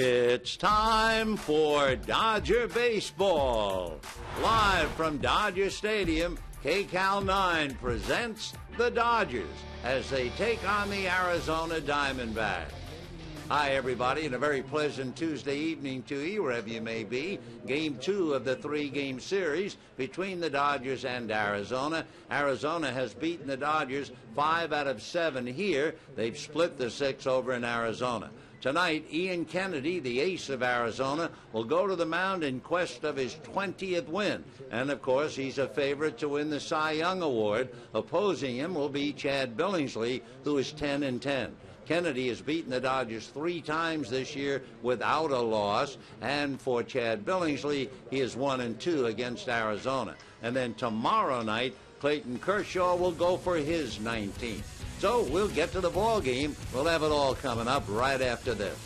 It's time for Dodger Baseball. Live from Dodger Stadium, KCAL 9 presents the Dodgers as they take on the Arizona Diamondbacks. Hi, everybody, and a very pleasant Tuesday evening to you, wherever you may be. Game 2 of the 3-game series between the Dodgers and Arizona. Arizona has beaten the Dodgers 5 out of 7 here. They've split the 6 over in Arizona. Tonight, Ian Kennedy, the ace of Arizona, will go to the mound in quest of his 20th win. And, of course, he's a favorite to win the Cy Young Award. Opposing him will be Chad Billingsley, who is 10-10. Kennedy has beaten the Dodgers 3 times this year without a loss. And for Chad Billingsley, he is 1-2 against Arizona. And then tomorrow night, Clayton Kershaw will go for his 19th. So we'll get to the ball game. We'll have it all coming up right after this.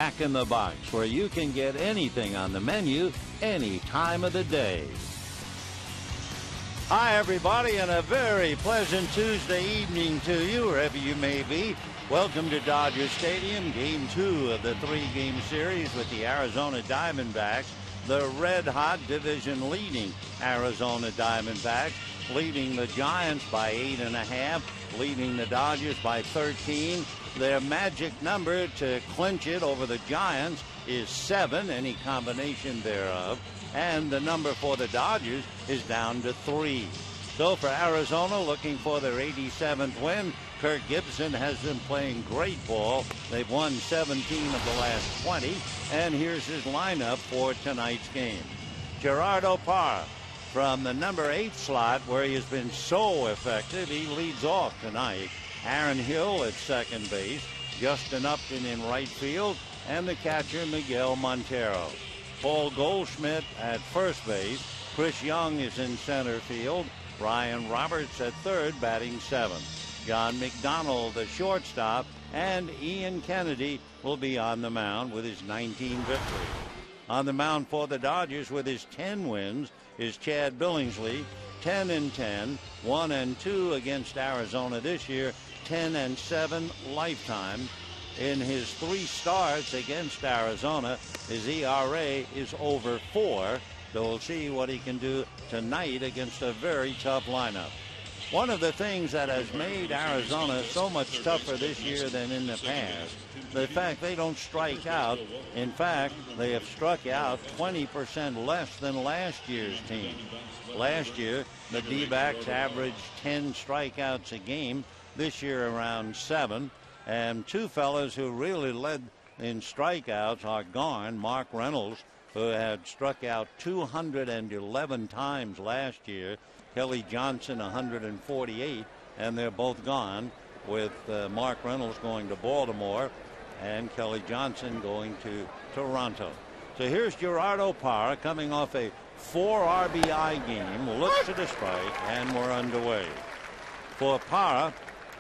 Back in the Box, where you can get anything on the menu any time of the day. Hi, everybody, and a very pleasant Tuesday evening to you, wherever you may be. Welcome to Dodger Stadium, Game 2 of the 3-game series with the Arizona Diamondbacks, the red-hot division-leading Arizona Diamondbacks, leading the Giants by 8.5, leading the Dodgers by 13. Their magic number to clinch it over the Giants is 7, any combination thereof. And the number for the Dodgers is down to 3. So for Arizona, looking for their 87th win, Kirk Gibson has been playing great ball. They've won 17 of the last 20. And here's his lineup for tonight's game. Gerardo Parra from the number 8 slot, where he has been so effective. He leads off tonight. Aaron Hill at second base, Justin Upton in right field, and the catcher Miguel Montero. Paul Goldschmidt at first base. Chris Young is in center field. Ryan Roberts at third, batting 7th. John McDonald, the shortstop, and Ian Kennedy will be on the mound with his 19 victory. On the mound for the Dodgers with his 10 wins is Chad Billingsley, 10-10, 1-2 against Arizona this year, 10-7 lifetime. In his 3 starts against Arizona, his ERA is over 4. So we'll see what he can do tonight against a very tough lineup. One of the things that has made Arizona so much tougher this year than in the past, the fact they don't strike out. In fact, they have struck out 20% less than last year's team. Last year, the D-backs averaged 10 strikeouts a game. This year, around 7. And 2 fellas who really led in strikeouts are gone. Mark Reynolds, who had struck out 211 times last year. Kelly Johnson, 148. And they're both gone, with Mark Reynolds going to Baltimore and Kelly Johnson going to Toronto. So here's Gerardo Parra coming off a 4 RBI game. Looks at a strike, and we're underway. For Parra,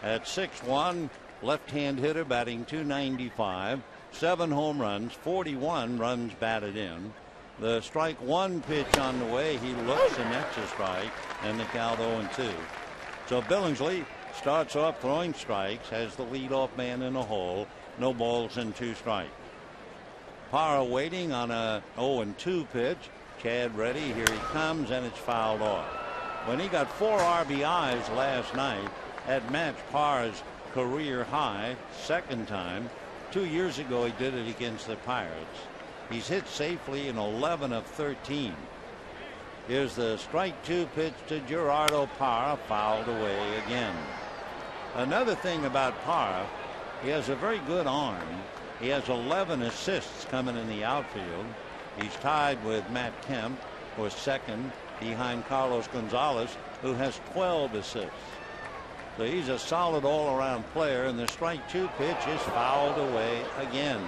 at 6'1", left-hand hitter, batting .295, 7 home runs, 41 runs batted in. The strike 1 pitch on the way. He looks, and that's a strike, and the count 0-2. So Billingsley starts off throwing strikes, has the leadoff man in the hole. No balls and 2 strikes. Parra waiting on a 0-2 pitch. Chad ready. Here he comes, and it's fouled off. When he got 4 RBIs last night, had matched Parra's career high, second time. 2 years ago, he did it against the Pirates. He's hit safely in 11 of 13. Here's the strike 2 pitch to Gerardo Parra, fouled away again. Another thing about Parra, he has a very good arm. He has 11 assists coming in the outfield. He's tied with Matt Kemp for second, behind Carlos Gonzalez, who has 12 assists. So he's a solid all-around player, and the strike 2 pitch is fouled away again.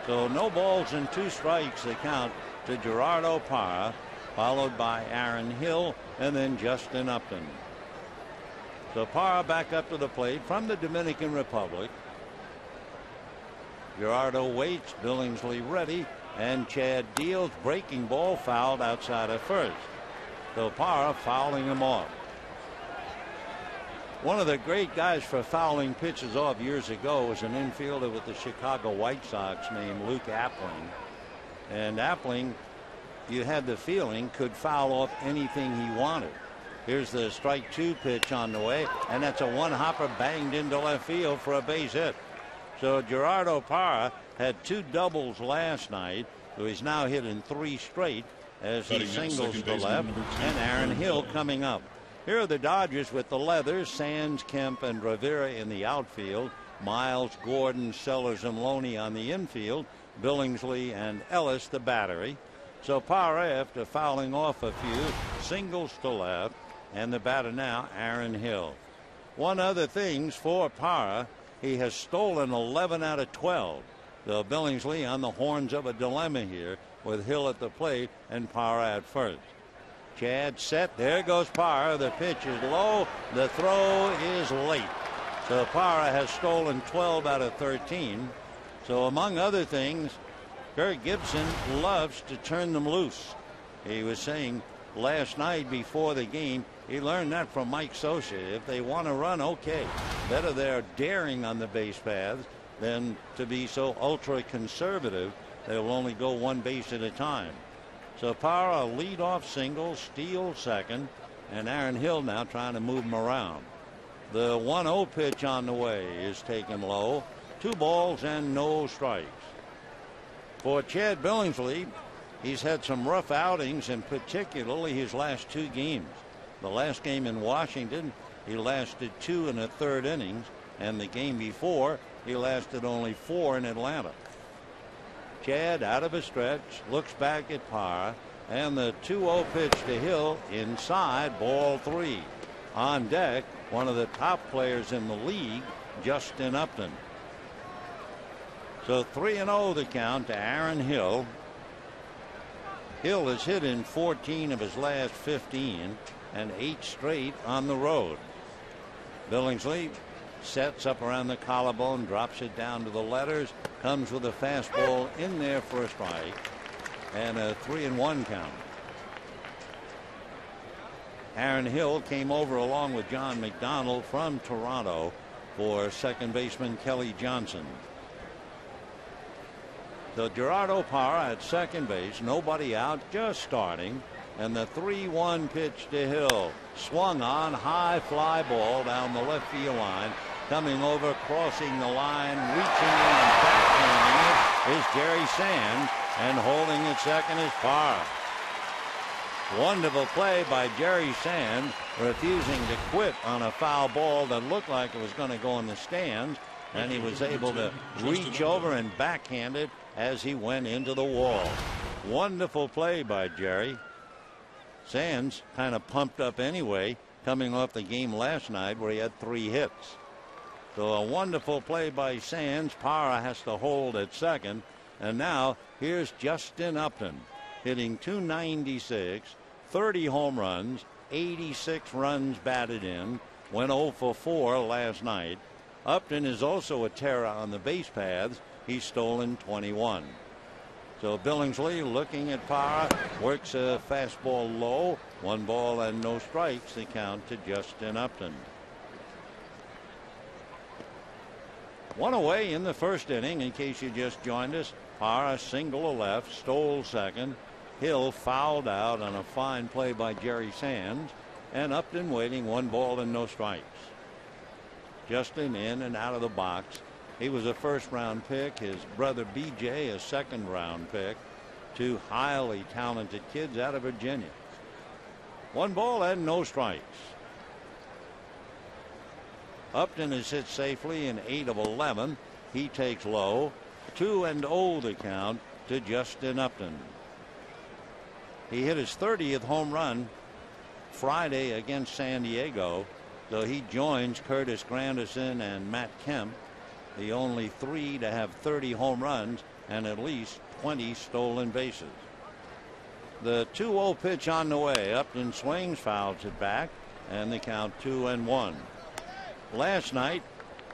So no balls and 2 strikes, the count to Gerardo Parra, followed by Aaron Hill and then Justin Upton. So Parra back up to the plate from the Dominican Republic. Gerardo waits, Billingsley ready, and Chad deals. Breaking ball fouled outside of first. So Parra fouling him off. One of the great guys for fouling pitches off years ago was an infielder with the Chicago White Sox named Luke Appling. And Appling, you had the feeling, could foul off anything he wanted. Here's the strike 2 pitch on the way, and that's a one-hopper banged into left field for a base hit. So Gerardo Parra had 2 doubles last night, so he's now hitting 3 straight as he singles to left, and Aaron Hill coming up. Here are the Dodgers with the Leathers, Sands, Kemp, and Rivera in the outfield. Miles, Gordon, Sellers, and Loney on the infield. Billingsley and Ellis the battery. So Parra, after fouling off a few, singles to left, and the batter now, Aaron Hill. One other thing for Parra, he has stolen 11 out of 12. So Billingsley on the horns of a dilemma here, with Hill at the plate and Parra at first. Chad set. There goes Parra. The pitch is low. The throw is late. So Parra has stolen 12 out of 13. So among other things, Kirk Gibson loves to turn them loose. He was saying last night before the game, he learned that from Mike Sosa. If they want to run, okay. Better they're daring on the base paths than to be so ultra conservative they will only go one base at a time. So Parra lead off single, steal second, and Aaron Hill now trying to move him around. The 1-0 pitch on the way is taken low. 2 balls and no strikes. For Chad Billingsley, he's had some rough outings, and particularly his last 2 games. The last game in Washington, he lasted 2 1/3 innings, and the game before, he lasted only 4 in Atlanta. Chad out of a stretch, looks back at Parra, and the 2-0 pitch to Hill inside, ball 3. On deck, one of the top players in the league, Justin Upton. So 3-0 the count to Aaron Hill. Hill has hit in 14 of his last 15 and 8 straight on the road. Billingsley sets up around the collarbone, drops it down to the letters, comes with a fastball in there for a strike, and a 3-1 count. Aaron Hill came over along with John McDonald from Toronto for second baseman Kelly Johnson. So Gerardo Parra at second base, nobody out, just starting, and the 3-1 pitch to Hill, swung on, high fly ball down the left field line. Coming over, crossing the line, reaching in and backhanding it is Jerry Sands, and holding at second is Parra. Wonderful play by Jerry Sands, refusing to quit on a foul ball that looked like it was going to go in the stands, and he was able to reach over and backhand it as he went into the wall. Wonderful play by Jerry. Sands kind of pumped up anyway, coming off the game last night where he had 3 hits. So a wonderful play by Sands. Parra has to hold at second, and now here's Justin Upton, hitting .296, 30 home runs, 86 runs batted in, went 0 for 4 last night. Upton is also a terror on the base paths. He's stolen 21. So Billingsley looking at Parra, works a fastball low, 1 ball and no strikes, the count to Justin Upton. 1 away in the first inning. In case you just joined us, Parra single to left, stole second. Hill fouled out on a fine play by Jerry Sands, and Upton waiting, 1 ball and no strikes. Justin in and out of the box. He was a first-round pick. His brother BJ a second-round pick. 2 highly talented kids out of Virginia. 1 ball and no strikes. Upton is hit safely in 8 of 11. He takes low. 2-0 the count to Justin Upton. He hit his 30th home run Friday against San Diego, so he joins Curtis Granderson and Matt Kemp, the only 3 to have 30 home runs and at least 20 stolen bases. The 2-0 pitch on the way. Upton swings, fouls it back, and the count 2-1. Last night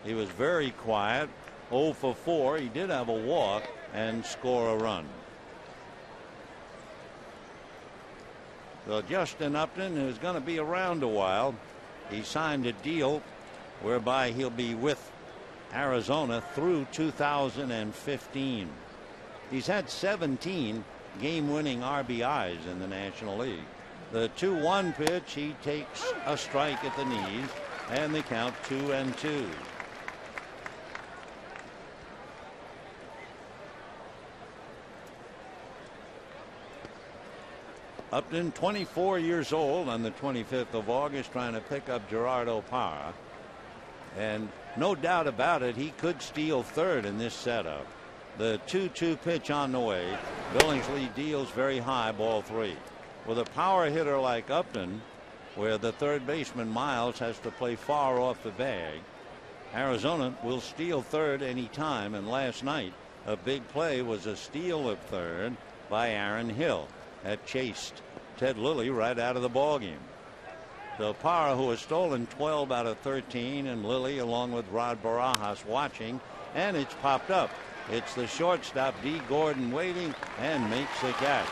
he was very quiet, 0 for 4. He did have a walk and score a run. So Justin Upton, who's going to be around a while, he signed a deal whereby he'll be with Arizona through 2015. He's had 17 game-winning RBIs in the National League. The 2-1 pitch, he takes a strike at the knees, and the count 2-2. Upton, 24 years old, on the 25th of August, trying to pick up Gerardo Parra. And no doubt about it, he could steal third in this setup. The 2-2 pitch on the way. Billingsley deals very high, ball 3. With a power hitter like Upton, where the third baseman Miles has to play far off the bag, Arizona will steal third any time. And last night, a big play was a steal of third by Aaron Hill. That chased Ted Lilly right out of the ballgame. So Parra, who has stolen 12 out of 13, and Lilly along with Rod Barajas watching, and it's popped up. It's the shortstop, D. Gordon, waiting and makes the catch.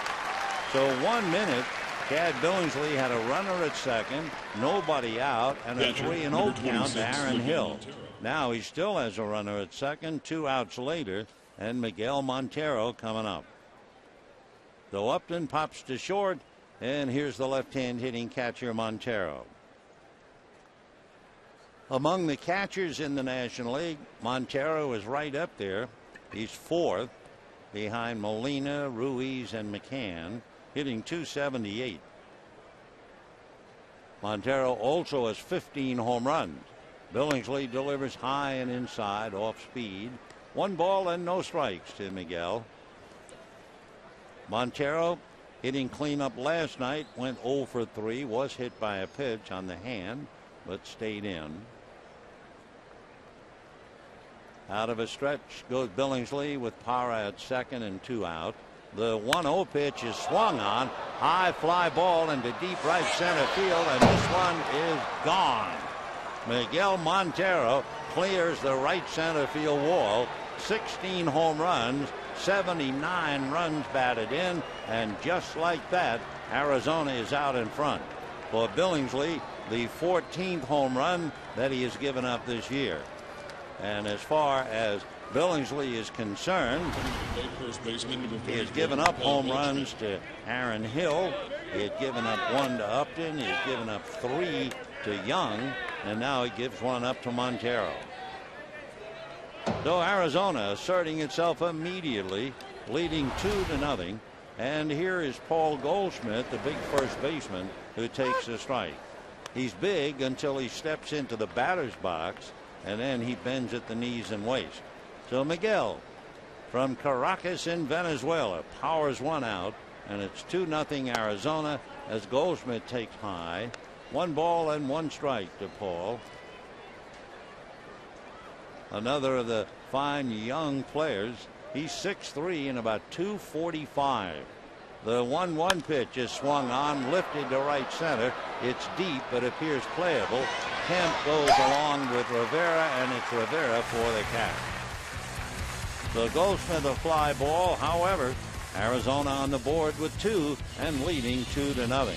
So 1 minute, Chad Billingsley had a runner at second, nobody out, and a 3-0 count to Aaron Hill. Now he still has a runner at second, 2 outs later, and Miguel Montero coming up. So Upton pops to short, and here's the left-hand hitting catcher Montero. Among the catchers in the National League, Montero is right up there. He's 4th behind Molina, Ruiz, and McCann, hitting .278. Montero also has 15 home runs. Billingsley delivers high and inside off speed. 1 ball and no strikes to Miguel. Montero hitting cleanup last night, went 0 for 3, was hit by a pitch on the hand, but stayed in. Out of a stretch goes Billingsley with Parra at second and 2 out. The 1-0 pitch is swung on. High fly ball into deep right center field, and this one is gone. Miguel Montero clears the right center field wall. 16 home runs, 79 runs batted in, and just like that, Arizona is out in front. For Billingsley, the 14th home run that he has given up this year. And as far as Billingsley is concerned, he has given up home runs to Aaron Hill. He had given up 1 to Upton. He had given up 3 to Young. And now he gives 1 up to Montero. So Arizona asserting itself immediately, leading 2-0. And here is Paul Goldschmidt, the big first baseman, who takes a strike. He's big until he steps into the batter's box, and then he bends at the knees and waist. So Miguel from Caracas in Venezuela powers 1 out, and it's 2-0 Arizona as Goldschmidt takes high. 1 ball and 1 strike to Paul. Another of the fine young players. He's 6'3" and about 245. The 1-1 pitch is swung on, lifted to right center. It's deep, but appears playable. Kemp goes along with Rivera, and it's Rivera for the catch. So Goldschmidt a fly ball. However, Arizona on the board with 2 and leading 2-0.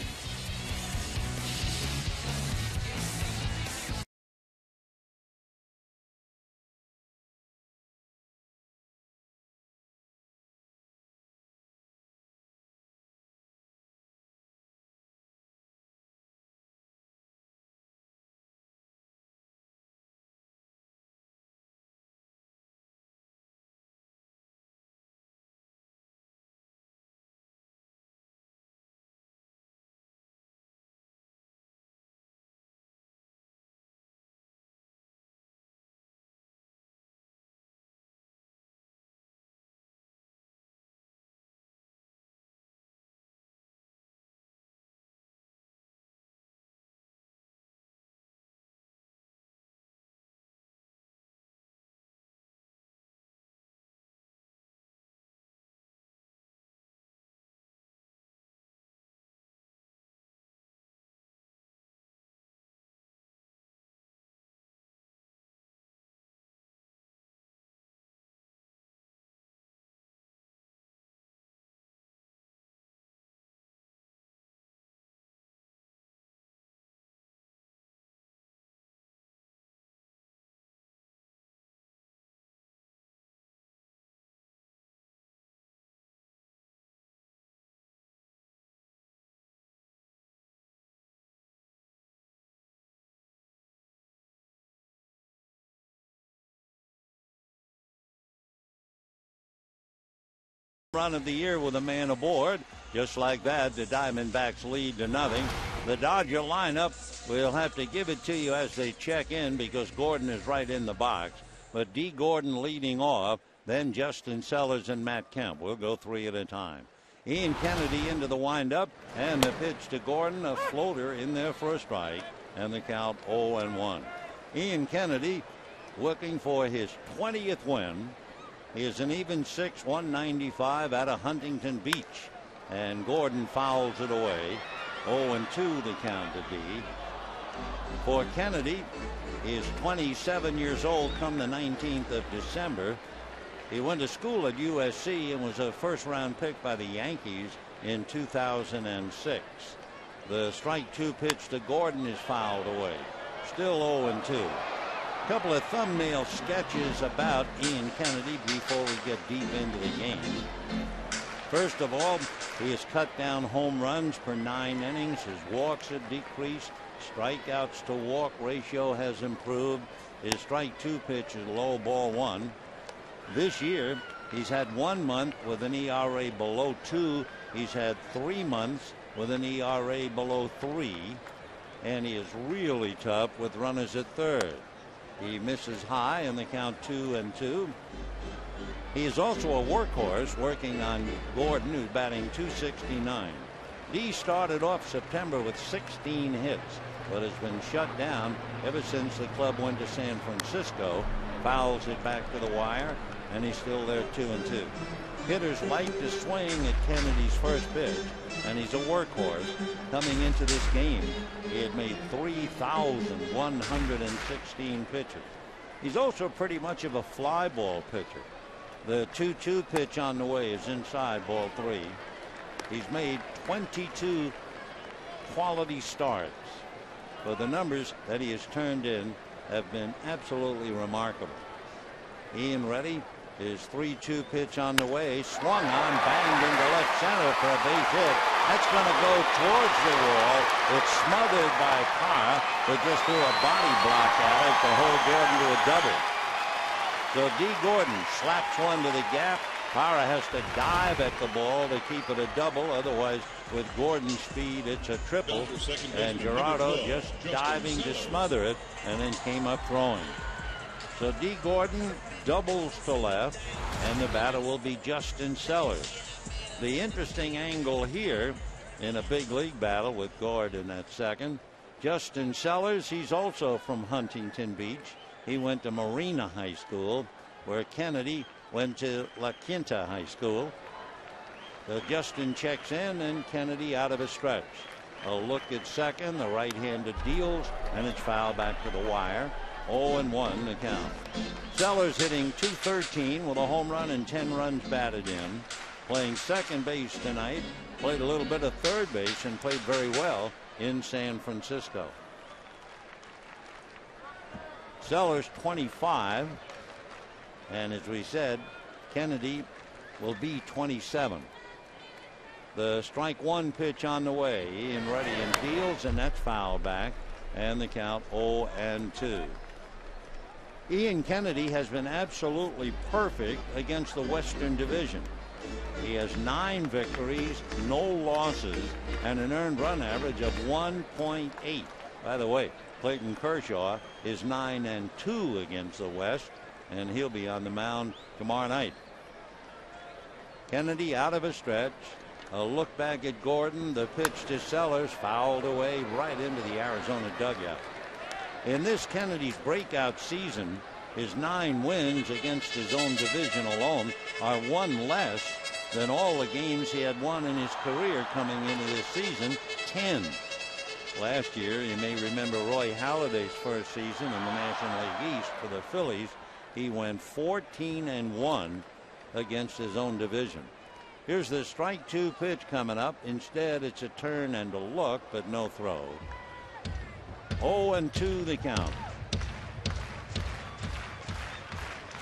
Run of the year with a man aboard. Just like that, the Diamondbacks lead to 0. The Dodger lineup, we'll have to give it to you as they check in because Gordon is right in the box. But D. Gordon leading off, then Justin Sellers and Matt Kemp. We'll go 3 at a time. Ian Kennedy into the windup, and the pitch to Gordon, a floater in there for a strike, and the count 0-1. Ian Kennedy looking for his 20th win. He is an even 6, 195 out of Huntington Beach. And Gordon fouls it away. 0-2 the count to be. For Kennedy, he is 27 years old come the 19th of December. He went to school at USC and was a first-round pick by the Yankees in 2006. The strike 2 pitch to Gordon is fouled away. Still 0-2. A couple of thumbnail sketches about Ian Kennedy before we get deep into the game. First of all, he has cut down home runs per 9 innings. His walks have decreased. Strikeouts to walk ratio has improved. His strike 2 pitch is low, ball 1. This year, he's had 1 month with an ERA below 2. He's had 3 months with an ERA below 3. And he is really tough with runners at third. He misses high in the count 2-2. He is also a workhorse, working on Gordon, who's batting .269. D started off September with 16 hits, but has been shut down ever since the club went to San Francisco. Fouls it back to the wire, and he's still there 2-2. Hitters like to swing at Kennedy's first pitch, and he's a workhorse. Coming into this game, he had made 3,116 pitches. He's also pretty much of a fly ball pitcher. The 2-2 pitch on the way is inside, ball 3. He's made 22 quality starts. But the numbers that he has turned in have been absolutely remarkable. Ian ready. His 3-2 pitch on the way, swung on, banged into left center for a base hit. That's going to go towards the wall. It's smothered by Parra, but just threw a body block at it to hold Gordon to a double. So D. Gordon slaps one to the gap. Parra has to dive at the ball to keep it a double. Otherwise, with Gordon's speed, it's a triple. And Gerardo just diving to smother it, and then came up throwing. So D. Gordon doubles to left, and the batter will be Justin Sellers. The interesting angle here in a big league battle with Gordon at second. Justin Sellers, he's also from Huntington Beach. He went to Marina High School, where Kennedy went to La Quinta High School. So Justin checks in, and Kennedy out of a stretch. A look at second, the right-handed deals, and it's fouled back to the wire. 0-1 the count. Sellers hitting .213 with a home run and 10 runs batted in. Playing second base tonight. Played a little bit of third base and played very well in San Francisco. Sellers 25. And as we said, Kennedy will be 27. The strike 1 pitch on the way. Ian ready and deals, and that's fouled back. And the count 0-2. Ian Kennedy has been absolutely perfect against the Western Division. He has 9 victories, no losses, and an earned run average of 1.8. By the way, Clayton Kershaw is 9-2 against the West, and he'll be on the mound tomorrow night. Kennedy out of a stretch. A look back at Gordon. The pitch to Sellers, fouled away right into the Arizona dugout. In this Kennedy's breakout season, his 9 wins against his own division alone are 1 less than all the games he had won in his career coming into this season, 10. Last year, you may remember Roy Halladay's first season in the National League East for the Phillies. He went 14-1 against his own division. Here's the strike 2 pitch coming up. Instead, it's a turn and a look, but no throw. 0-2 the count.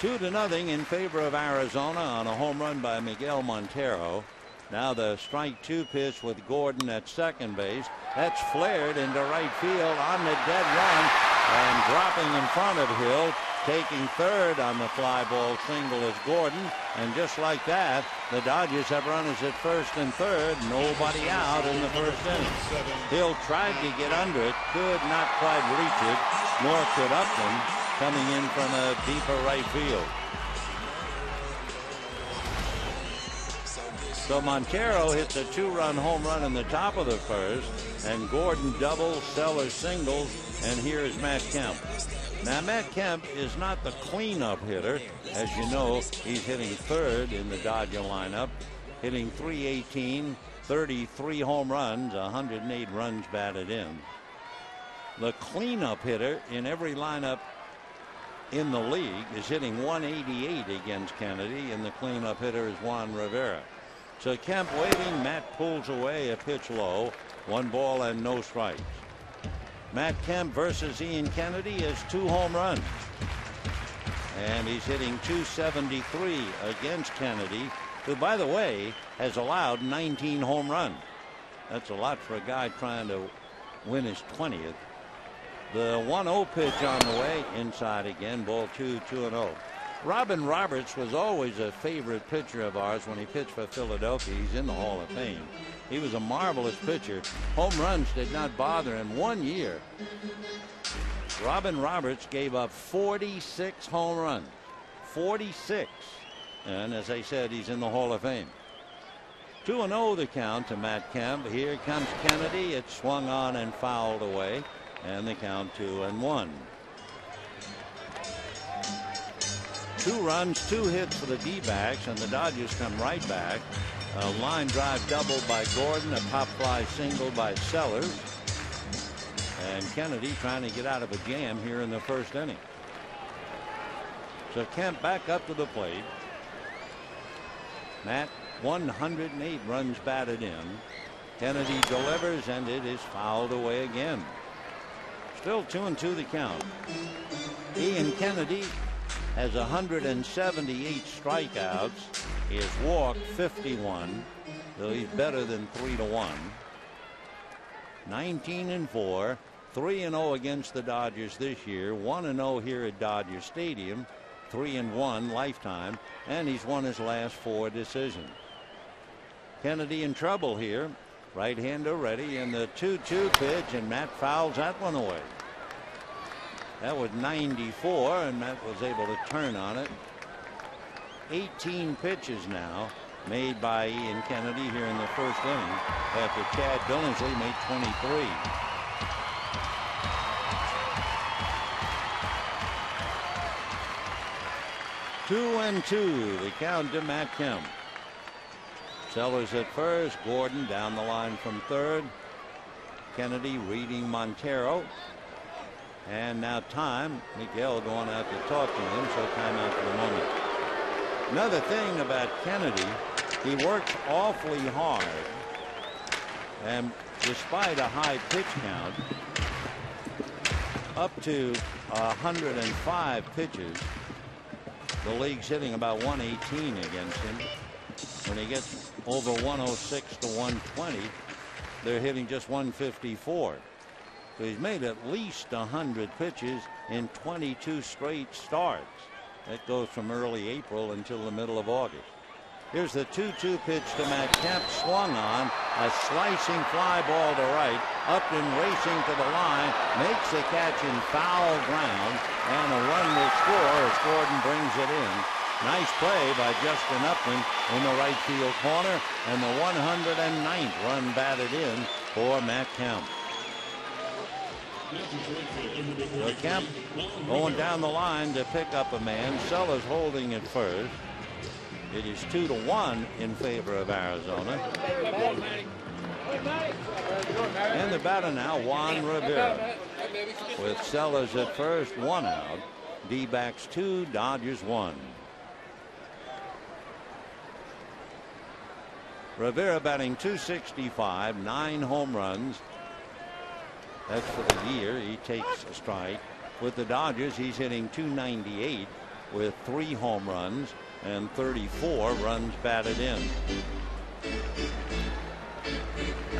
2-0 in favor of Arizona on a home run by Miguel Montero. Now the strike 2 pitch with Gordon at second base. That's flared into right field on the dead run, and dropping in front of Hill, taking third on the fly ball single is Gordon. And just like that, the Dodgers have runners at first and third, nobody out in the first inning. Hill tried to get under it, could not quite reach it, nor could Upton, coming in from a deeper right field. So Montero hits a 2-run home run in the top of the first, and Gordon doubles, Sellers singles, and here is Matt Kemp. Now, Matt Kemp is not the cleanup hitter. As you know, he's hitting third in the Dodger lineup, hitting .318, 33 home runs, 108 runs batted in. The cleanup hitter in every lineup in the league, is hitting 188 against Kennedy, and the cleanup hitter is Juan Rivera. So Kemp waiting. Matt pulls away a pitch low. 1 ball and no strikes. Matt Kemp versus Ian Kennedy has 2 home runs. And he's hitting .273 against Kennedy, who, by the way, has allowed 19 home runs. That's a lot for a guy trying to win his 20th. The 1-0 pitch on the way. Inside again. Ball 2, 2-0. Robin Roberts was always a favorite pitcher of ours when he pitched for Philadelphia. He's in the Hall of Fame. He was a marvelous pitcher. Home runs did not bother him. 1 year, Robin Roberts gave up 46 home runs. 46. And as I said, he's in the Hall of Fame. 2-0 the count to Matt Kemp. Here comes Kennedy. It's swung on and fouled away. And the count 2-1. 2 runs, 2 hits for the D-backs, and the Dodgers come right back. A line drive double by Gordon, a pop fly single by Sellers, and Kennedy trying to get out of a jam here in the first inning. So Kemp back up to the plate. Matt, 108 runs batted in. Kennedy delivers, and it is fouled away again. Still 2-2 the count. Ian Kennedy has 178 strikeouts. He has walked 51, so he's better than 3-1. 19-4, 3-0 against the Dodgers this year, 1-0 here at Dodger Stadium, 3-1 lifetime, and he's won his last 4 decisions. Kennedy in trouble here. Right-hander ready, and the 2-2 pitch, and Matt fouls that one away. That was 94, and Matt was able to turn on it. 18 pitches now made by Ian Kennedy here in the first inning after Chad Billingsley made 23. Two and two, the count to Matt Kemp. Sellers at first, Gordon down the line from third. Kennedy reading Montero. And now time. Miguel going out to talk to him, so time out for the moment. Another thing about Kennedy, he works awfully hard. And despite a high pitch count, up to 105 pitches, the league's hitting about 118 against him. When he gets over 106 to 120, they're hitting just 154. So he's made at least 100 pitches in 22 straight starts. That goes from early April until the middle of August. Here's the 2-2 pitch to Matt Kemp, swung on, a slicing fly ball to right, Upton racing to the line, makes the catch in foul ground, and a run will score as Gordon brings it in. Nice play by Justin Upton in the right field corner, and the 109th run batted in for Matt Kemp. So Kemp going down the line to pick up a man. Sellers holding at first. It is 2-1 in favor of Arizona. And the batter now, Juan Rivera. With Sellers at first, 1 out. D-backs 2, Dodgers 1. Rivera batting .265, 9 home runs. That's for the year. He takes a strike. With the Dodgers, he's hitting .298 with 3 home runs and 34 runs batted in.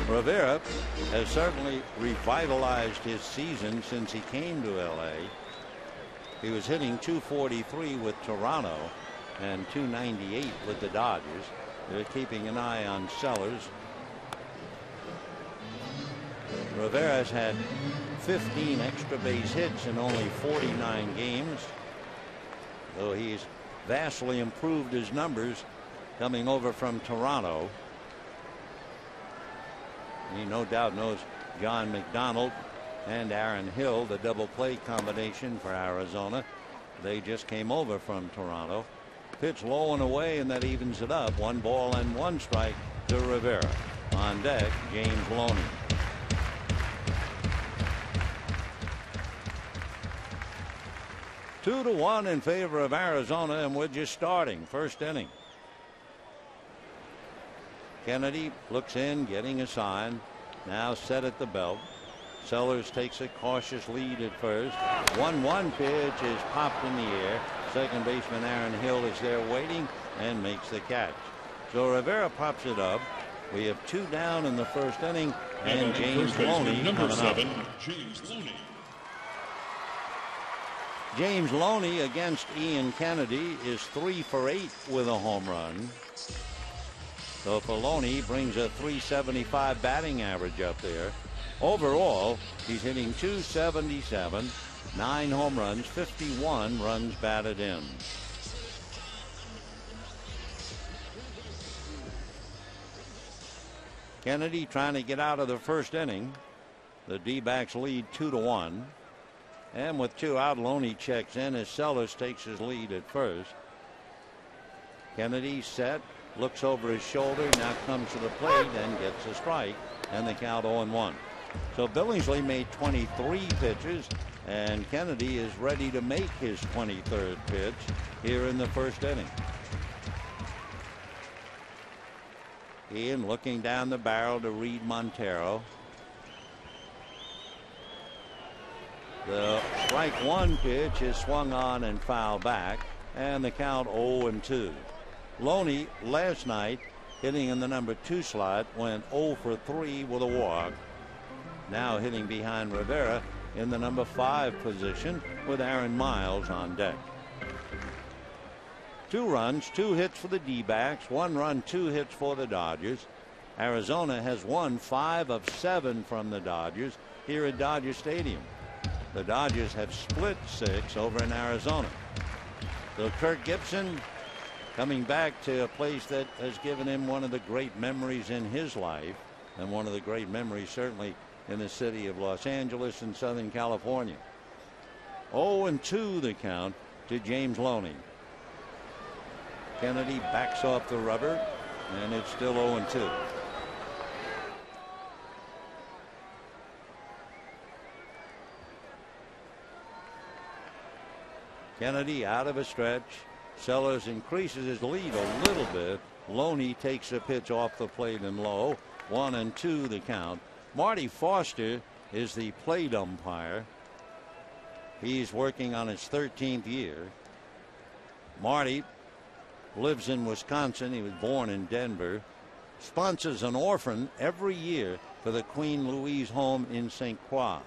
Rivera has certainly revitalized his season since he came to L.A. He was hitting .243 with Toronto and .298 with the Dodgers. They're keeping an eye on Sellers. Rivera has had 15 extra base hits in only 49 games, though he's vastly improved his numbers coming over from Toronto. He no doubt knows John McDonald and Aaron Hill, the double play combination for Arizona. They just came over from Toronto. Pitch low and away, and that evens it up. 1 ball and 1 strike to Rivera. On deck, James Loney. 2-1 in favor of Arizona, and we're just starting first inning. Kennedy looks in, getting a sign. Now set at the belt. Sellers takes a cautious lead at first. 1-1 pitch is popped in the air. Second baseman Aaron Hill is there waiting and makes the catch. So Rivera pops it up. We have 2 down in the first inning, and James Loney coming up. James Loney against Ian Kennedy is 3 for 8 with a home run. So for Loney, brings a .375 batting average up there. Overall, he's hitting .277, 9 home runs, 51 runs batted in. Kennedy trying to get out of the first inning. The D-backs lead 2-1. And with 2 out, Loney checks in as Sellers takes his lead at first. Kennedy set, looks over his shoulder, now comes to the plate and gets a strike, and the count 0-1. So Billingsley made 23 pitches, and Kennedy is ready to make his 23rd pitch here in the first inning. Ian looking down the barrel to Reed Montero. The strike 1 pitch is swung on and fouled back, and the count 0-2. Loney last night, hitting in the number 2 slot, went 0 for 3 with a walk. Now hitting behind Rivera in the number 5 position with Aaron Miles on deck. 2 runs, 2 hits for the D-backs, 1 run, 2 hits for the Dodgers. Arizona has won 5 of 7 from the Dodgers here at Dodger Stadium. The Dodgers have split 6 over in Arizona. So Kirk Gibson coming back to a place that has given him one of the great memories in his life, and one of the great memories certainly in the city of Los Angeles in Southern California. 0-2 the count to James Loney. Kennedy backs off the rubber, and it's still 0-2. Kennedy out of a stretch. Sellers increases his lead a little bit. Loney takes a pitch off the plate and low. 1-2 the count. Marty Foster is the plate umpire. He's working on his 13th year. Marty lives in Wisconsin. He was born in Denver. Sponsors an orphan every year for the Queen Louise home in St. Croix.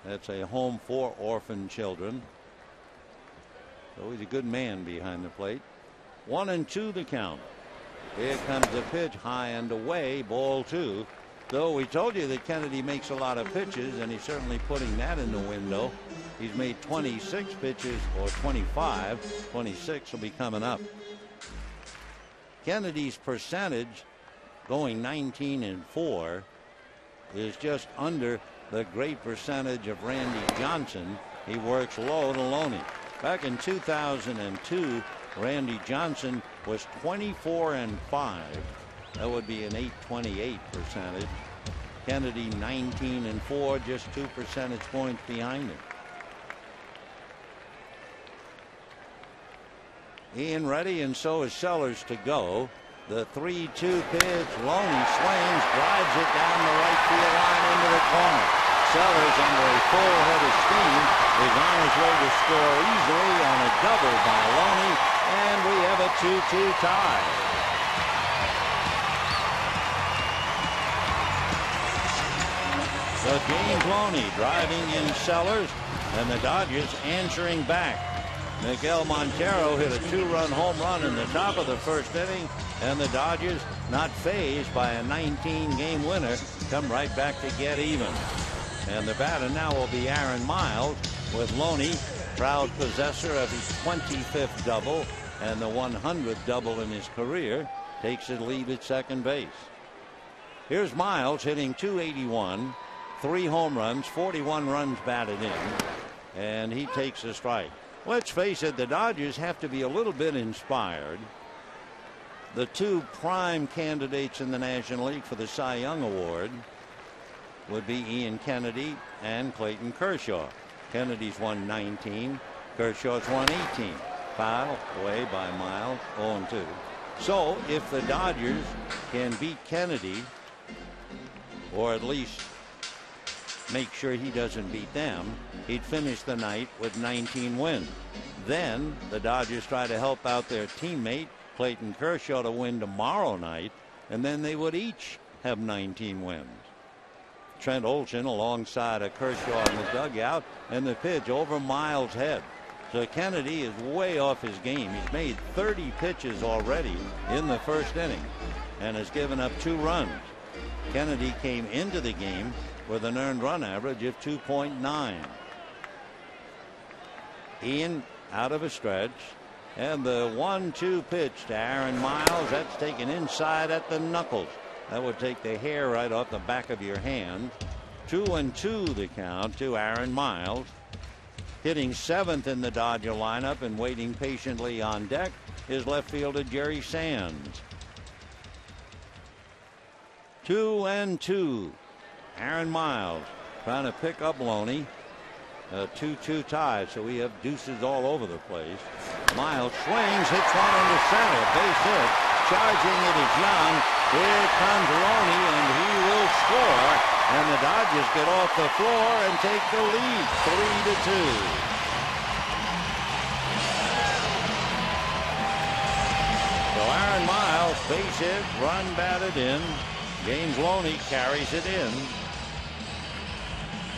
That's a home for orphan children. So he's a good man behind the plate. 1-2 the count. Here comes the pitch, high and away, ball 2. Though we told you that Kennedy makes a lot of pitches, and he's certainly putting that in the window. He's made 26 pitches, or 25. 26 will be coming up. Kennedy's percentage, going 19-4, is just under the great percentage of Randy Johnson. He works low to Loney. Back in 2002, Randy Johnson was 24-5. That would be an .828 percentage. Kennedy 19-4, just 2 percentage points behind him. Ian ready, and so is Sellers to go. The 3-2 pitch. Loney swings, drives it down the right field line into the corner. Sellers, under a full head of steam, is on his way to score easily on a double by Loney, and we have a 2-2 tie. So James Loney driving in Sellers, and the Dodgers answering back. Miguel Montero hit a 2-run home run in the top of the first inning, and the Dodgers, not fazed by a 19-game winner, come right back to get even. And the batter now will be Aaron Miles, with Loney, proud possessor of his 25th double and the 100th double in his career, takes his lead at second base. Here's Miles hitting .281, 3 home runs, 41 runs batted in, and he takes a strike. Let's face it, the Dodgers have to be a little bit inspired. The 2 prime candidates in the National League for the Cy Young Award, would be Ian Kennedy and Clayton Kershaw. Kennedy's won 19. Kershaw's won 18. Foul away by Miles, 0-2. So if the Dodgers can beat Kennedy, or at least make sure he doesn't beat them, he'd finish the night with 19 wins. Then the Dodgers try to help out their teammate Clayton Kershaw to win tomorrow night, and then they would each have 19 wins. Trent Olson alongside of Kershaw in the dugout, and the pitch over Miles' head. So Kennedy is way off his game. He's made 30 pitches already in the first inning and has given up 2 runs. Kennedy came into the game with an earned run average of 2.9. Ian out of a stretch, and the 1-2 pitch to Aaron Miles. That's taken inside at the knuckles. That would take the hair right off the back of your hand. 2-2 the count to Aaron Miles. Hitting 7th in the Dodger lineup and waiting patiently on deck is left fielder Jerry Sands. 2-2. Aaron Miles trying to pick up Loney. A 2-2 tie, so we have deuces all over the place. Miles swings, hits one into center, base hit. Charging it is Young. Here comes Loney, and he will score. And the Dodgers get off the floor and take the lead, 3-2. So Aaron Miles, base hit, run batted in. James Loney carries it in.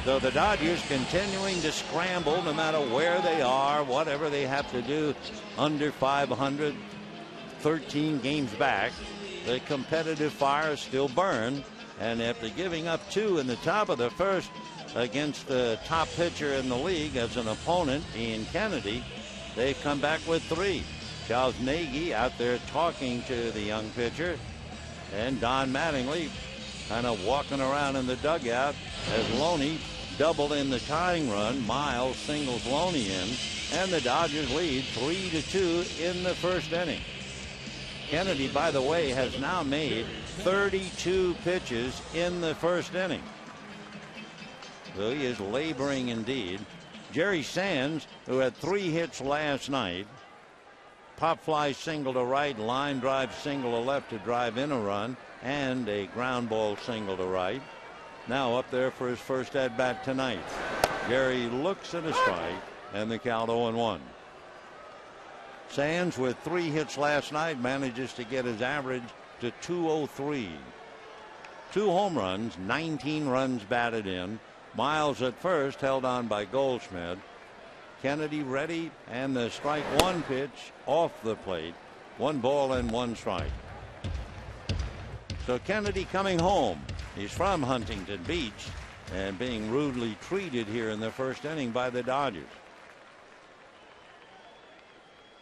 So the Dodgers continuing to scramble no matter where they are, whatever they have to do. Under 500, 13 games back. The competitive fire still burn. And after giving up 2 in the top of the first against the top pitcher in the league as an opponent, Ian Kennedy, they've come back with 3. Charles Nagy out there talking to the young pitcher. And Don Mattingly kind of walking around in the dugout as Loney doubled in the tying run. Miles singles Loney in, and the Dodgers lead 3-2 in the first inning. Kennedy, by the way, has now made 32 pitches in the first inning. So he is laboring indeed. Jerry Sands, who had 3 hits last night, pop fly single to right, line drive single to left to drive in a run, and a ground ball single to right. Now up there for his first at bat tonight. Jerry looks at a strike, and the count 0-1. Sands, with 3 hits last night, manages to get his average to 203. 2 home runs, 19 runs batted in. Miles at first, held on by Goldschmidt. Kennedy ready, and the strike 1 pitch off the plate. 1 ball and 1 strike. So Kennedy coming home. He's from Huntington Beach and being rudely treated here in the first inning by the Dodgers.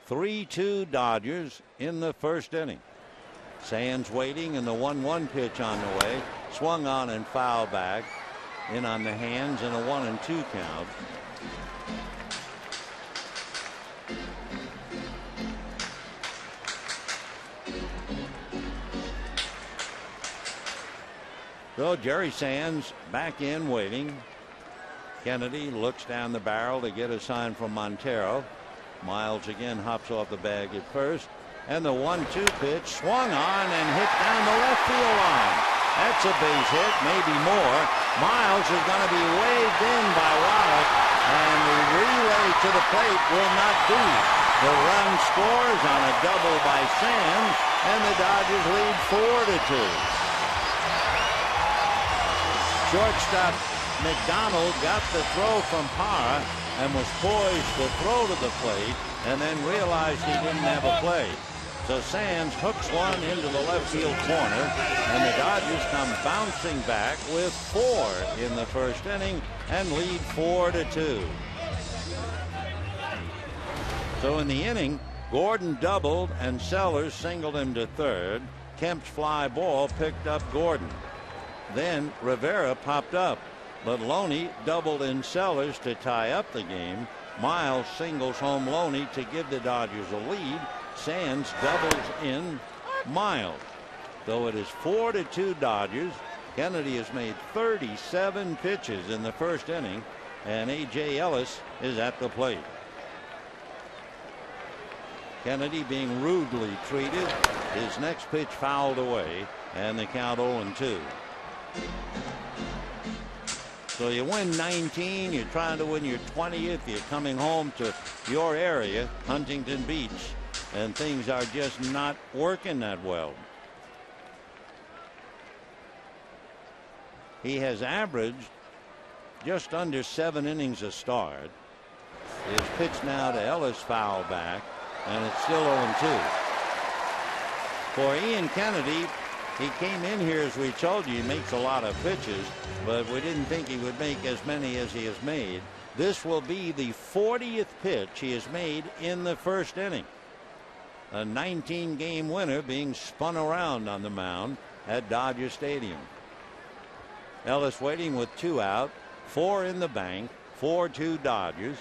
3-2 Dodgers in the first inning. Sands waiting, and the 1-1 pitch on the way. Swung on and foul back. In on the hands, and a 1-2 count. So Jerry Sands back in waiting. Kennedy looks down the barrel to get a sign from Montero. Miles again hops off the bag at first, and the 1-2 pitch swung on and hit down the left field line. That's a base hit, maybe more. Miles is going to be waved in by Wallach, and the relay to the plate will not do. The run scores on a double by Sands, and the Dodgers lead 4-2. Shortstop McDonald got the throw from Parra and was poised to throw to the plate, and then realized he didn't have a play. So Sands hooks one into the left field corner, and the Dodgers come bouncing back with 4 in the first inning and lead 4-2. So in the inning, Gordon doubled and Sellers singled him to third. Kemp's fly ball picked up Gordon. Then Rivera popped up, but Loney doubled in Sellers to tie up the game. Miles singles home Loney to give the Dodgers a lead. Sands doubles in Miles. So it is 4-2 Dodgers Kennedy has made 37 pitches in the first inning, and A.J. Ellis is at the plate. Kennedy being rudely treated. His next pitch fouled away, and the count 0-2. So you win 19, you're trying to win your 20th, you're coming home to your area, Huntington Beach, and things are just not working that well. He has averaged just under 7 innings a start. His pitch now to Ellis foul back, and it's still 0-2. For Ian Kennedy, he came in here, as we told you, he makes a lot of pitches, but we didn't think he would make as many as he has made. This will be the 40th pitch he has made in the first inning. A 19-game winner being spun around on the mound at Dodger Stadium. Ellis waiting with 2 out, 4 in the bank, 4-2 Dodgers.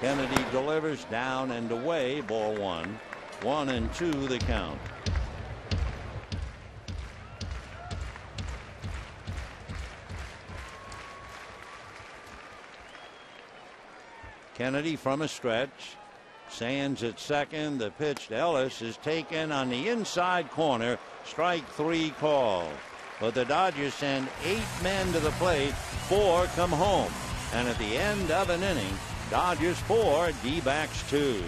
Kennedy delivers down and away, ball 1. 1-2 the count. Kennedy from a stretch. Sands at second. The pitch to Ellis is taken on the inside corner. Strike 3 called. But the Dodgers send 8 men to the plate. 4 come home. And at the end of an inning, Dodgers 4, D-backs 2.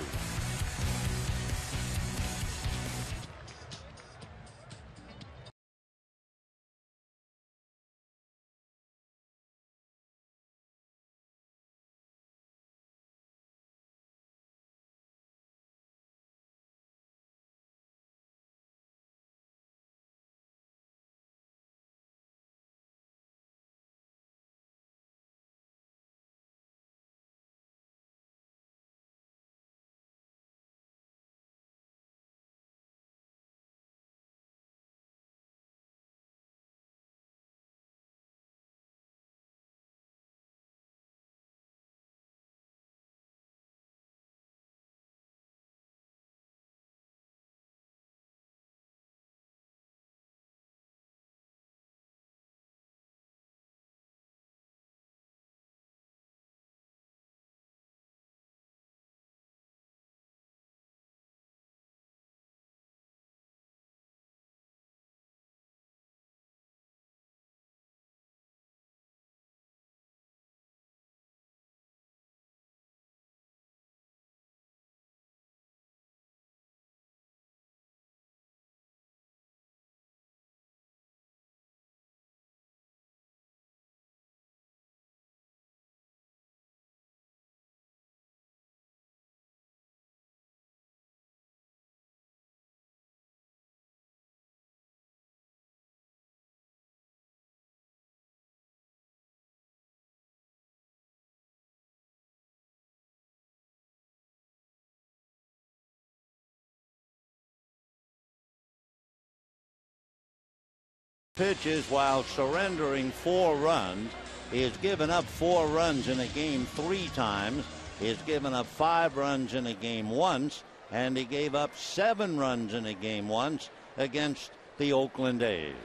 Pitches while surrendering 4 runs. He has given up 4 runs in a game 3 times. He has given up 5 runs in a game once, and he gave up 7 runs in a game once against the Oakland A's.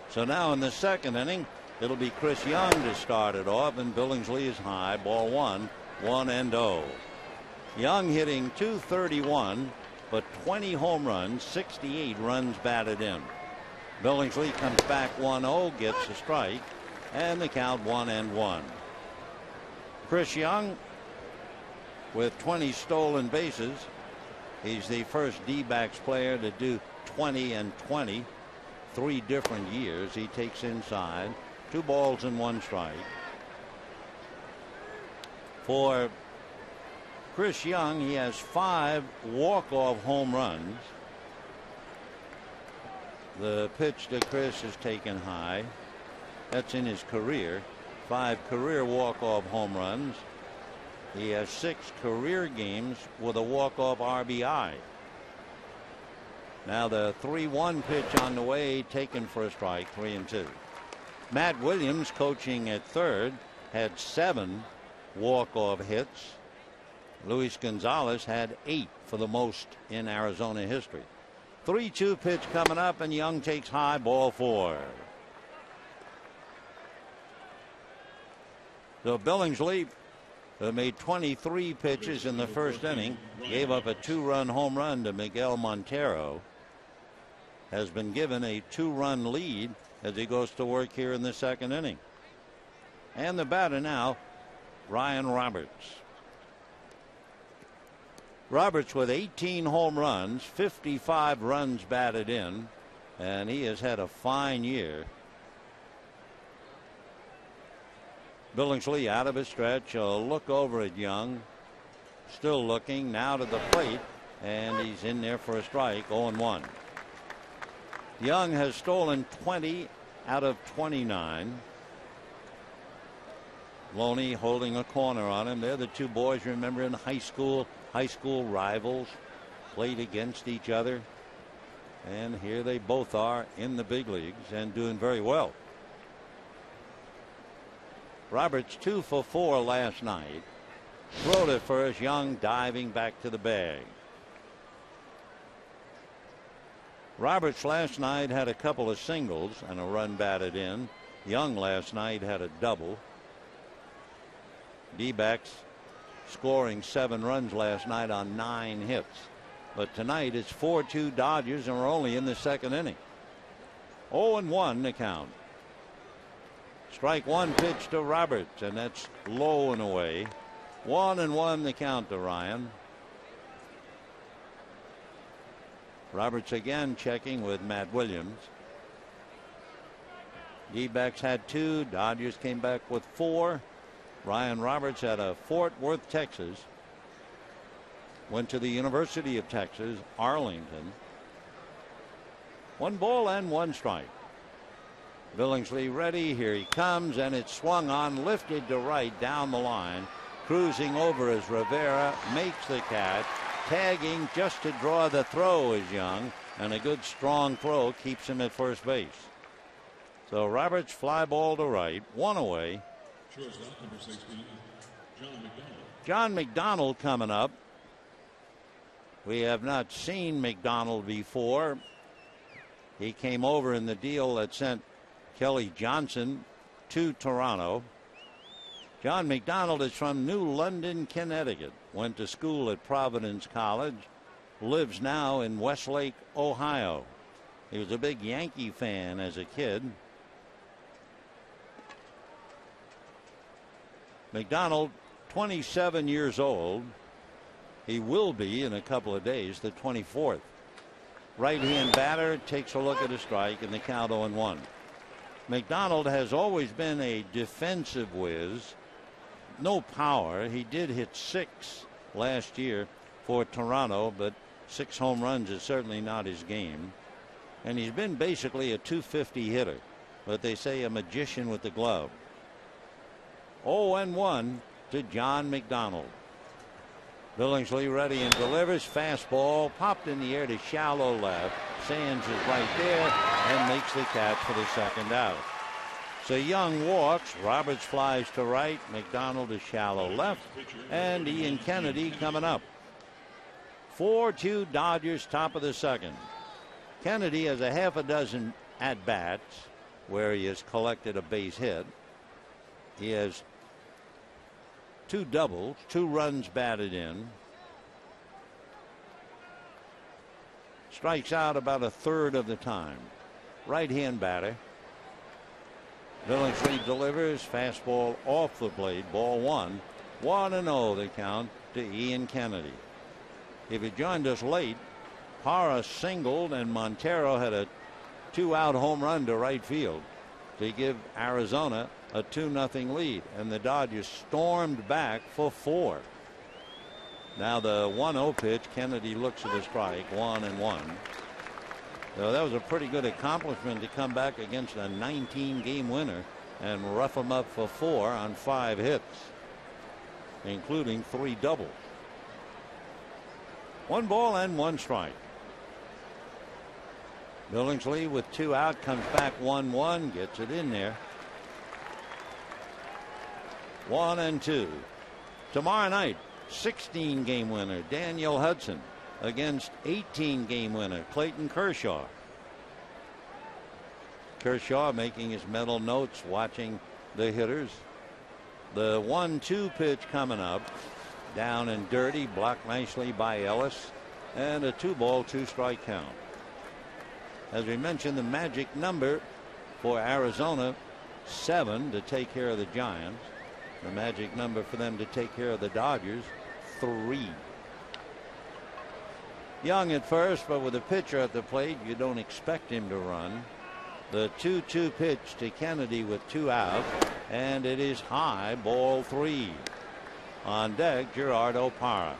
So now in the second inning, it'll be Chris Young to start it off, and Billingsley is high, ball 1, 1-0. Young hitting .231, but 20 home runs, 68 runs batted in. Billingsley comes back 1-0, gets a strike, and the count 1-1. Chris Young with 20 stolen bases. He's the first D-backs player to do 20 and 20, 3 different years. He takes inside, 2 balls and 1 strike. For Chris Young, he has 5 walk-off home runs. The pitch to Chris is taken high. That's in his career. 5 career walk-off home runs. He has 6 career games with a walk-off RBI. Now the 3-1 pitch on the way, taken for a strike, 3-2. Matt Williams, coaching at third, had 7 walk-off hits. Luis Gonzalez had 8, for the most in Arizona history. 3-2 pitch coming up, and Young takes high, ball 4. So Billingsley, who made 23 pitches in the first inning, gave up a 2-run home run to Miguel Montero, has been given a 2-run lead as he goes to work here in the second inning. And the batter now, Ryan Roberts. Roberts with 18 home runs, 55 runs batted in, and he has had a fine year. Billingsley out of his stretch. A look over at Young. Still looking now to the plate, and he's in there for a strike. 0-1. Young has stolen 20 out of 29. Loney holding a corner on him. They're the two boys, remember, in high school rivals, played against each other. And here they both are in the big leagues and doing very well. Roberts 2 for 4 last night. Throw to first. Young diving back to the bag. Roberts last night had a couple of singles and a run batted in. Young last night had a double. D-backs scoring 7 runs last night on 9 hits. But tonight it's 4-2 Dodgers, and we're only in the second inning. 0-1 the count. Strike one pitch to Roberts, and that's low and away. 1-1 the count to Ryan. Roberts again checking with Matt Williams. D-backs had 2. Dodgers came back with 4. Ryan Roberts out of Fort Worth, Texas. Went to the University of Texas, Arlington. 1 ball and 1 strike. Billingsley ready. Here he comes, and it's swung on, lifted to right down the line. Cruising over as Rivera makes the catch. Tagging just to draw the throw is Young, and a good strong throw keeps him at first base. So Roberts fly ball to right, 1 away. Shortstop, number 16, John McDonald. John McDonald coming up. We have not seen McDonald before. He came over in the deal that sent Kelly Johnson to Toronto. John McDonald is from New London, Connecticut. Went to school at Providence College. Lives now in Westlake, Ohio. He was a big Yankee fan as a kid. McDonald, 27 years old. He will be in a couple of days, the 24th. Right-hand batter, takes a look at a strike, and the count 0-1. McDonald has always been a defensive whiz. No power. He did hit 6 last year for Toronto, but 6 home runs is certainly not his game. And he's been basically a .250 hitter, but they say a magician with the glove. 0-1 to John McDonald. Billingsley ready and delivers. Fastball popped in the air to shallow left. Sands is right there and makes the catch for the second out. So Young walks. Roberts flies to right. McDonald is shallow left. And Ian Kennedy coming up. 4-2 Dodgers, top of the second. Kennedy has a half a dozen at-bats where he has collected a base hit. He has 2 doubles, 2 runs batted in. Strikes out about a third of the time. Right-hand batter. Billingsley delivers. Fastball off the plate. Ball 1. 1-0 the count to Ian Kennedy. If you joined us late, Parra singled and Montero had a 2-out home run to right field to give Arizona a 2-0 lead, and the Dodgers stormed back for 4. Now the 1-0 pitch. Kennedy looks at the strike. 1-1. So that was a pretty good accomplishment to come back against a 19-game winner and rough him up for 4 on 5 hits, including 3 doubles. 1 ball and 1 strike. Billingsley with 2 out comes back 1-1, gets it in there. 1-2. Tomorrow night, 16-game winner Daniel Hudson against 18-game winner Clayton Kershaw. Kershaw making his mental notes, watching the hitters. The 1-2 pitch coming up. Down and dirty, blocked nicely by Ellis, and a 2-ball, 2-strike count. As we mentioned, the magic number for Arizona, 7 to take care of the Giants. The magic number for them to take care of the Dodgers, 3. Young at first, but with a pitcher at the plate, you don't expect him to run. The 2-2 pitch to Kennedy with 2 out, and it is high, ball 3. On deck, Gerardo Parra.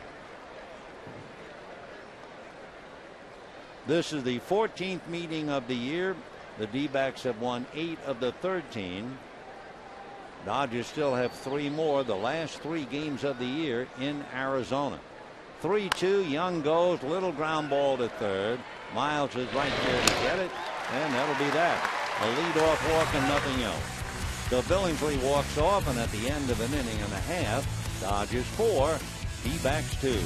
This is the 14th meeting of the year. The D-backs have won 8 of the 13. Dodgers still have 3 more, the last 3 games of the year in Arizona. 3-2, Young goes, little ground ball to third. Miles is right there to get it, and that'll be that. A leadoff walk and nothing else. So Billingsley walks off, and at the end of an inning and a half, Dodgers 4, D-backs 2.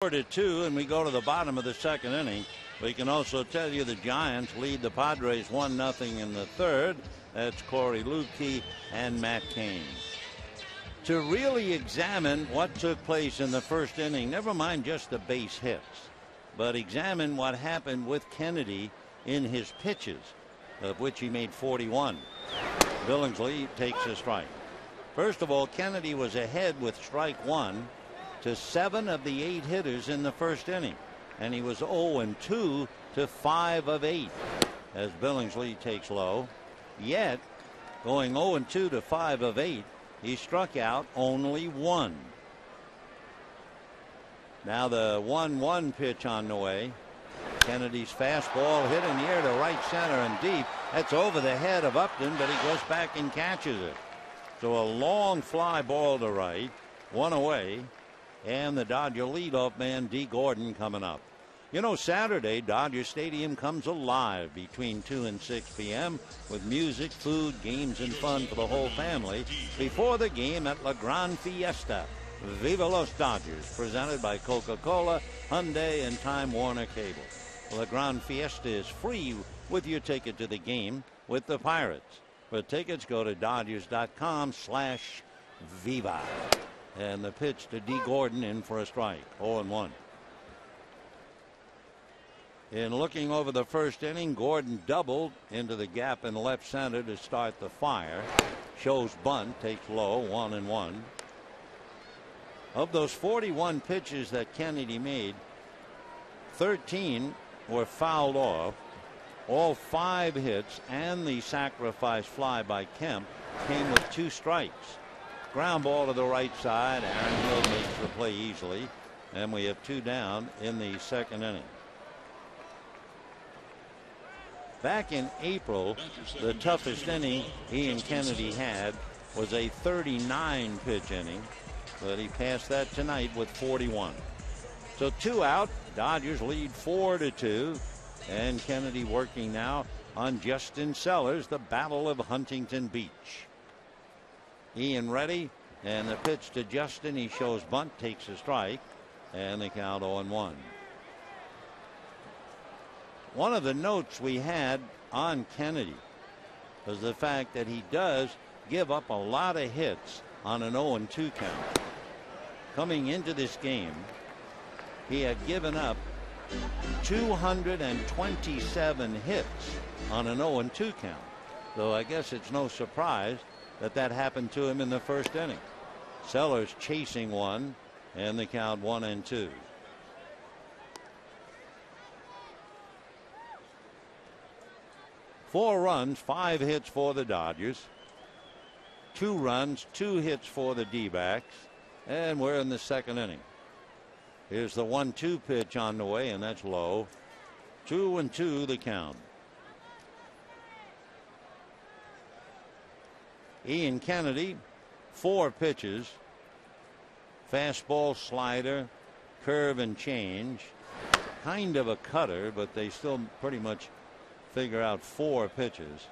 To 2, and we go to the bottom of the second inning. We can also tell you the Giants lead the Padres 1-0 in the third. That's Corey Luebke and Matt Cain. To really examine what took place in the first inning, never mind just the base hits, but examine what happened with Kennedy in his pitches, of which he made 41. Billingsley takes a strike. First of all, Kennedy was ahead with strike 1 to 7 of the 8 hitters in the first inning, and he was 0-2 to 5 of 8 as Billingsley takes low. Yet going 0-2 to 5 of 8, he struck out only 1. Now the 1-1 pitch on the way. Kennedy's fastball hit in the air to right center and deep. That's over the head of Upton, but he goes back and catches it. So a long fly ball to right, 1 away. And the Dodger leadoff man, D. Gordon, coming up. You know, Saturday, Dodger Stadium comes alive between 2 and 6 p.m. with music, food, games, and fun for the whole family before the game at La Gran Fiesta. Viva Los Dodgers, presented by Coca-Cola, Hyundai, and Time Warner Cable. La Gran Fiesta is free with your ticket to the game with the Pirates. For tickets, go to Dodgers.com/Viva. And the pitch to D. Gordon in for a strike, 0-1. In looking over the first inning, Gordon doubled into the gap in left center to start the fire. Shows bunt, takes low, 1-1. Of those 41 pitches that Kennedy made, 13 were fouled off. All 5 hits and the sacrifice fly by Kemp came with 2 strikes. Ground ball to the right side. Aaron Hill makes the play easily, and we have 2 down in the second inning. Back in April, the toughest inning Ian Kennedy had was a 39-pitch inning, but he passed that tonight with 41. So 2 out. Dodgers lead 4-2, and Kennedy working now on Justin Sellers, the Battle of Huntington Beach. Ian ready, and the pitch to Justin. He shows bunt, takes a strike, and the count 0-1. One of the notes we had on Kennedy was the fact that he does give up a lot of hits on an 0-2 count. Coming into this game, he had given up 227 hits on an 0-2 count. So I guess it's no surprise that that happened to him in the first inning. Sellers chasing one, and the count 1-2. Four runs, 5 hits for the Dodgers. 2 runs, 2 hits for the D-backs. And we're in the second inning. Here's the 1-2 pitch on the way, and that's low. 2-2 the count. Ian Kennedy, 4 pitches. Fastball, slider, curve, and change. Kind of a cutter, but they still pretty much figure out 4 pitches.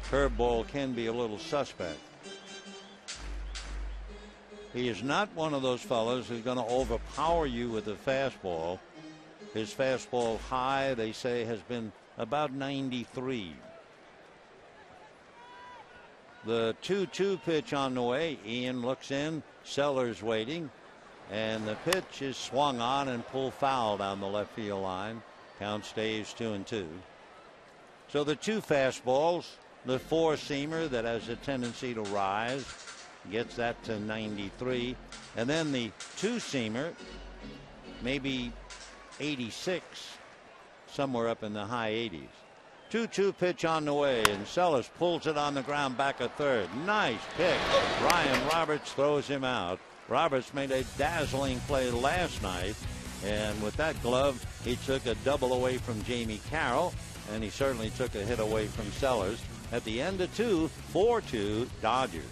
Curveball can be a little suspect. He is not one of those fellows who's going to overpower you with a fastball. His fastball high, they say, has been about 93. The 2-2 pitch on the way. Ian looks in. Sellers waiting. And the pitch is swung on and pulled foul down the left field line. Count stays 2-2. So the 2 fastballs, the 4-seamer that has a tendency to rise, gets that to 93. And then the 2-seamer, maybe 86, somewhere up in the high 80s. 2-2 pitch on the way, and Sellers pulls it on the ground back at third. Nice pick. Ryan Roberts throws him out. Roberts made a dazzling play last night, and with that glove, he took a double away from Jamie Carroll, and he certainly took a hit away from Sellers. At the end of 2, 4-2 Dodgers.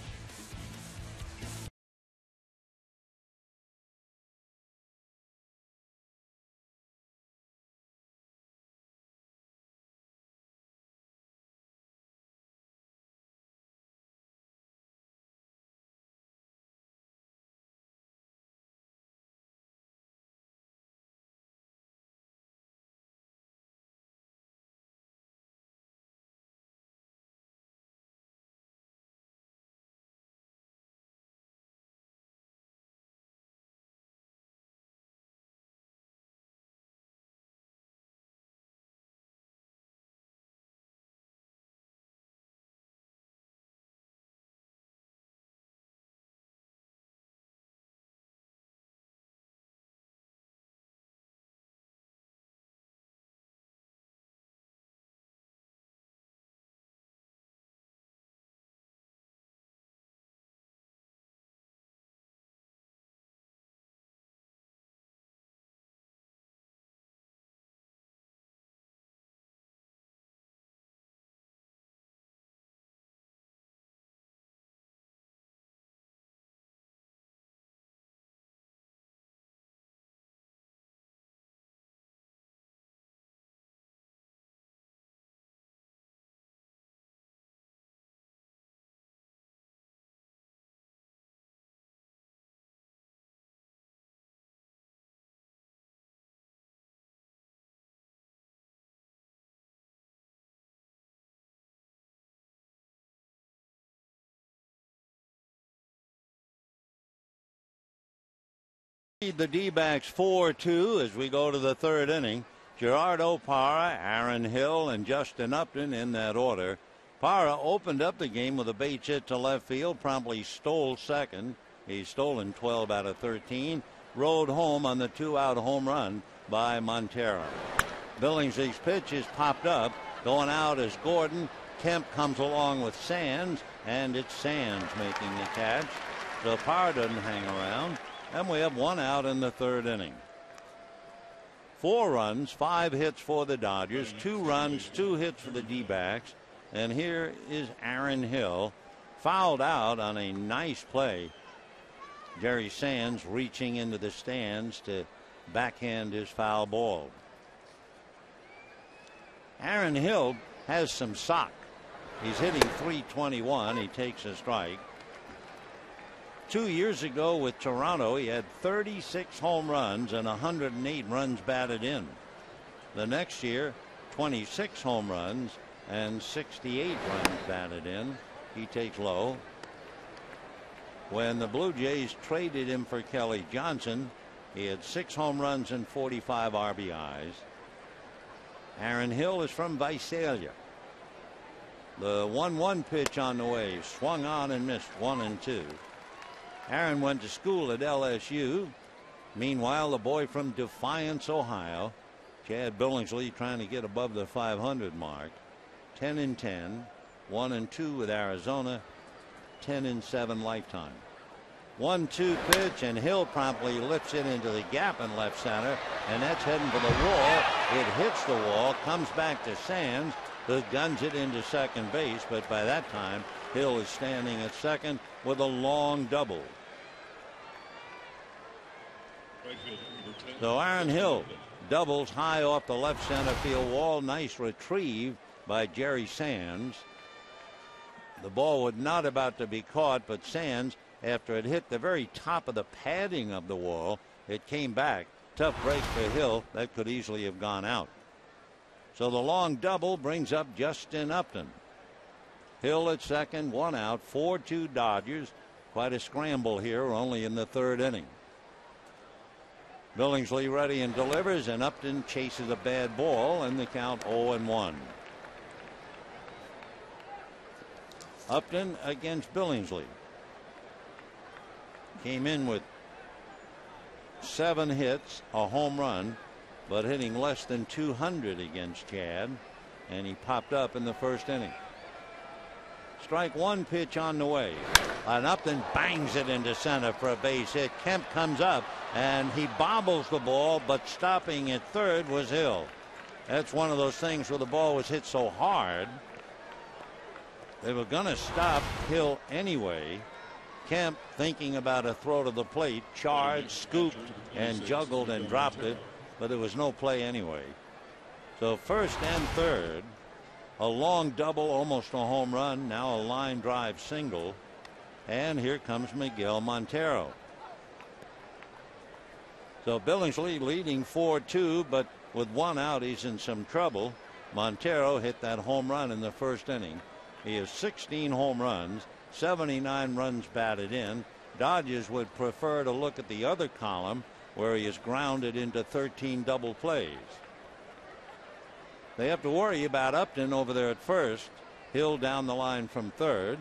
The D-backs 4-2 as we go to the third inning. Gerardo Parra, Aaron Hill, and Justin Upton in that order. Parra opened up the game with a base hit to left field, promptly stole second. He's stolen 12 out of 13. Rode home on the 2-out home run by Montero. Billingsley's pitch is popped up. Going out is Gordon. Kemp comes along with Sands, and it's Sands making the catch. So Parra doesn't hang around. And we have 1 out in the third inning. 4 runs, 5 hits for the Dodgers, 2 runs, 2 hits for the D-backs. And here is Aaron Hill, fouled out on a nice play. Jerry Sands reaching into the stands to backhand his foul ball. Aaron Hill has some sock. He's hitting .321. He takes a strike. 2 years ago with Toronto, he had 36 home runs and 108 runs batted in. The next year, 26 home runs and 68 runs batted in. He takes low. When the Blue Jays traded him for Kelly Johnson, he had 6 home runs and 45 RBIs. Aaron Hill is from Visalia. The 1-1 pitch on the way, swung on and missed 1-2. Aaron went to school at LSU. Meanwhile, the boy from Defiance, Ohio, Chad Billingsley, trying to get above the 500 mark. 10-10, 1-2 with Arizona, 10-7 lifetime. 1-2 pitch, and Hill promptly lifts it into the gap in left center, and that's heading for the wall. It hits the wall, comes back to Sands, who guns it into second base, but by that time, Hill is standing at second with a long double. So Aaron Hill doubles high off the left center field wall. Nice retrieve by Jerry Sands. The ball was not about to be caught, but Sands, after it hit the very top of the padding of the wall, it came back. Tough break for Hill. That could easily have gone out. So the long double brings up Justin Upton. Hill at second, 1 out, 4-2 Dodgers. Quite a scramble here, only in the 3rd inning. Billingsley ready and delivers, and Upton chases a bad ball, and the count 0-1. Upton against Billingsley. Came in with 7 hits, a home run, but hitting less than 200 against Chad, and he popped up in the 1st inning. Strike 1 pitch on the way, and Upton bangs it into center for a base hit. Kemp comes up and he bobbles the ball, but stopping at third was Hill. That's one of those things where the ball was hit so hard they were going to stop Hill anyway. Kemp, thinking about a throw to the plate, charged, scooped, and juggled and dropped it, but there was no play anyway. So 1st and 3rd, a long double, almost a home run, now a line drive single, and here comes Miguel Montero. So Billingsley leading 4-2, but with 1 out, he's in some trouble. Montero hit that home run in the 1st inning. He has 16 home runs, 79 runs batted in. Dodgers would prefer to look at the other column, where he is grounded into 13 double plays. They have to worry about Upton over there at first. Hill down the line from third.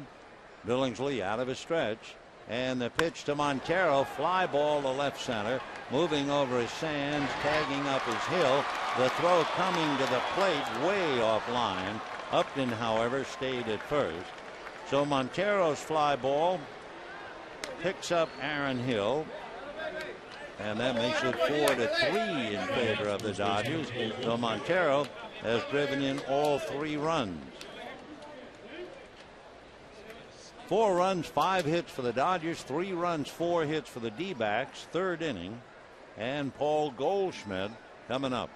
Billingsley out of his stretch. And the pitch to Montero, fly ball to left center. Moving over his Sands, tagging up his Hill. The throw coming to the plate way off line. Upton, however, stayed at first. So Montero's fly ball picks up Aaron Hill. And that makes it 4-3 in favor of the Dodgers. So Montero has driven in all 3 runs. 4 runs, 5 hits for the Dodgers, 3 runs, 4 hits for the D-backs. 3rd inning, and Paul Goldschmidt coming up.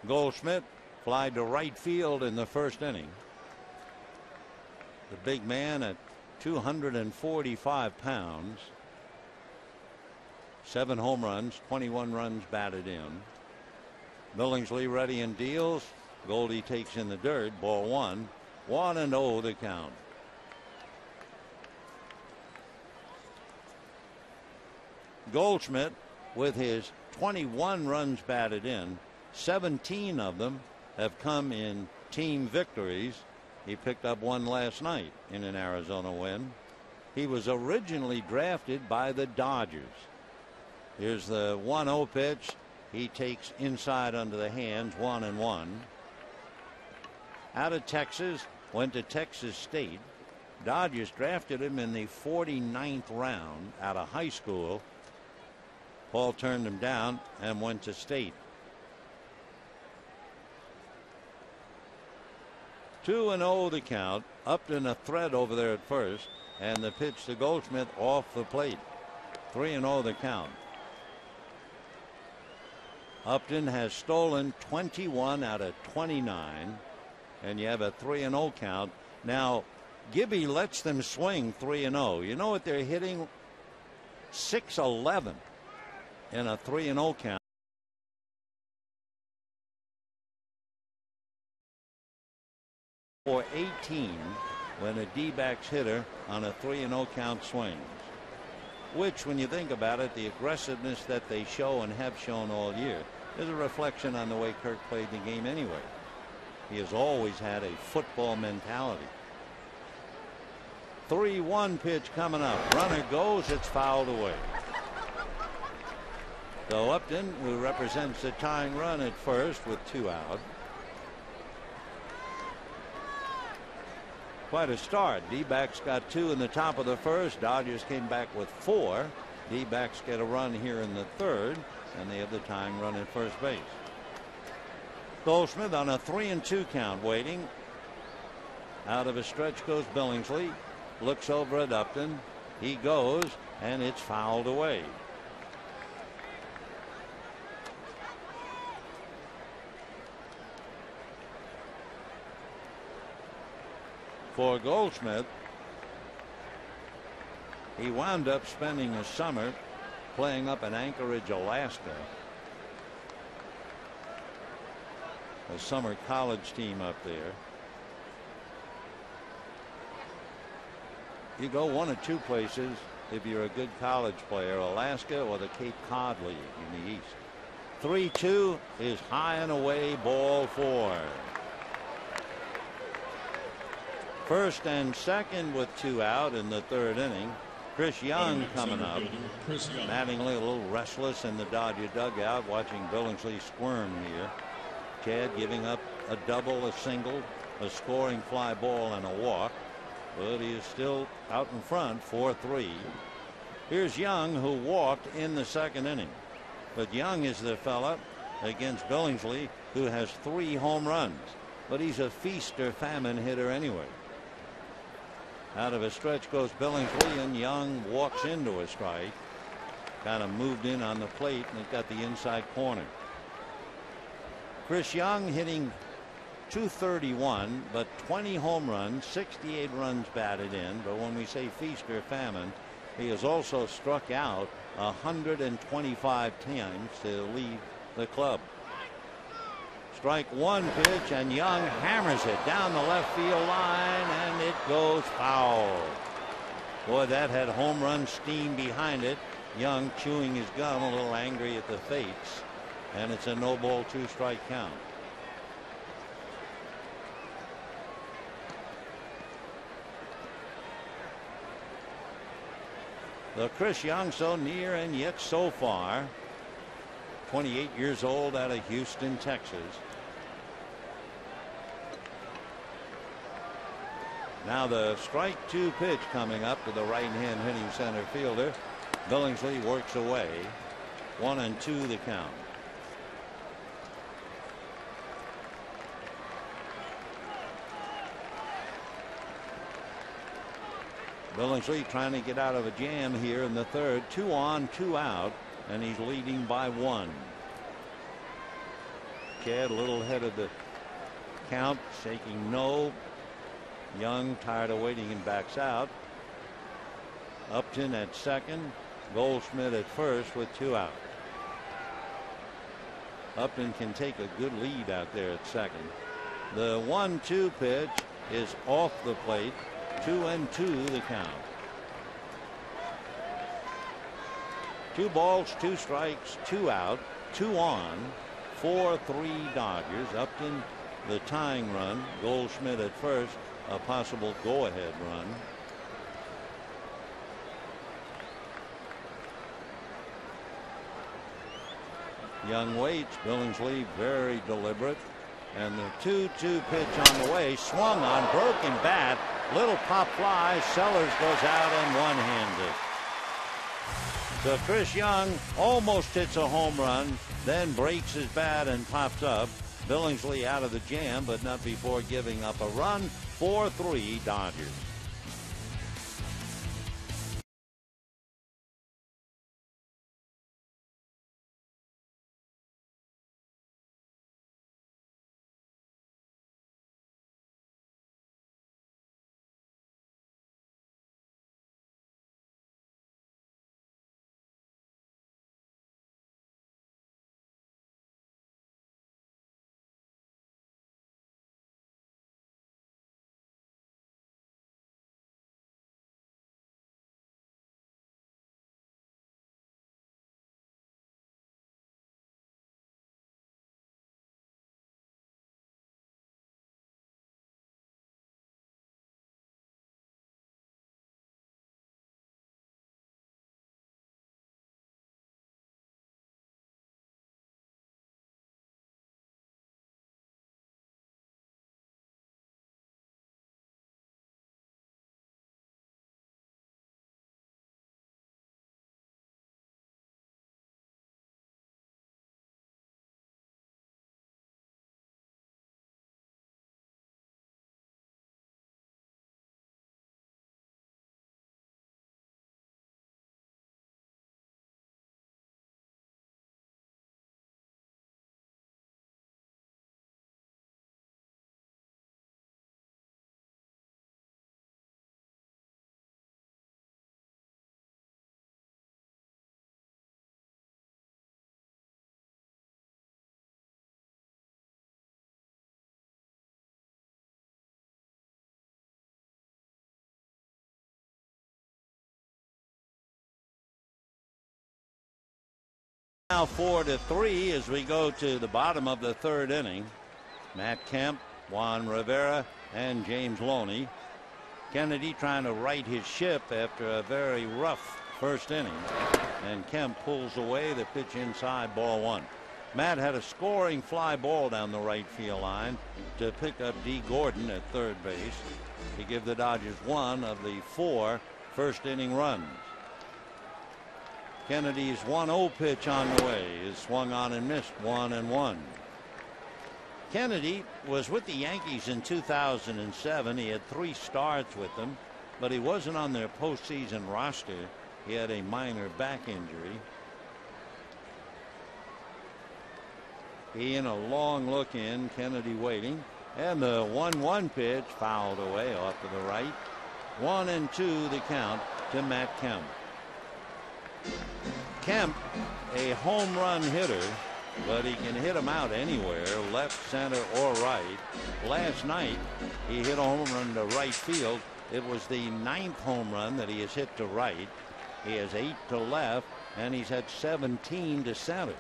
Goldschmidt flied to right field in the 1st inning. The big man at 245 pounds. 7 home runs, 21 runs batted in. Billingsley ready and deals. Goldie takes in the dirt. Ball 1. 1-0 the count. Goldschmidt, with his 21 runs batted in, 17 of them have come in team victories. He picked up 1 last night in an Arizona win. He was originally drafted by the Dodgers. Here's the 1-0 pitch. He takes inside under the hands, 1-1. Out of Texas, went to Texas State. Dodgers drafted him in the 49th round out of high school. Paul turned him down and went to State. 2-0 the count. Upton a threat over there at first, and the pitch to Goldschmidt off the plate. 3-0 the count. Upton has stolen 21 out of 29, and you have a 3-0 count. Now, Gibby lets them swing 3-0. You know what they're hitting? 6-11 in a 3-0 count. For 18 when a D-backs hitter on a 3-0 count swings. Which, when you think about it, the aggressiveness that they show and have shown all year is a reflection on the way Kirk played the game anyway. He has always had a football mentality. 3-1 pitch coming up. Runner goes. It's fouled away. So Upton, who represents the tying run at first with 2 out. Quite a start. D-backs got 2 in the top of the first. Dodgers came back with 4. D-backs get a run here in the third, and they have the tying run at first base. Goldschmidt on a 3-2 count, waiting. Out of a stretch goes Billingsley. Looks over at Upton. He goes, and it's fouled away. For Goldschmidt, he wound up spending a summer playing up in Anchorage, Alaska. A summer college team up there. You go one of 2 places if you're a good college player, Alaska or the Cape Cod League in the East. 3-2 is high and away, ball 4. First and second with 2 out in the third inning. Chris Young coming up. Mattingly a little restless in the Dodger dugout, watching Billingsley squirm here. Chad giving up a double, a single, a scoring fly ball, and a walk. But he is still out in front, 4-3. Here's Young, who walked in the second inning. But Young is the fella against Billingsley who has 3 home runs. But he's a feast or famine hitter anyway. Out of a stretch goes Billingsley, and Young walks into a strike. Kind of moved in on the plate, and it got the inside corner. Chris Young hitting .231, but 20 home runs, 68 runs batted in. But when we say feast or famine, he has also struck out 125 times to lead the club. Strike 1 pitch, and Young hammers it down the left field line, and it goes foul. Boy, that had home run steam behind it. Young chewing his gum, a little angry at the fates, and it's a no ball 2 strike count. The Chris Young, so near and yet so far. 28 years old, out of Houston, Texas. Now the strike 2 pitch coming up to the right hand hitting center fielder. Billingsley works away. 1-2 the count. Billingsley trying to get out of a jam here in the third. 2 on, 2 out, and he's leading by 1. Chad a little ahead of the count, shaking no. Young tired of waiting and backs out. Upton at second. Goldschmidt at first with 2 out. Upton can take a good lead out there at second. The 1-2 pitch is off the plate. 2-2 the count. 2 balls, 2 strikes, 2 out, 2 on, 4-3 Dodgers. Upton the tying run. Goldschmidt at first, a possible go-ahead run. Young waits. Billingsley very deliberate, and the 2-2 pitch on the way, swung on, broken bat, little pop fly. Sellers goes out and one-handed. So Chris Young almost hits a home run, then breaks his bat and pops up. Billingsley out of the jam, but not before giving up a run. 4-3 Dodgers. Now 4-3 as we go to the bottom of the third inning. Matt Kemp, Juan Rivera, and James Loney. Kennedy trying to right his ship after a very rough first inning. And Kemp pulls away the pitch inside, ball one. Matt had a scoring fly ball down the right field line to pick up D. Gordon at third base to give the Dodgers one of the 4 first inning runs. Kennedy's 1-0 pitch on the way is swung on and missed, 1-1. Kennedy was with the Yankees in 2007. He had 3 starts with them, but he wasn't on their postseason roster. He had a minor back injury. He in a long look in, Kennedy waiting, and the 1-1 pitch fouled away off to the right. 1-2 the count to Matt Kemp. Kemp, a home run hitter, but he can hit them out anywhere, left, center, or right. Last night, he hit a home run to right field. It was the 9th home run that he has hit to right. He has 8 to left, and he's had 17 to center.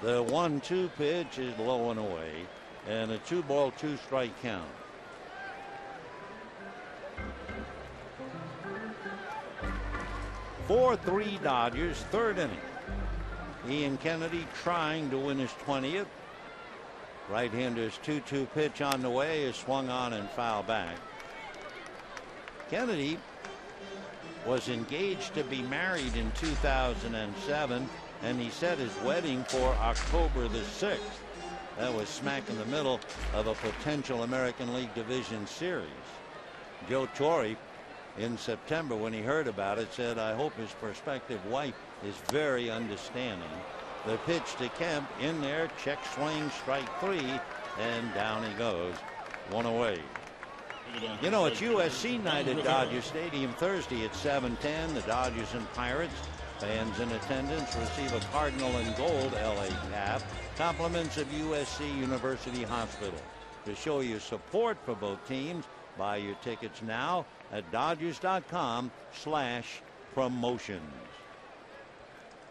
The 1-2 pitch is low and away, and a 2-ball, 2-strike count. Four 3 Dodgers, third inning. Ian Kennedy trying to win his 20th. Right-hander's 2-2 pitch on the way is swung on and foul back. Kennedy was engaged to be married in 2007, and he set his wedding for October the 6th. That was smack in the middle of a potential American League Division series. Joe Torre, in September, when he heard about it, said, "I hope his prospective wife is very understanding." The pitch to Kemp in there, check swing, strike 3, and down he goes. 1 away. You know, it's USC night at Dodger Stadium Thursday at 7:10. The Dodgers and Pirates. Fans in attendance receive a Cardinal and Gold LA cap. Compliments of USC University Hospital. To show your support for both teams, buy your tickets now at Dodgers.com/promotions.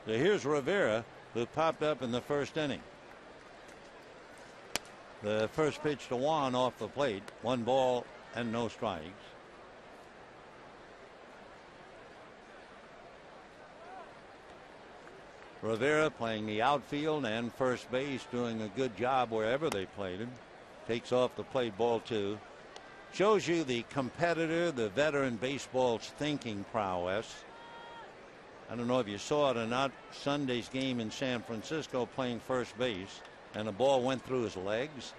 So here's Rivera, who popped up in the first inning. The first pitch to Juan off the plate. 1 ball and no strikes. Rivera playing the outfield and first base, doing a good job wherever they played him. Takes off the plate, ball 2. Shows you the competitor, the veteran baseball's thinking prowess. I don't know if you saw it or not, Sunday's game in San Francisco, playing first base, and the ball went through his legs.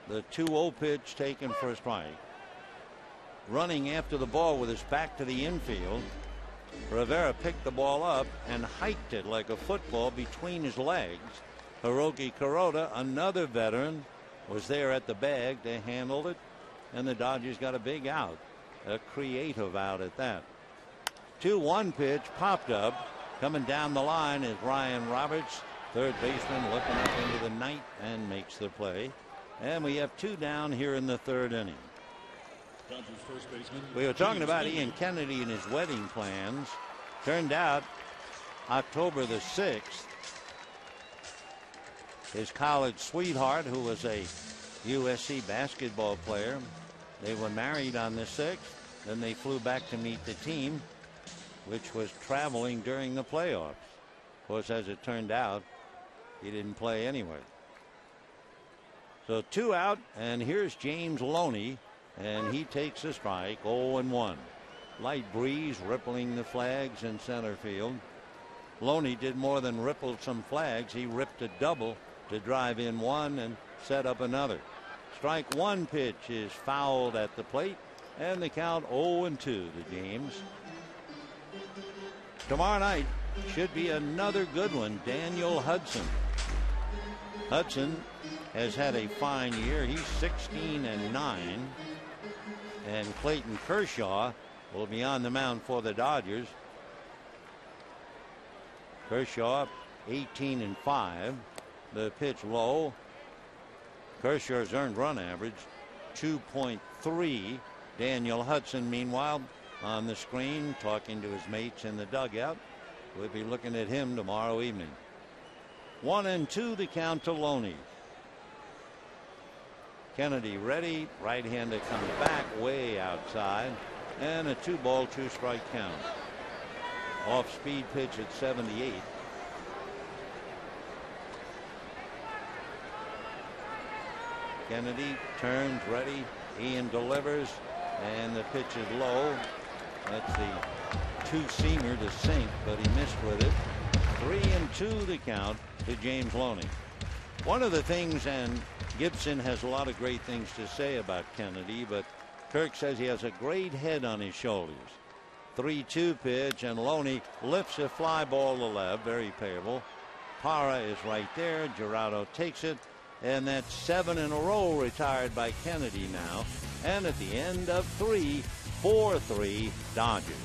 The 2-0 pitch taken for a strike. Running after the ball with his back to the infield, Rivera picked the ball up and hiked it like a football between his legs. Hiroki Kuroda, another veteran, was there at the bag to handle it, and the Dodgers got a big out, a creative out at that. 2-1 pitch popped up. Coming down the line is Ryan Roberts, third baseman, looking up into the night and makes the play. And we have 2 down here in the third inning. First baseman, we were talking about Ian Kennedy and his wedding plans. Turned out October the 6th, his college sweetheart, who was a USC basketball player, they were married on the 6th. Then they flew back to meet the team, which was traveling during the playoffs. Of course, as it turned out, he didn't play anyway. So 2 out, and here's James Loney, and he takes a strike. 0-1. Light breeze rippling the flags in center field. Loney did more than ripple some flags. He ripped a double to drive in one and set up another. Strike 1 pitch is fouled at the plate, and the count 0-2 to James. Tomorrow night should be another good one. Daniel Hudson. Hudson has had a fine year. He's 16-9. And Clayton Kershaw will be on the mound for the Dodgers. Kershaw 18-5. The pitch low. Kershaw's earned run average 2.3. Daniel Hudson, meanwhile, on the screen talking to his mates in the dugout. We'll be looking at him tomorrow evening. 1-2 the count to Loney. Kennedy ready. Right-hander comes back way outside, and a 2-ball 2-strike count. Off-speed pitch at 78. Kennedy turns ready. Ian delivers, and the pitch is low. That's the 2-seamer to sink, but he missed with it. 3-2 the count to James Loney. One of the things, and Gibson has a lot of great things to say about Kennedy, but Kirk says he has a great head on his shoulders. 3-2 pitch, and Loney lifts a fly ball to left, very payable. Parra is right there. Gerardo takes it, and that's 7 in a row retired by Kennedy now. And at the end of 3, 4-3 Dodgers.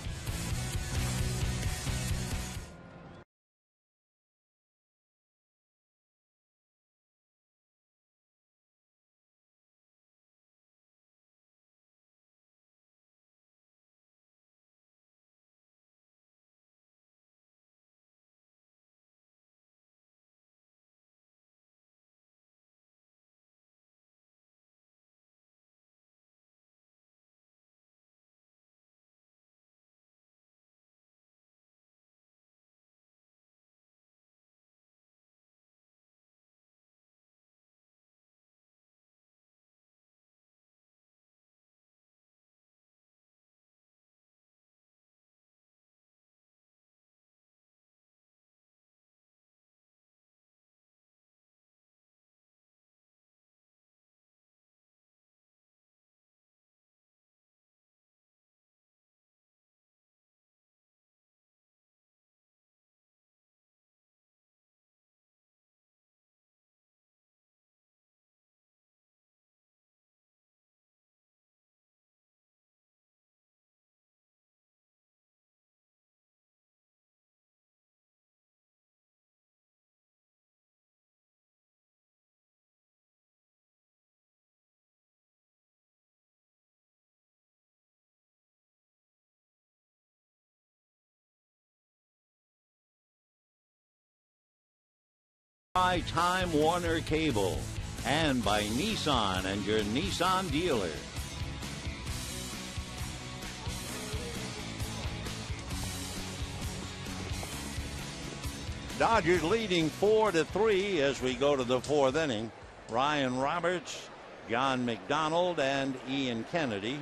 By Time Warner Cable and by Nissan and your Nissan dealer. Dodgers leading 4-3 as we go to the 4th inning. Ryan Roberts, John McDonald, and Ian Kennedy.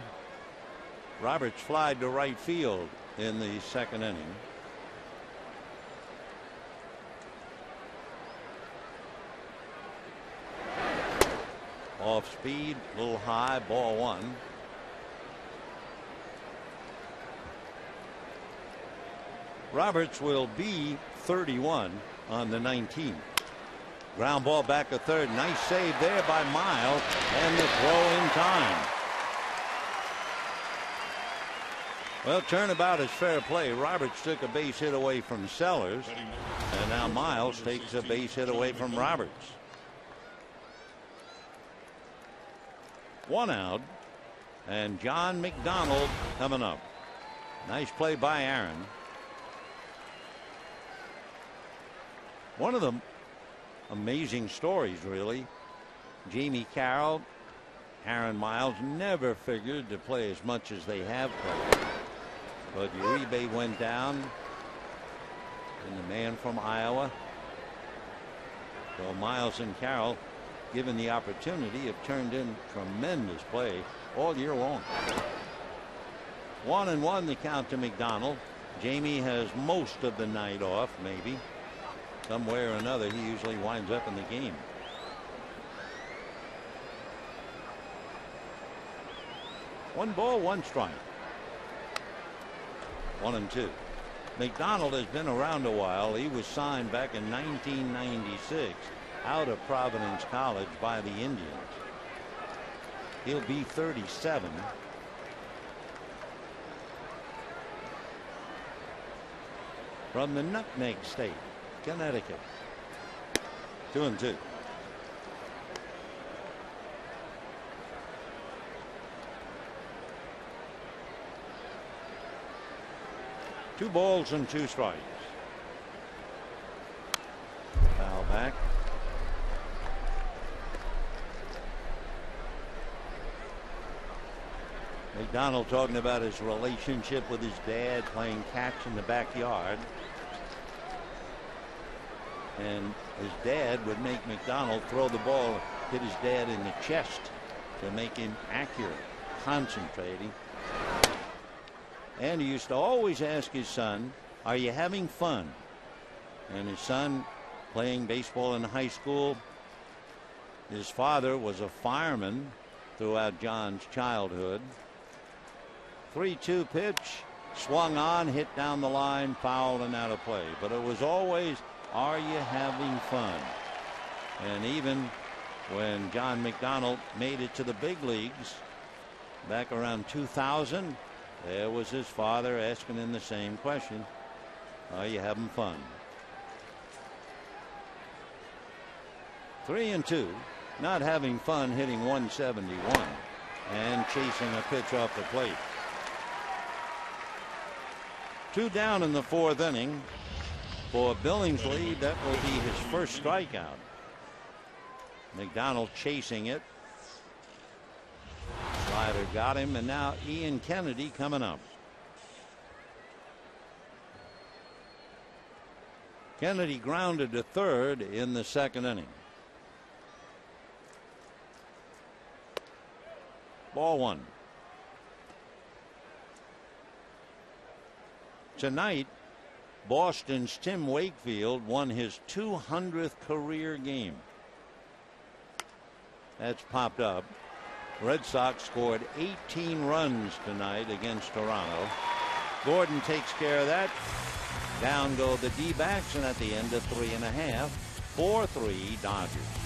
Roberts flied to right field in the 2nd inning. Off speed, a little high, ball one. Roberts will be 31 on the 19th. Ground ball back to third. Nice save there by Miles, and the throw in time. Well, turnabout is fair play. Roberts took a base hit away from Sellers, and now Miles takes a base hit away from Roberts. One out, and John McDonald coming up. Nice play by Aaron. One of the amazing stories, really. Jamie Carroll, Aaron Miles never figured to play as much as they have played. But Uribe went down, and the man from Iowa. So Miles and Carroll, given the opportunity, have turned in tremendous play all year long. 1-1 the count to McDonald. Jamie has most of the night off, maybe. Some way or another, he usually winds up in the game. One ball, one strike. 1-2. McDonald has been around a while. He was signed back in 1996 out of Providence College by the Indians. He'll be 37. From the Nutmeg State, Connecticut. 2-2. Two balls and two strikes. Foul back. McDonald talking about his relationship with his dad, playing catch in the backyard. And his dad would make McDonald throw the ball, hit his dad in the chest to make him accurate, concentrating. And he used to always ask his son, "Are you having fun?" And his son, playing baseball in high school, his father was a fireman throughout John's childhood. 3-2 pitch, swung on, hit down the line, fouled and out of play. But it was always, "Are you having fun?" And even when John McDonald made it to the big leagues back around 2000, there was his father asking him the same question, "Are you having fun?" 3-2. Not having fun, hitting 171 and chasing a pitch off the plate. 2 down in the 4th inning. For Billingsley, that will be his first strikeout. McDonald chasing it. Slider got him, and now Ian Kennedy coming up. Kennedy grounded to third in the 2nd inning. Ball one. Tonight, Boston's Tim Wakefield won his 200th career game. That's popped up. Red Sox scored 18 runs tonight against Toronto. Gordon takes care of that. Down go the D-backs, and at the end of 3.5, 4-3 Dodgers.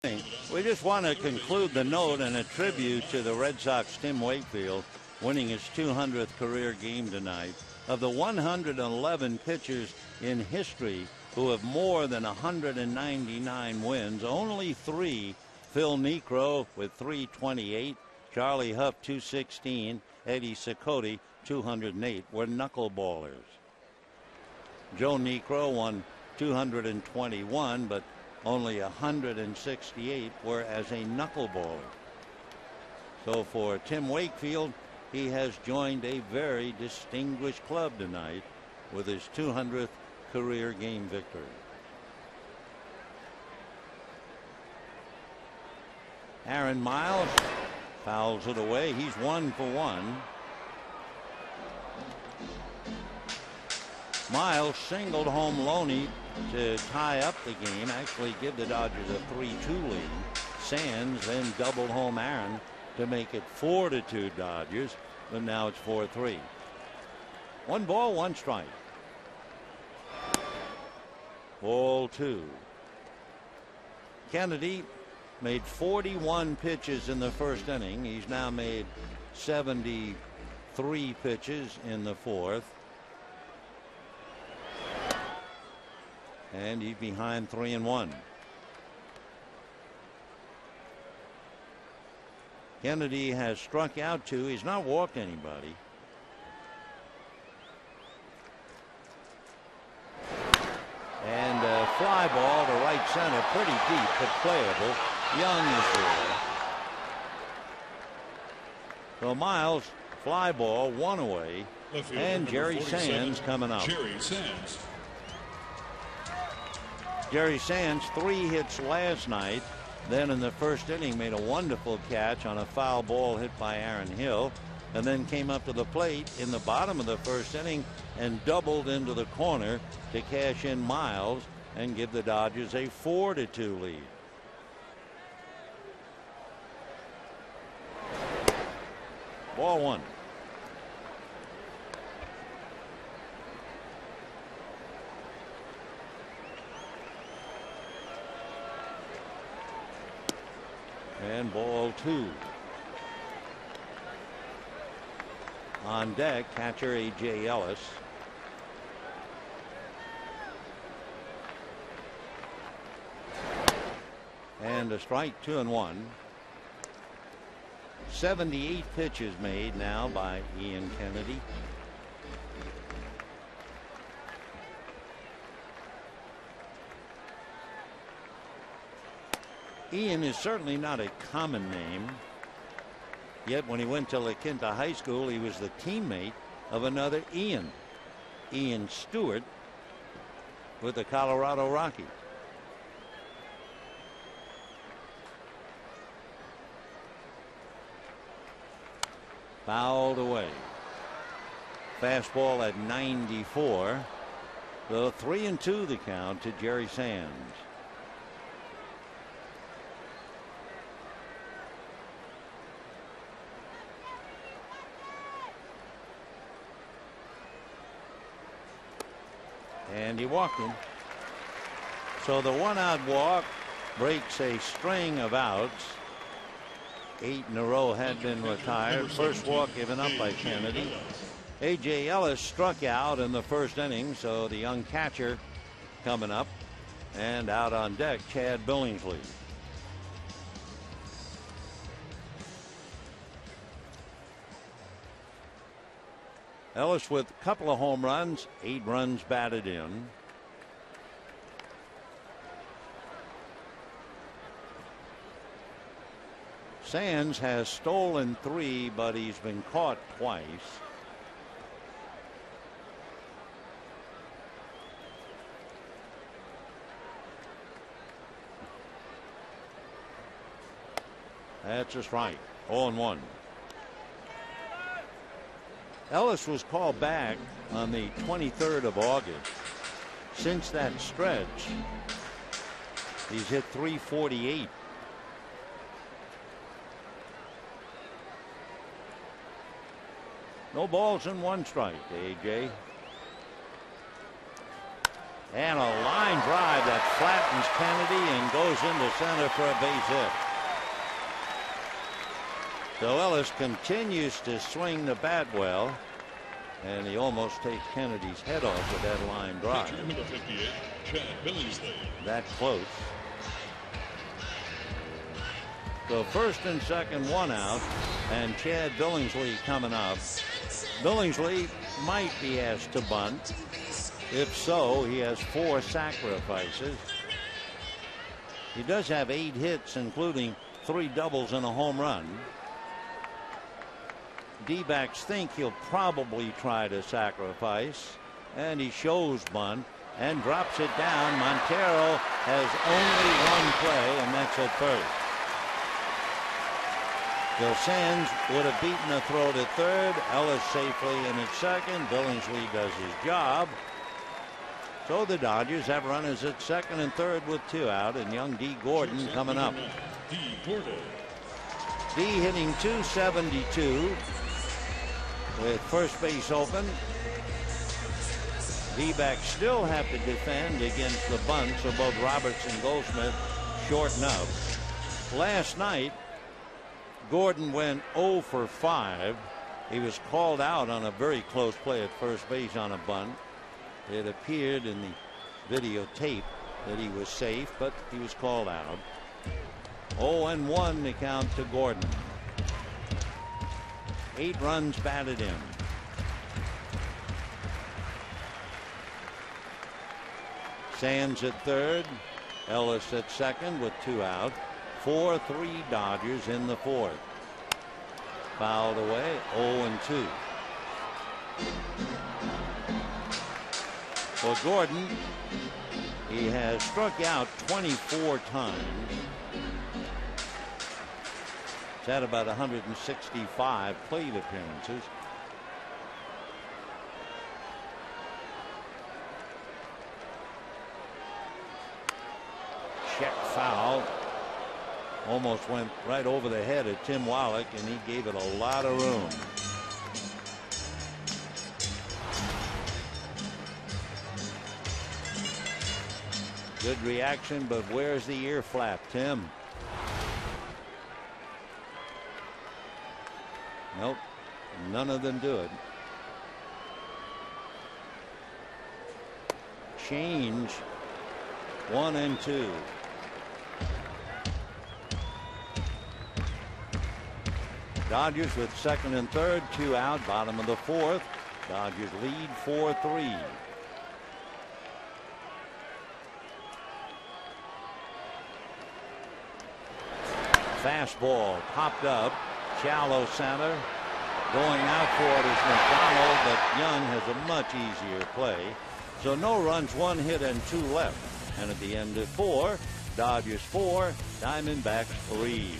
We just want to conclude the note and a tribute to the Red Sox Tim Wakefield winning his 200th career game tonight. Of the 111 pitchers in history who have more than 199 wins, only 3, Phil Niekro with 328, Charlie Huff 216, Eddie Cicotte 208, were knuckleballers. Joe Niekro won 221, but only 168 were as a knuckleballer. So for Tim Wakefield, he has joined a very distinguished club tonight with his 200th career game victory. Aaron Miles fouls it away. He's 1 for 1. Miles singled home Loney to tie up the game, actually give the Dodgers a 3-2 lead. Sands then doubled home Aaron to make it 4-2 Dodgers, but now it's 4-3. 1 ball, 1 strike. Ball 2. Kennedy made 41 pitches in the first inning. He's now made 73 pitches in the fourth. And he's behind 3-1. Kennedy has struck out 2. He's not walked anybody. And a fly ball to right center, pretty deep but playable. Young is there. So Miles, fly ball, 1 away. And Jerry Sands coming up. Jerry Sands. Jerry Sands, 3 hits last night. Then in the first inning made a wonderful catch on a foul ball hit by Aaron Hill, and then came up to the plate in the bottom of the first inning and doubled into the corner to cash in Miles and give the Dodgers a 4-2 lead. Ball 1. And ball 2. On deck, catcher A.J. Ellis. And a strike, 2-1. 78 pitches made now by Ian Kennedy. Ian is certainly not a common name. Yet when he went to La Quinta High School, he was the teammate of another Ian, Ian Stewart, with the Colorado Rockies. Fouled away. Fastball at 94. So 3-2 the count to Jerry Sands. And he walked him. So the 1-out walk breaks a string of outs. 8 in a row had been retired. First walk given up by Kennedy. A.J. Ellis struck out in the first inning, so the young catcher coming up. And out on deck, Chad Billingsley. Ellis with a couple of home runs, 8 runs batted in. Sands has stolen 3, but he's been caught twice. That's a strike. 0-1. Ellis was called back on the 23rd of August. Since that stretch, he's hit .348. No balls and 1 strike to A.J. And a line drive that flattens Kennedy and goes into center for a base hit. So Ellis continues to swing the bat well, and he almost takes Kennedy's head off with that line drive. Pitcher number 58, Chad Billingsley. That close. So first and second, one out, and Chad Billingsley coming up. Billingsley might be asked to bunt. If so, he has 4 sacrifices. He does have 8 hits, including 3 doubles and a home run. D-backs think he'll probably try to sacrifice, and he shows bunt and drops it down. Montero has only one play, and that's at first. Bill Sands would have beaten a throw to third. Ellis safely in at second. Billingsley does his job. So the Dodgers have runners at second and third with 2 out, and young D. Gordon coming up. D. Gordon. D hitting .272 with first base open. D-backs still have to defend against the bunt, so both Roberts and Goldschmidt shorten up. Last night, Gordon went 0 for 5. He was called out on a very close play at first base on a bunt. It appeared in the videotape that he was safe, but he was called out. 0-1 the count to Gordon. 8 runs batted in. Sands at third. Ellis at second with 2 out. 4-3 Dodgers in the fourth. Fouled away. 0-2. For Gordon, he has struck out 24 times. He's had about 165 plate appearances. Check foul. Almost went right over the head of Tim Wallach, and he gave it a lot of room. Good reaction, but where's the ear flap, Tim? Nope, none of them do it. Change 1-2. Dodgers with second and third, 2 out, bottom of the fourth. Dodgers lead 4-3. Fastball popped up, shallow center. Going out for it is McDonald, but Young has a much easier play. So no runs, 1 hit, and 2 left. And at the end of 4, Dodgers 4, Diamondbacks 3.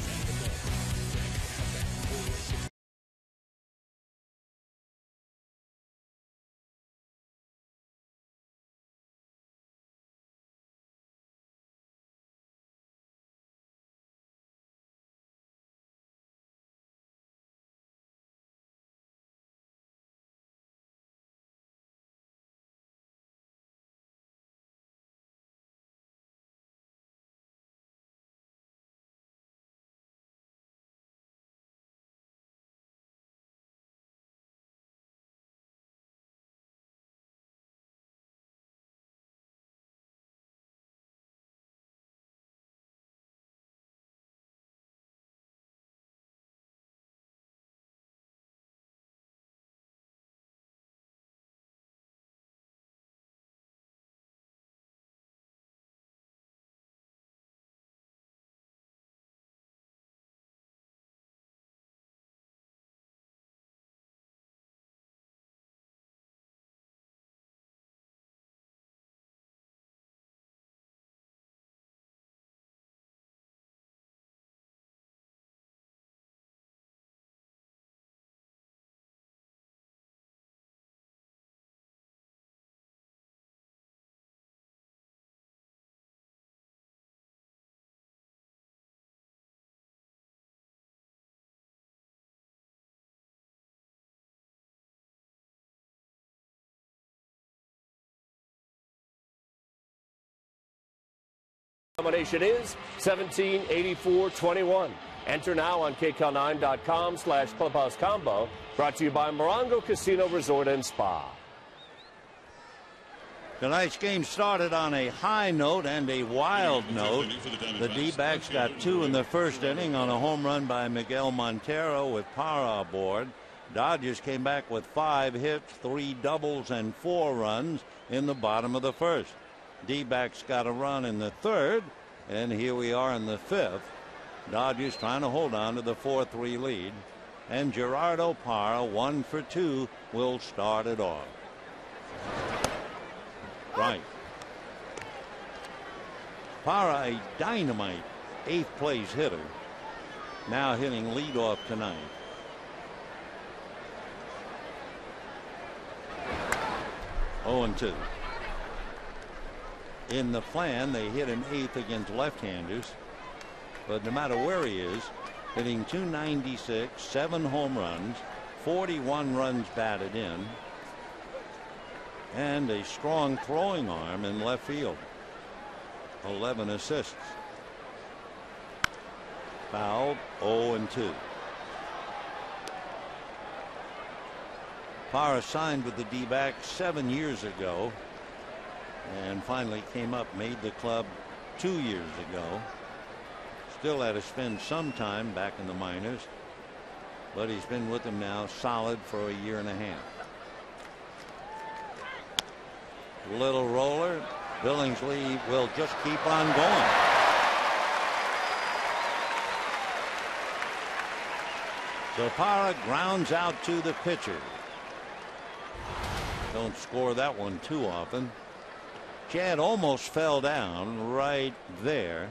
Combination is 178421. Enter now on kcal9.com/clubhouse combo. Brought to you by Morongo Casino Resort and Spa. Tonight's game started on a high note and a wild note. The D-backs got 2 in the first inning on a home run by Miguel Montero with Parra aboard. Dodgers came back with 5 hits, 3 doubles, and 4 runs in the bottom of the first. D-backs got a run in the third, and here we are in the fifth. Dodgers trying to hold on to the 4-3 lead, and Gerardo Parra, 1 for 2, will start it off. Right. Parra, a dynamite 8th place hitter, now hitting leadoff tonight. Oh, and 2. In the plan, they hit him 8th against left-handers, but no matter where he is, hitting .296, 7 home runs, 41 runs batted in, and a strong throwing arm in left field. 11 assists. Fouled. 0 and 2. Parra signed with the D-backs 7 years ago and finally came up, made the club 2 years ago. Still had to spend some time back in the minors, but he's been with them now solid for a year and a half. Little roller. Billingsley will just keep on going. So Parra grounds out to the pitcher. Don't score that one too often. Chad almost fell down right there,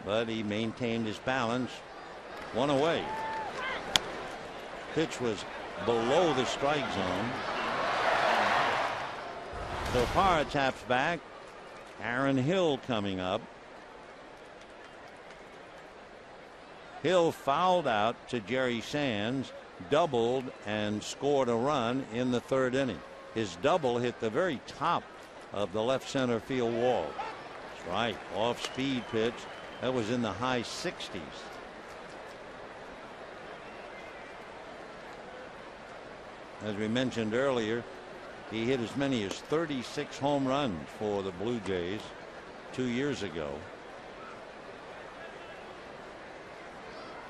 but he maintained his balance. 1 away. Pitch was below the strike zone. So Parra taps back. Aaron Hill coming up. Hill fouled out to Jerry Sands, doubled, and scored a run in the 3rd inning. His double hit the very top of the left center field wall. That's right, off-speed pitch. That was in the high 60s. As we mentioned earlier, he hit as many as 36 home runs for the Blue Jays 2 years ago.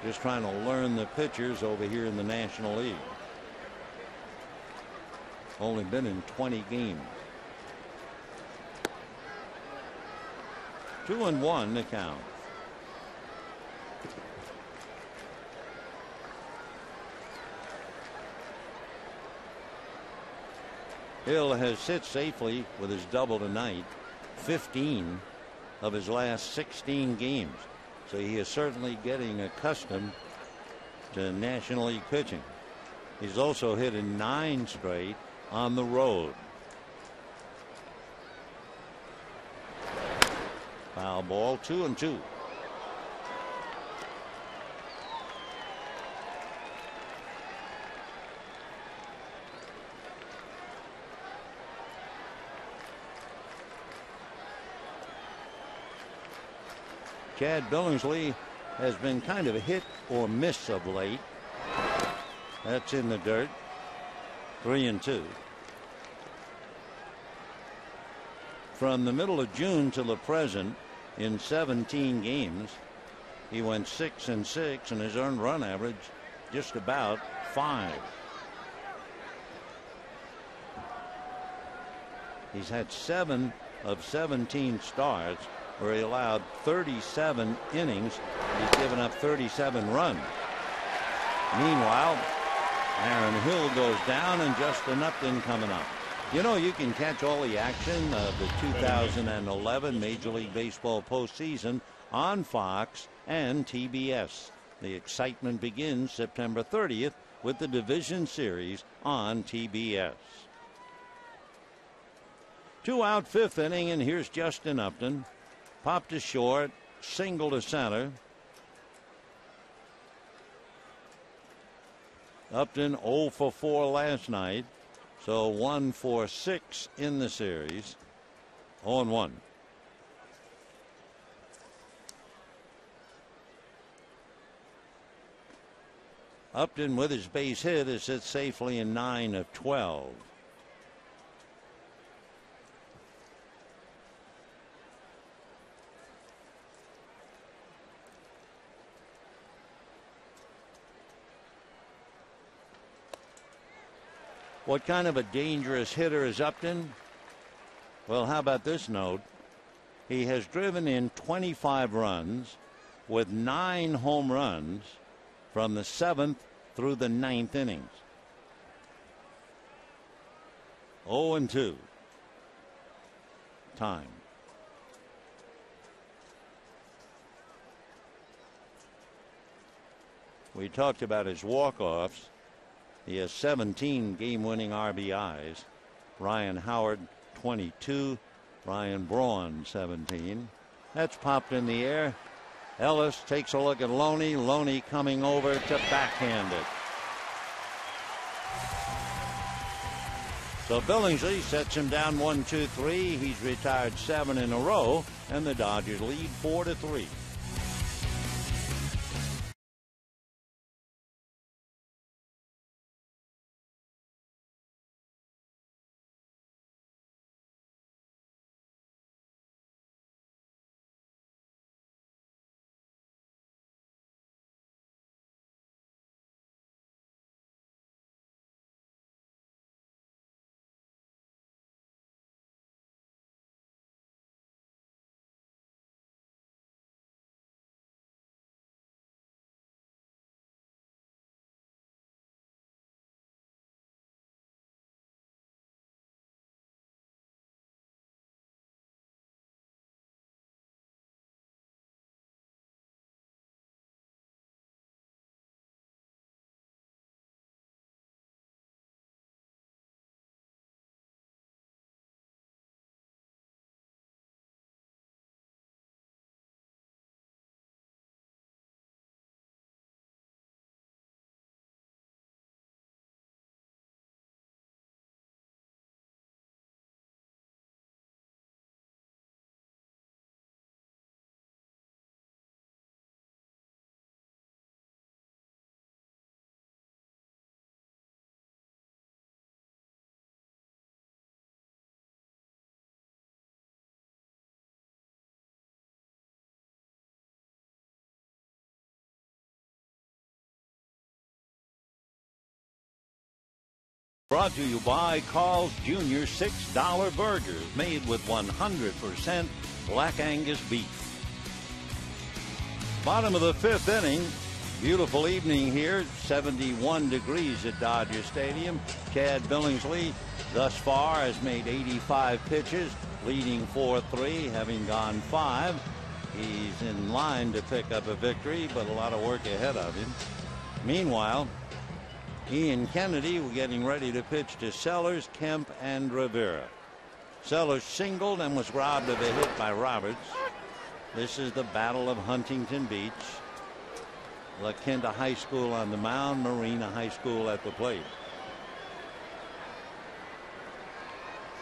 Just trying to learn the pitchers over here in the National League. Only been in 20 games. 2-1 the count. Hill has hit safely with his double tonight, 15 of his last 16 games. So he is certainly getting accustomed to National League pitching. He's also hit in 9 straight on the road. Foul ball, 2-2. Chad Billingsley has been kind of a hit or miss of late. That's in the dirt. 3-2. From the middle of June till the present, in 17 games, he went 6-6, and his earned run average just about 5. He's had 7 of 17 starts where he allowed 37 innings. He's given up 37 runs. Meanwhile, Aaron Hill goes down, and Justin Upton coming up. You know, you can catch all the action of the 2011 Major League Baseball postseason on Fox and TBS. The excitement begins September 30th with the Division Series on TBS. 2 out, 5th inning, and here's Justin Upton. Popped to short, single to center. Upton 0 for 4 last night, so 1 for 6 in the series. 0-1. Upton with his base hit is hit safely in 9 of 12. What kind of a dangerous hitter is Upton? Well, how about this note? He has driven in 25 runs with 9 home runs from the 7th through the 9th innings. 0-2. Time. We talked about his walk-offs. He has 17 game-winning RBIs. Ryan Howard 22. Ryan Braun 17. That's popped in the air. Ellis takes a look at Loney. Loney coming over to backhand it. So Billingsley sets him down 1-2-3. He's retired 7 in a row, and the Dodgers lead 4-3. Brought to you by Carl's Jr. $6 burgers made with 100% Black Angus beef. Bottom of the 5th inning. Beautiful evening here. 71 degrees at Dodger Stadium. Chad Billingsley thus far has made 85 pitches, leading 4-3, having gone 5. He's in line to pick up a victory, but a lot of work ahead of him. Meanwhile, Ian Kennedy was getting ready to pitch to Sellers, Kemp, and Rivera. Sellers singled and was robbed of a hit by Roberts. This is the Battle of Huntington Beach. La Quinta High School on the mound, Marina High School at the plate.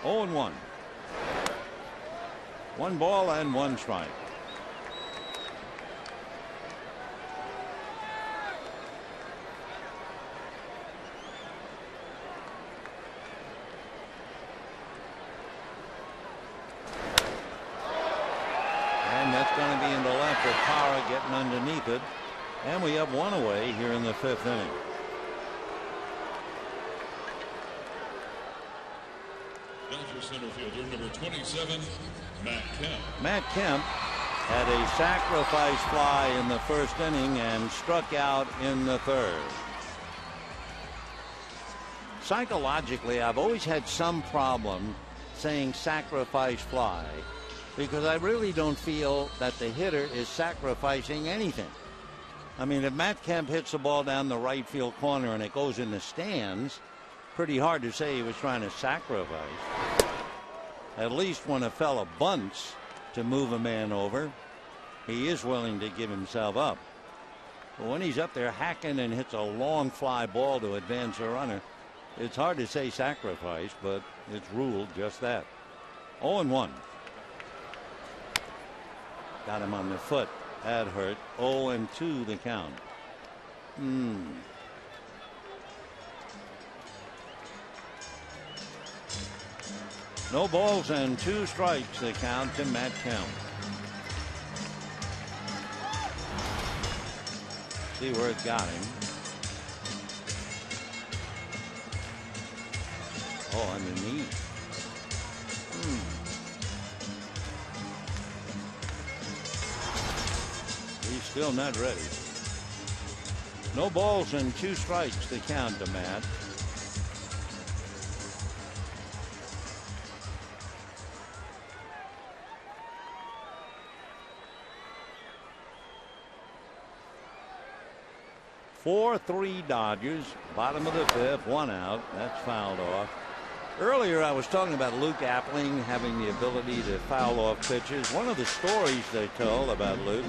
0-1. 1 ball and 1 strike. That's going to be in the left with Parra getting underneath it. And we have 1 away here in the 5th inning. Dodger center fielder number 27, Matt Kemp. Matt Kemp had a sacrifice fly in the 1st inning and struck out in the 3rd. Psychologically, I've always had some problem saying sacrifice fly, because I really don't feel that the hitter is sacrificing anything. I mean, if Matt Kemp hits the ball down the right field corner and it goes in the stands, pretty hard to say he was trying to sacrifice. At least when a fella bunts to move a man over, he is willing to give himself up. But when he's up there hacking and hits a long fly ball to advance a runner, it's hard to say sacrifice, but it's ruled just that. 0-1. Got him on the foot. That hurt. 0-2 the count. No balls and 2 strikes, the count to Matt Kemp. See where it got him. Oh, on the knee. He's still not ready. No balls and 2 strikes, the count to Matt. Four-three Dodgers, bottom of the 5th, 1 out. That's fouled off. Earlier I was talking about Luke Appling having the ability to foul off pitches. One of the stories they told about Luke,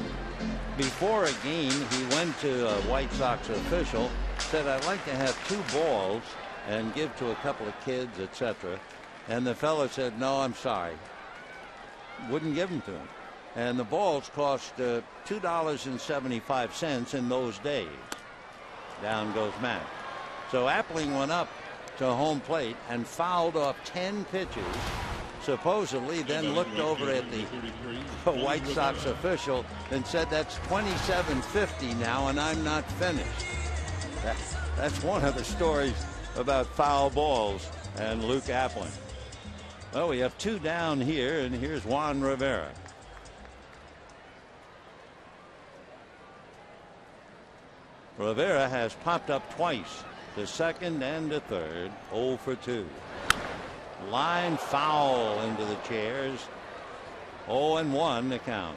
before a game he went to a White Sox official, said, I'd like to have 2 balls and give to a couple of kids, etc. And the fellow said, no, I'm sorry. Wouldn't give them to him. And the balls cost $2.75 in those days. Down goes Matt. So Appling went up to home plate and fouled off 10 pitches, supposedly then looked over at the White Sox official and said, that's 27-50 now and I'm not finished. That's one of the stories about foul balls and Luke Appling. Well, we have 2 down here, and here's Juan Rivera. Rivera has popped up twice, to second and to third, 0 for 2. Line foul into the chairs, 0-1 the count.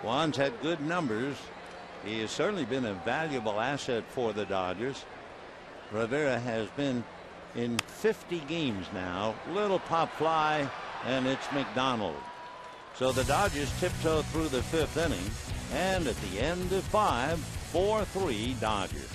Juan's had good numbers. He has certainly been a valuable asset for the Dodgers. Rivera has been in 50 games now. Little pop fly, and it's McDonald. So the Dodgers tiptoe through the 5th inning, and at the end of 5, 4-3 Dodgers.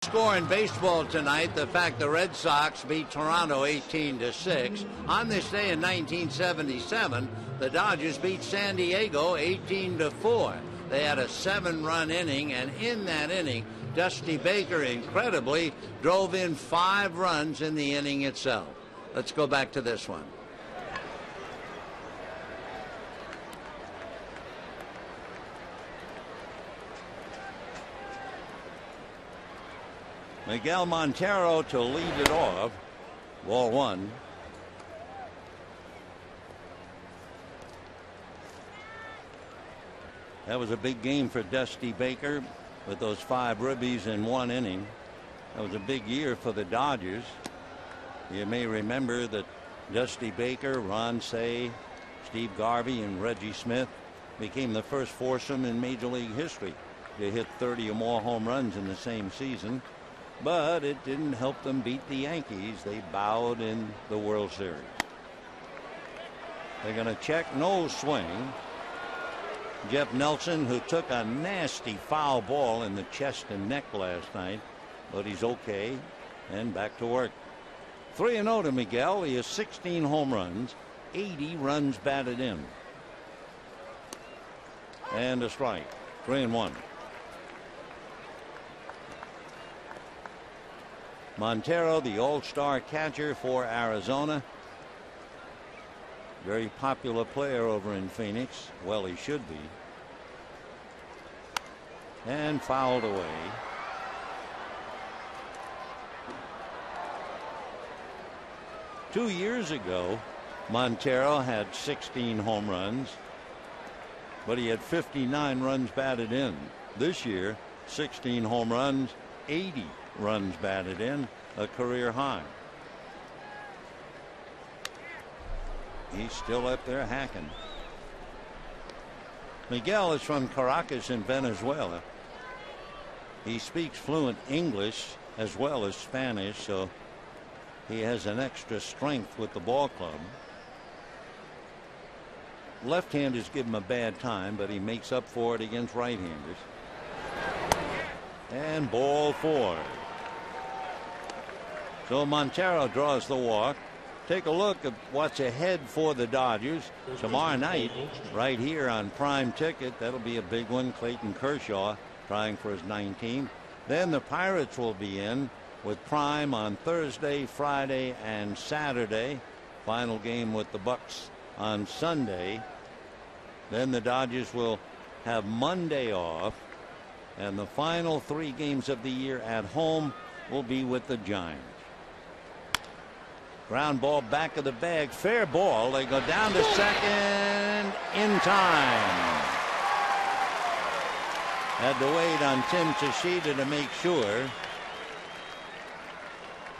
Score in baseball tonight, the fact the Red Sox beat Toronto 18-6. On this day in 1977, the Dodgers beat San Diego 18-4. They had a 7-run inning, and in that inning, Dusty Baker incredibly drove in 5 runs in the inning itself. Let's go back to this one. Miguel Montero to lead it off. Ball 1. That was a big game for Dusty Baker with those 5 ribbies in 1 inning. That was a big year for the Dodgers. You may remember that Dusty Baker, Ron Cey, Steve Garvey, and Reggie Smith became the first foursome in Major League history to hit 30 or more home runs in the same season. But it didn't help them beat the Yankees. They bowed in the World Series. They're going to check, no swing. Jeff Nelson, who took a nasty foul ball in the chest and neck last night, but he's okay and back to work. 3-0 to Miguel. He has 16 home runs, 80 runs batted in. And a strike. 3-1. Montero, the all-star catcher for Arizona. Very popular player over in Phoenix. Well, he should be. And fouled away. Two years ago, Montero had 16 home runs, but he had 59 runs batted in. This year, 16 home runs, 80 runs batted in, a career high. He's still up there hacking. Miguel is from Caracas in Venezuela. He speaks fluent English as well as Spanish, so he has an extra strength with the ball club. Left-handers give him a bad time, but he makes up for it against right-handers. And ball 4. So Montero draws the walk. Take a look at what's ahead for the Dodgers tomorrow night right here on Prime Ticket. That'll be a big one. Clayton Kershaw trying for his 19th. Then the Pirates will be in with Prime on Thursday, Friday, and Saturday. Final game with the Bucks on Sunday. Then the Dodgers will have Monday off, and the final 3 games of the year at home will be with the Giants. Ground ball back of the bag, fair ball. They go down to second in time. Had to wait on Tim Tschida to make sure.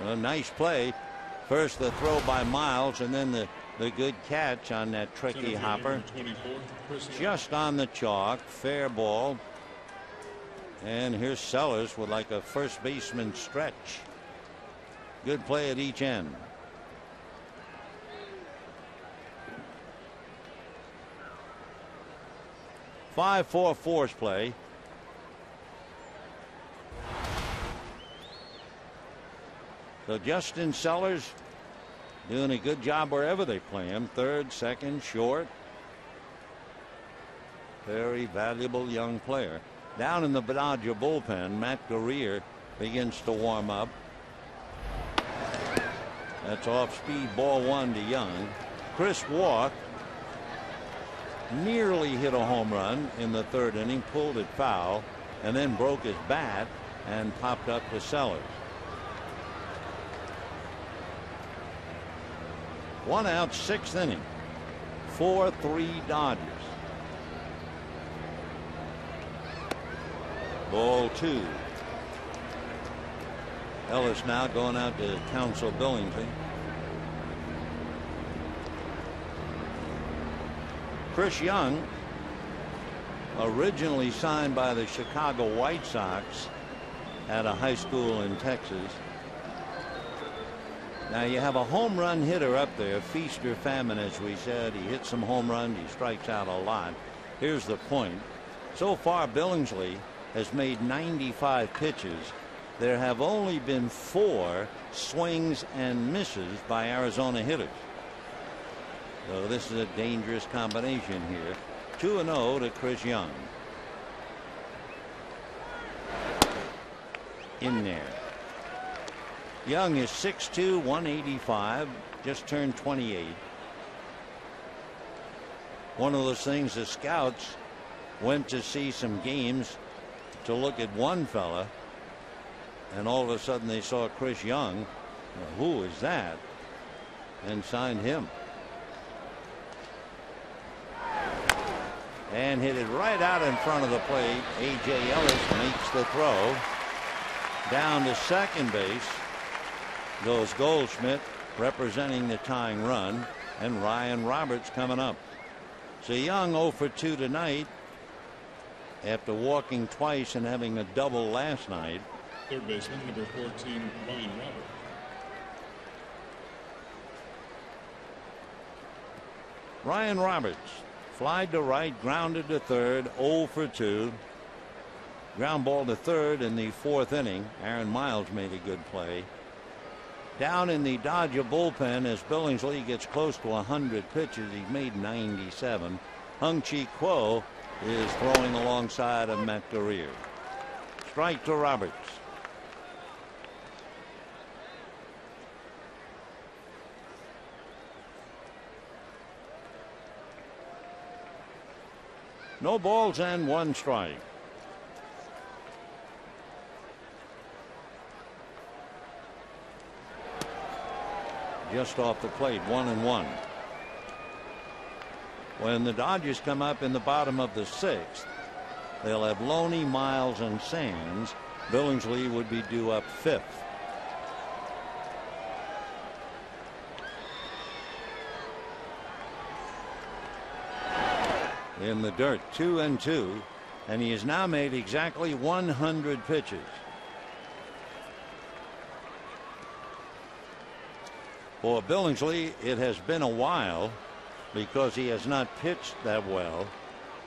A nice play. First the throw by Miles, and then the good catch on that tricky hopper. Just on the chalk. Fair ball. And here's Sellers with like a first baseman stretch. Good play at each end. 5-4 force play. So Justin Sellers doing a good job wherever they play him. Third, second, short. Very valuable young player. Down in the Dodger bullpen, Matt Guerrier begins to warm up. That's off speed, ball 1 to Young. Chris Walk nearly hit a home run in the 3rd inning, pulled it foul, and then broke his bat and popped up to Sellers. 1 out, 6th inning. 4-3 Dodgers. Ball 2. Ellis now going out to Counsell Billingsley. Chris Young, originally signed by the Chicago White Sox at a high school in Texas. Now you have a home run hitter up there, feast or famine, as we said. He hits some home runs, he strikes out a lot. Here's the point. So far, Billingsley has made 95 pitches. There have only been 4 swings and misses by Arizona hitters. So this is a dangerous combination here. 2-0 to Chris Young. In there. Young is 6'2", 185, just turned 28. One of those things, the scouts went to see some games to look at one fella, and all of a sudden they saw Chris Young. Well, who is that? And signed him. And hit it right out in front of the plate. A.J. Ellis makes the throw. Down to second base goes Goldschmidt, representing the tying run, and Ryan Roberts coming up. So Young 0 for 2 tonight after walking twice and having a double last night. Third baseman, number 14, Ryan Roberts. Ryan Roberts flied to right, grounded to third, 0 for 2. Ground ball to third in the 4th inning. Aaron Miles made a good play. Down in the Dodger bullpen as Billingsley gets close to 100 pitches. He's made 97. Hung-Chi Kuo is throwing alongside of Matt Guerrier. Strike to Roberts. No balls and 1 strike. Just off the plate, 1-1. When the Dodgers come up in the bottom of the 6th, they'll have Loney, Miles, and Sands. Billingsley would be due up 5th. In the dirt, 2-2, and he has now made exactly 100 pitches. For Billingsley, it has been a while because he has not pitched that well.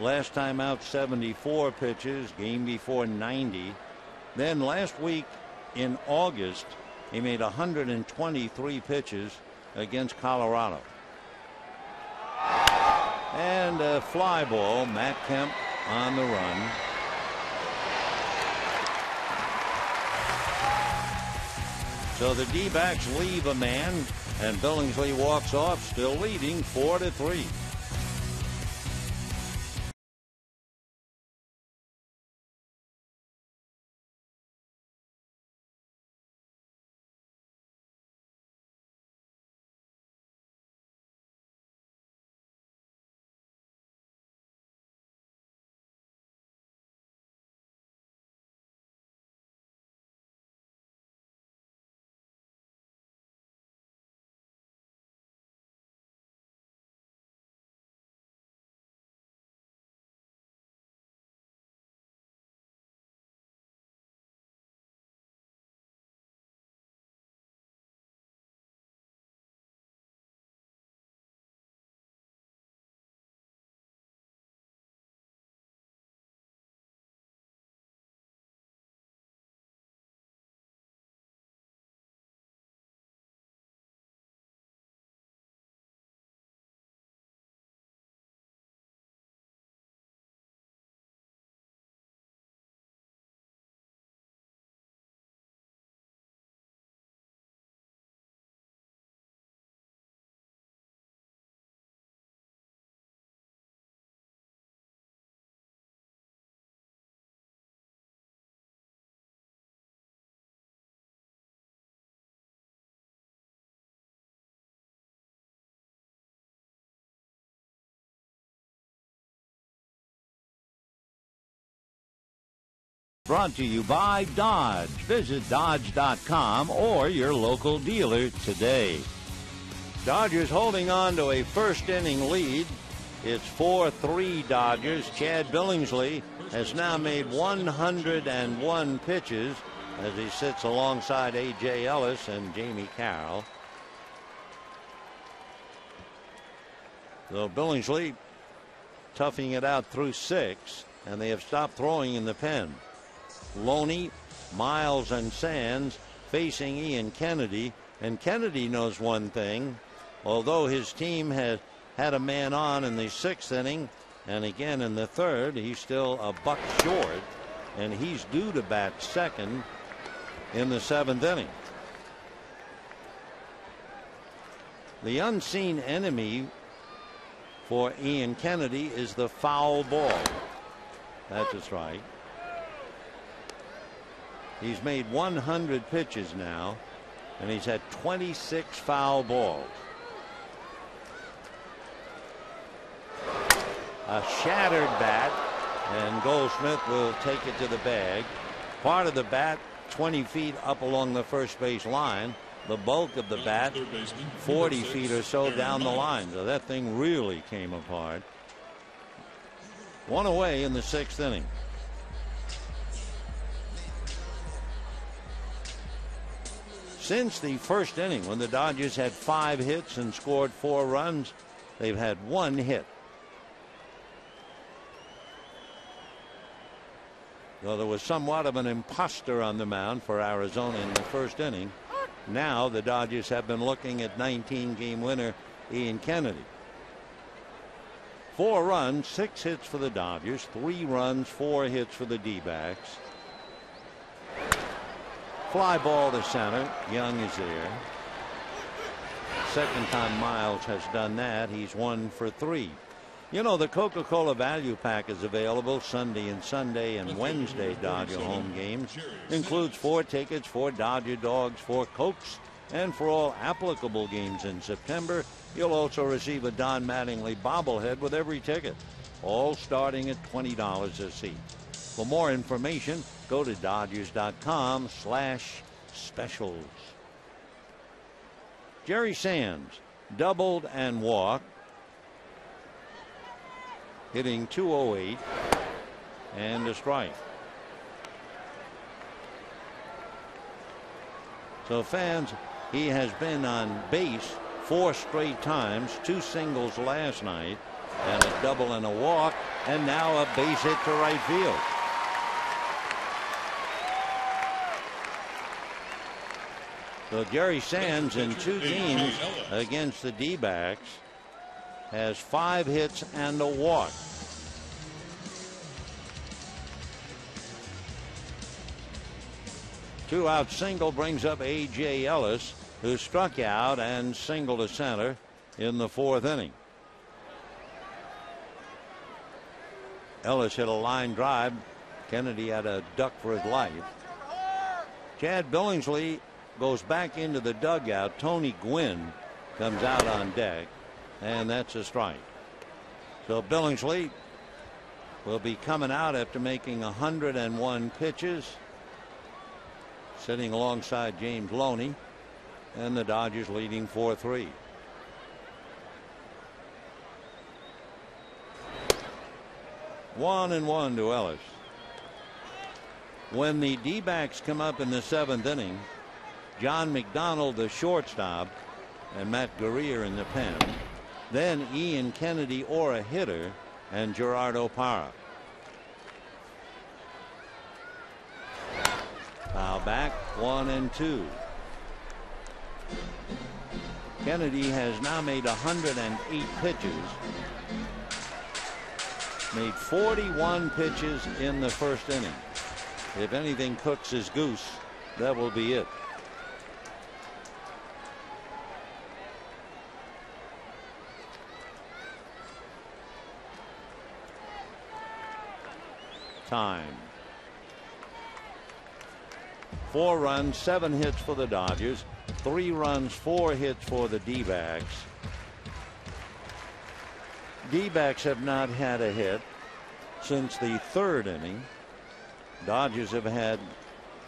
Last time out, 74 pitches, game before 90. Then last week in August, he made 123 pitches against Colorado. And a fly ball, Matt Kemp on the run. So the D-backs leave a man, and Billingsley walks off, still leading 4-3. Brought to you by Dodge. Visit Dodge.com or your local dealer today. Dodgers holding on to a first inning lead. It's 4-3 Dodgers. Chad Billingsley has now made 101 pitches as he sits alongside A.J. Ellis and Jamie Carroll. So Billingsley toughing it out through 6, and they have stopped throwing in the pen. Loney, Miles, and Sands facing Ian Kennedy, and Kennedy knows one thing. Although his team has had a man on in the 6th inning and again in the 3rd, he's still a buck short, and he's due to bat second in the 7th inning. The unseen enemy for Ian Kennedy is the foul ball. That's a strike. He's made 100 pitches now, and he's had 26 foul balls. A shattered bat, and Goldschmidt will take it to the bag. Part of the bat 20 feet up along the first base line. The bulk of the bat 40 feet or so down the line. So that thing really came apart. One away in the 6th inning. Since the 1st inning, when the Dodgers had 5 hits and scored 4 runs, They've had one hit. Though there was somewhat of an imposter on the mound for Arizona in the first inning. Now the Dodgers have been looking at 19-game winner Ian Kennedy. 4 runs, 6 hits for the Dodgers, 3 runs, 4 hits for the D-backs. Fly ball to center. Young is there. Second time Miles has done that. He's 1 for 3. You know, the Coca-Cola Value Pack is available Sunday and Sunday and Wednesday Dodger home games. Includes 4 tickets, 4 Dodger dogs, 4 Cokes, and for all applicable games in September, you'll also receive a Don Mattingly bobblehead with every ticket, all starting at $20 a seat. For more information, go to Dodgers.com/specials. Jerry Sands doubled and walked, hitting .208 and a strike. So fans, he has been on base 4 straight times, 2 singles last night, and a double and a walk, and now a base hit to right field. So Jerry Sands in 2 games against the D-backs has 5 hits and a walk. Two-out single brings up A.J. Ellis, who struck out and singled to center in the 4th inning. Ellis hit a line drive. Kennedy had a duck for his life. Chad Billingsley goes back into the dugout. Tony Gwynn comes out on deck, and that's a strike. So Billingsley will be coming out after making 101 pitches, sitting alongside James Loney, and the Dodgers leading 4-3. One and one to Ellis. When the D-backs come up in the 7th inning, John McDonald, the shortstop, and Matt Guerrier in the pen. Then Ian Kennedy or a hitter, and Gerardo Parra. Foul back, 1-2. Kennedy has now made 108 pitches. Made 41 pitches in the 1st inning. If anything cooks his goose, that will be it. Time. 4 runs, 7 hits for the Dodgers, 3 runs, 4 hits for the D-backs. D-backs have not had a hit since the 3rd inning. Dodgers have had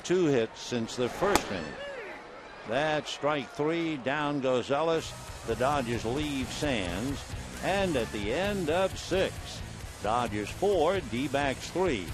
2 hits since the 1st inning. That's strike 3. Down goes Ellis. The Dodgers leave Sands. And at the end of 6, Dodgers 4, D-backs 3.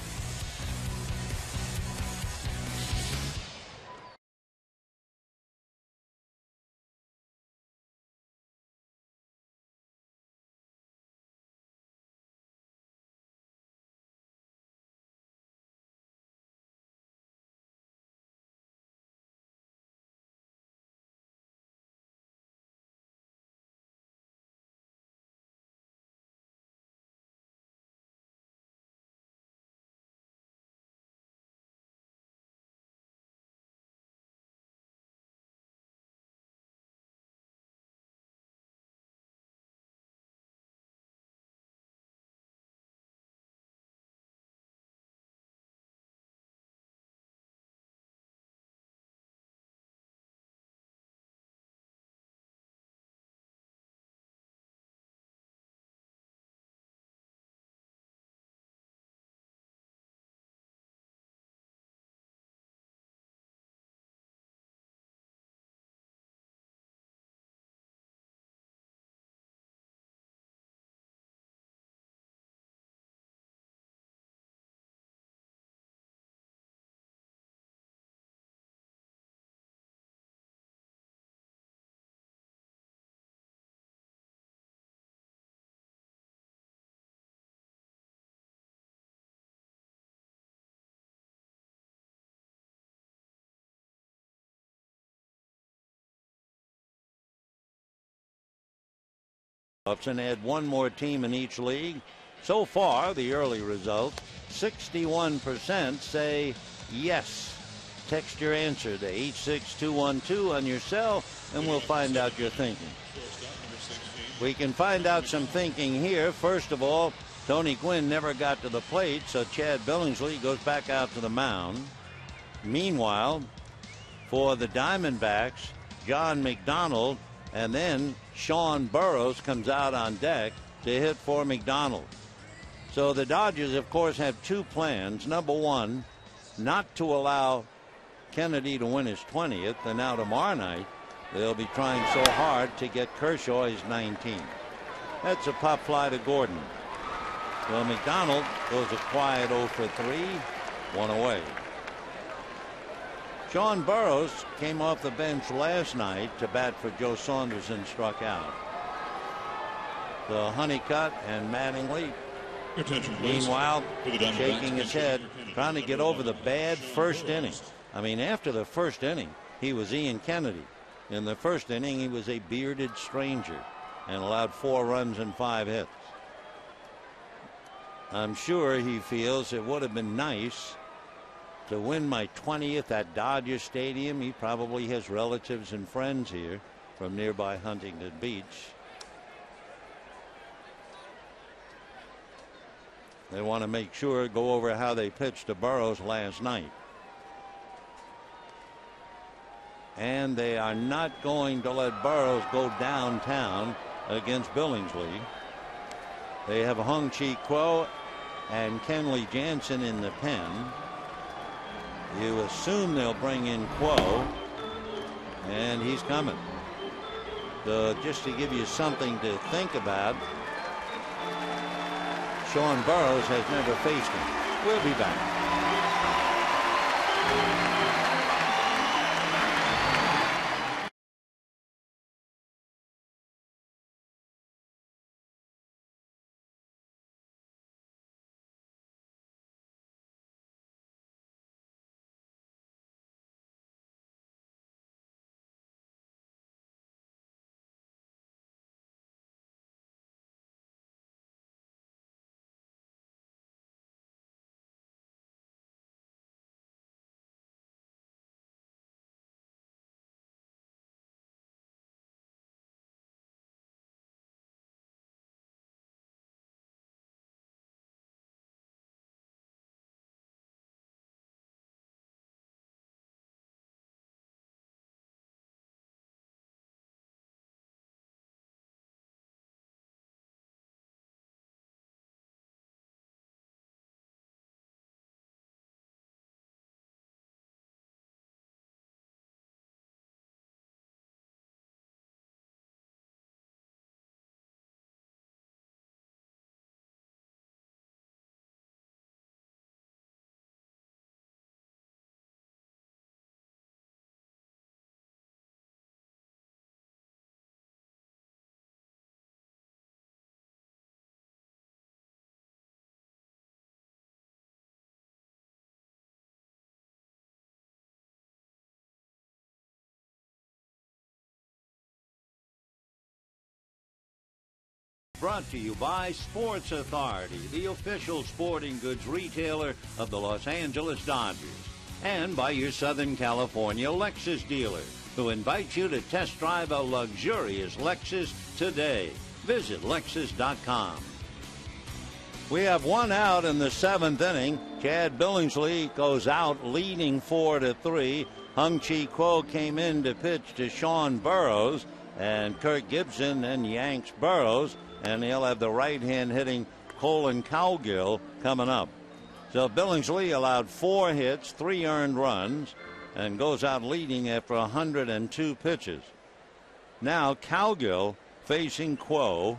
and add one more team in each league. So far, the early results, 61% say yes. Text your answer to 86212 on your cell, and we'll find out your thinking. We can find out some thinking here. First of all, Tony Gwynn never got to the plate, so Chad Billingsley goes back out to the mound. Meanwhile, for the Diamondbacks, John McDonald and then Sean Burroughs comes out on deck to hit for McDonald. So the Dodgers, of course, have two plans. Number one, not to allow Kennedy to win his 20th, and now tomorrow night they'll be trying so hard to get Kershaw his 19th. That's a pop fly to Gordon. So McDonald goes a quiet 0 for 3, one away. Sean Burroughs came off the bench last night to bat for Joe Saunders and struck out. So Honeycutt and Mattingly, meanwhile, shaking his head, trying to get over the bad first inning. I mean, after the first inning, he was Ian Kennedy. In the first inning, he was a bearded stranger and allowed 4 runs and 5 hits. I'm sure he feels it would have been nice to win my 20th at Dodger Stadium. He probably has relatives and friends here from nearby Huntington Beach. They want to make sure, go over how they pitched to Burroughs last night. And they are not going to let Burroughs go downtown against Billingsley. They have Hung Chi Kuo and Kenley Jansen in the pen. You assume they'll bring in Kuo, and he's coming. So just to give you something to think about, Sean Burroughs has never faced him. We'll be back. Brought to you by Sports Authority, the official sporting goods retailer of the Los Angeles Dodgers, and by your Southern California Lexus dealer, who invites you to test drive a luxurious Lexus today. Visit Lexus.com. We have one out in the 7th inning. Chad Billingsley goes out leading 4-3. Hung Chi Kuo came in to pitch to Sean Burroughs, and Kirk Gibson then yanks Burroughs, and he'll have the right-hand hitting Colin Cowgill coming up. So Billingsley allowed 4 hits, 3 earned runs, and goes out leading after 102 pitches. Now Cowgill facing Kuo.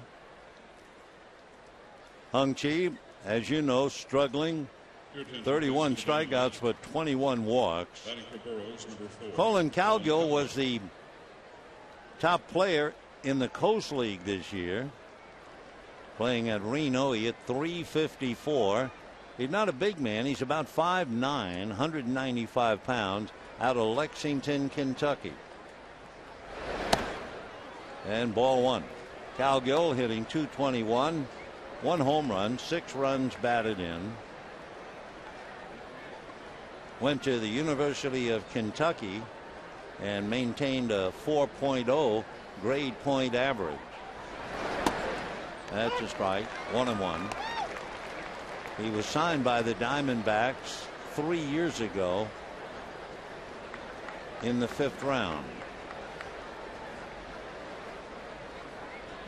Hung Chi, as you know, struggling. 31 strikeouts but 21 walks. Colin Cowgill was the top player in the Coast League this year. Playing at Reno, he hit .354. He's not a big man. He's about 5'9", 195 pounds, out of Lexington, Kentucky. And ball 1. Cal Gill hitting .221, 1 home run, 6 runs batted in. Went to the University of Kentucky and maintained a 4.0 grade point average. That's a strike. 1-1. He was signed by the Diamondbacks 3 years ago in the 5th round.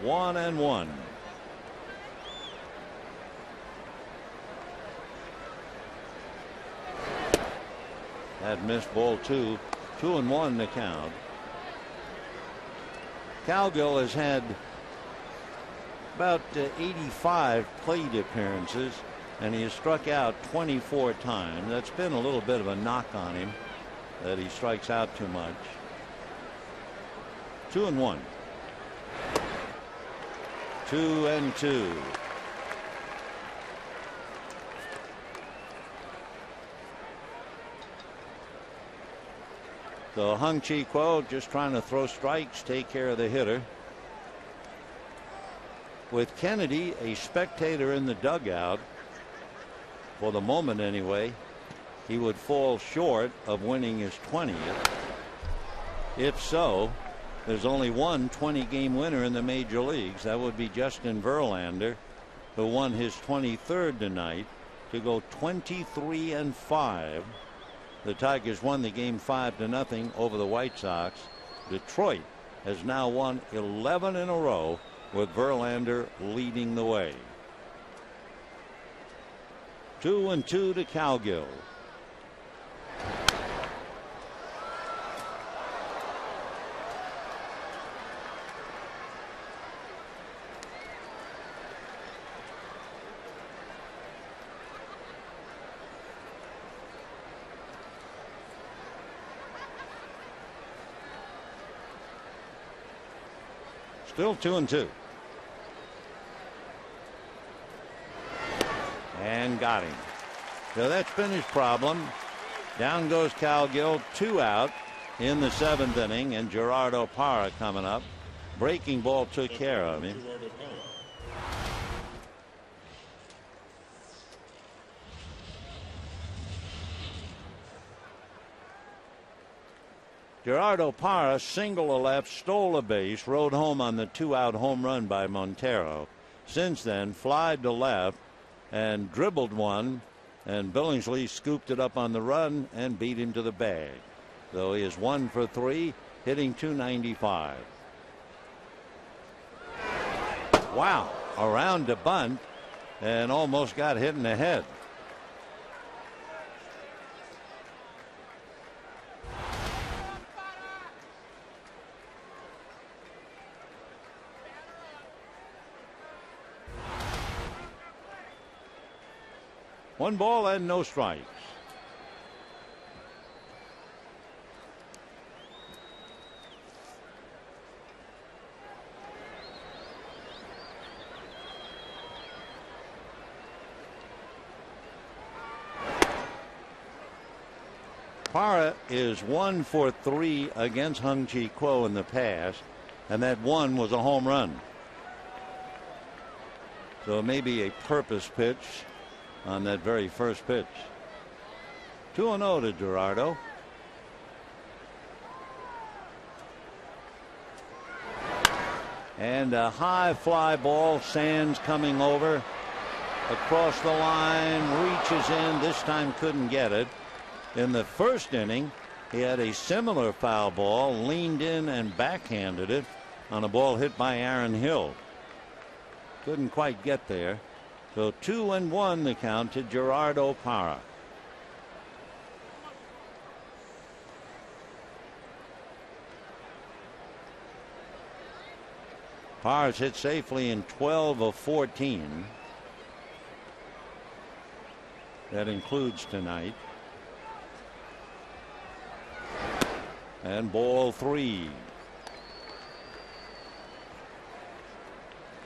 1-1. That missed ball 2. 2-1 the count. Cal Gill has had about 85 plate appearances, and he has struck out 24 times. That's been a little bit of a knock on him, that he strikes out too much. 2-1. 2-2. So Hung-Chi Kuo just trying to throw strikes, take care of the hitter. With Kennedy a spectator in the dugout, for the moment anyway, he would fall short of winning his 20th. If so, there's only one 20-game winner in the major leagues. That would be Justin Verlander, who won his 23rd tonight to go 23-5. The Tigers won the game 5-0 over the White Sox. Detroit has now won 11 in a row, with Verlander leading the way. 2-2 to Cal Gill. Still 2-2. And got him. So that's been his problem. Down goes Cal Gill, 2 out in the 7th inning, and Gerardo Parra coming up. Breaking ball took care of him. Gerardo Parra single to left, stole a base, rode home on the 2-out home run by Montero. Since then, flied to left and dribbled one, and Billingsley scooped it up on the run and beat him to the bag. So he is 1 for 3, hitting .295. Wow, around to bunt and almost got hit in the head. One ball and no strikes. Parra is 1 for 3 against Hung-Chi Kuo in the past, and that one was a home run. So it may be a purpose pitch on that very first pitch. 2-0 to Gerardo. And a high fly ball. Sands coming over across the line, reaches in. This time couldn't get it. In the first inning, he had a similar foul ball, leaned in and backhanded it on a ball hit by Aaron Hill. Couldn't quite get there. So 2-1 the count to Gerardo Parra. Parra's hit safely in 12 of 14. That includes tonight. And ball 3.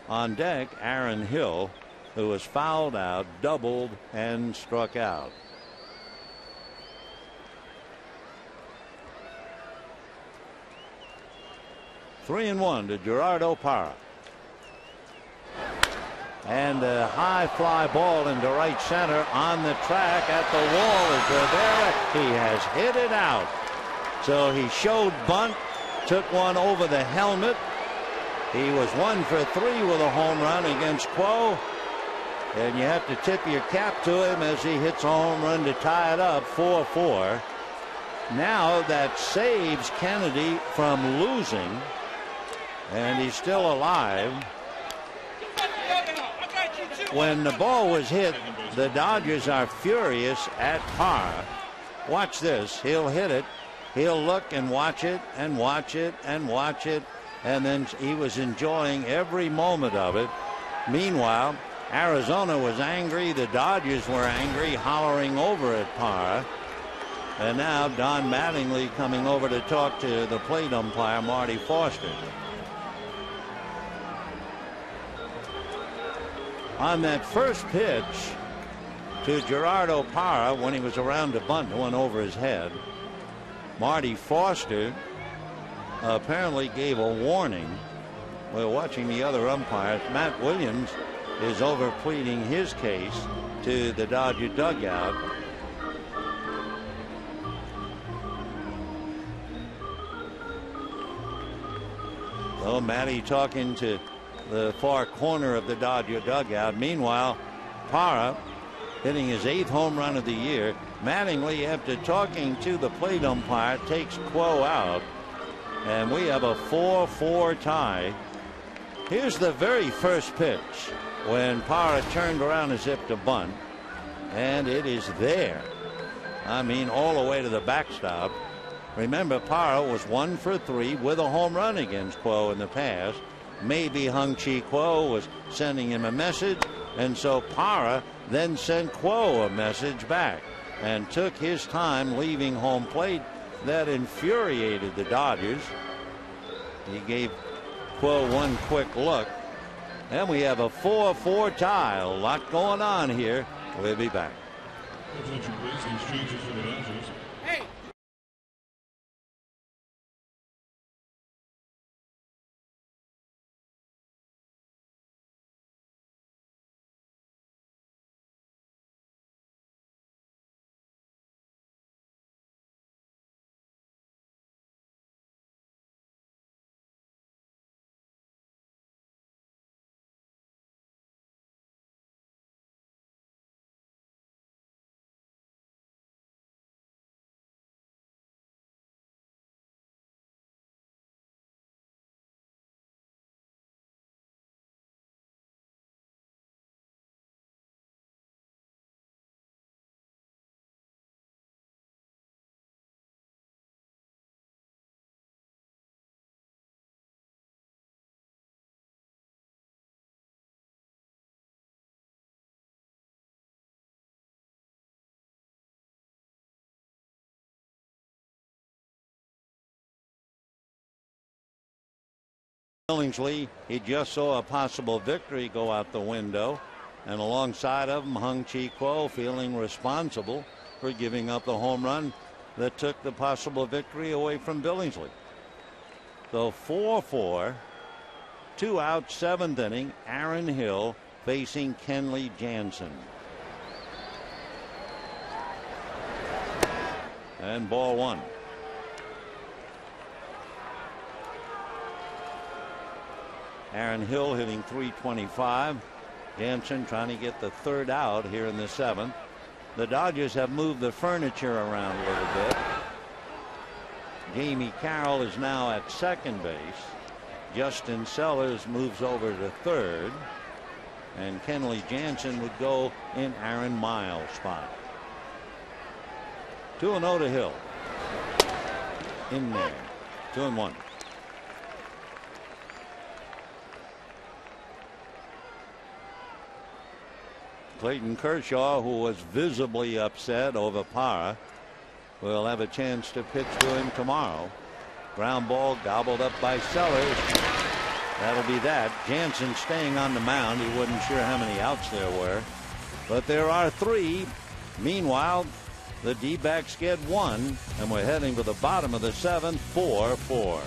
On deck, Aaron Hill, who was fouled out, doubled, and struck out. Three and 1 to Gerardo Parra. And a high fly ball into right center on the track at the wall is Rivera. He has hit it out. So he showed bunt, took one over the helmet. He was 1 for 3 with a home run against Quo. And you have to tip your cap to him as he hits a home run to tie it up 4-4. Now that saves Kennedy from losing. And he's still alive. When the ball was hit, the Dodgers are furious at Parra. Watch this. He'll hit it. He'll look and watch it and watch it and watch it. And then he was enjoying every moment of it. Meanwhile, Arizona was angry. The Dodgers were angry, hollering over at Parra. And now Don Mattingly coming over to talk to the plate umpire, Marty Foster. On that first pitch to Gerardo Parra, when he was around to bunt, one over his head, Marty Foster apparently gave a warning. We're watching the other umpires. Matt Williams is over pleading his case to the Dodger dugout. So Matty talking to the far corner of the Dodger dugout. Meanwhile, Parra hitting his 8th home run of the year. Mattingly, after talking to the plate umpire, takes Quo out. And we have a 4-4 tie. Here's the very first pitch when Parra turned around as if to bunt. And it is there. I mean, all the way to the backstop. Remember, Parra was 1 for 3 with a home run against Quo in the past. Maybe Hung-Chi Quo was sending him a message, and so Parra then sent Quo a message back and took his time leaving home plate. That infuriated the Dodgers. He gave Quo one quick look, and we have a 4-4 tie. A lot going on here. We'll be back. Attention, please. These changes for the Dodgers. Hey! Billingsley, he just saw a possible victory go out the window, and alongside of him, Hung-Chi Quo feeling responsible for giving up the home run that took the possible victory away from Billingsley. So 4-4, 2 out, 7th inning. Aaron Hill facing Kenley Jansen. And ball 1. Aaron Hill hitting .325. Jansen trying to get the 3rd out here in the 7th. The Dodgers have moved the furniture around a little bit. Jamie Carroll is now at second base. Justin Sellers moves over to 3rd. And Kenley Jansen would go in Aaron Miles' spot. 2-0 to Hill. In there. 2-1. Clayton Kershaw, who was visibly upset over Parra, will have a chance to pitch to him tomorrow. Ground ball gobbled up by Sellers. That'll be that. Jansen staying on the mound. He wasn't sure how many outs there were, but there are 3. Meanwhile, the D-backs get 1, and we're heading to the bottom of the 7th. 4-4.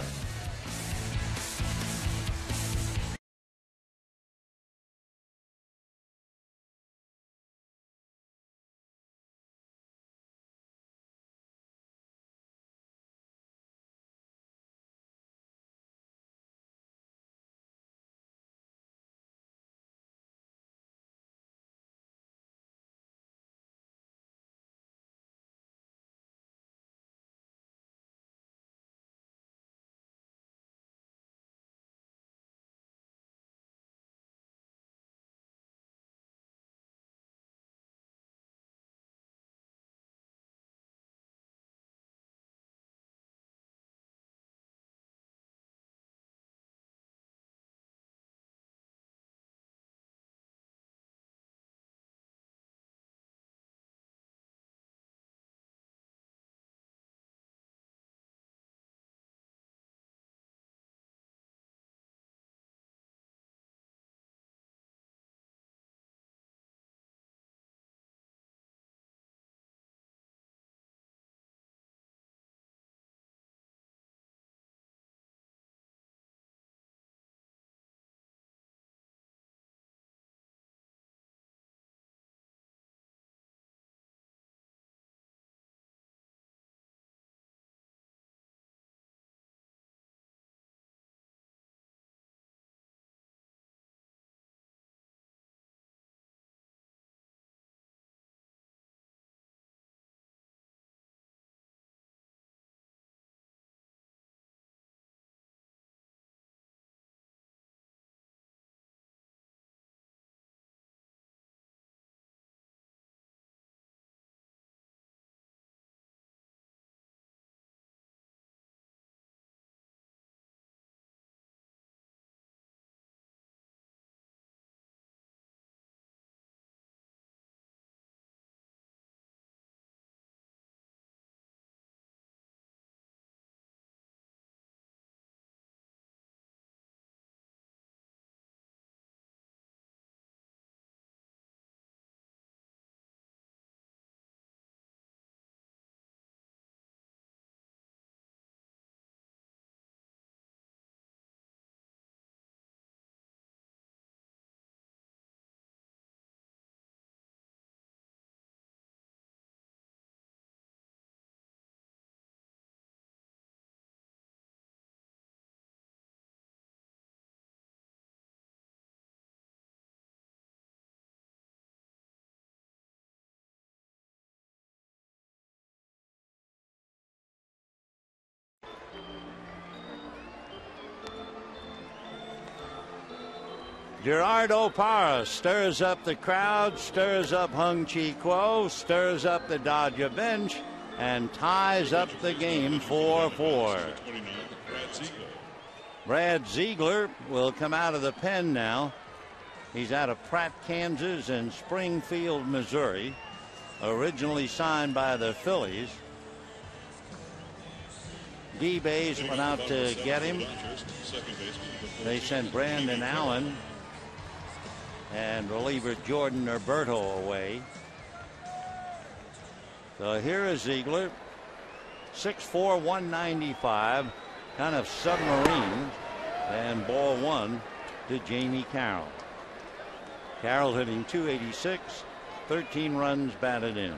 Gerardo Parra stirs up the crowd, stirs up Hung Chi Kuo, stirs up the Dodger bench, and ties up the game 4-4. Brad Ziegler will come out of the pen now. He's out of Pratt, Kansas and Springfield, Missouri. Originally signed by the Phillies. D-Bays went out to get him. They sent Brandon Allen and reliever Jordan Herberto away. So here is Ziegler, 6'4", 195, kind of submarine, and ball one to Jamie Carroll. Carroll hitting .286, 13 runs batted in.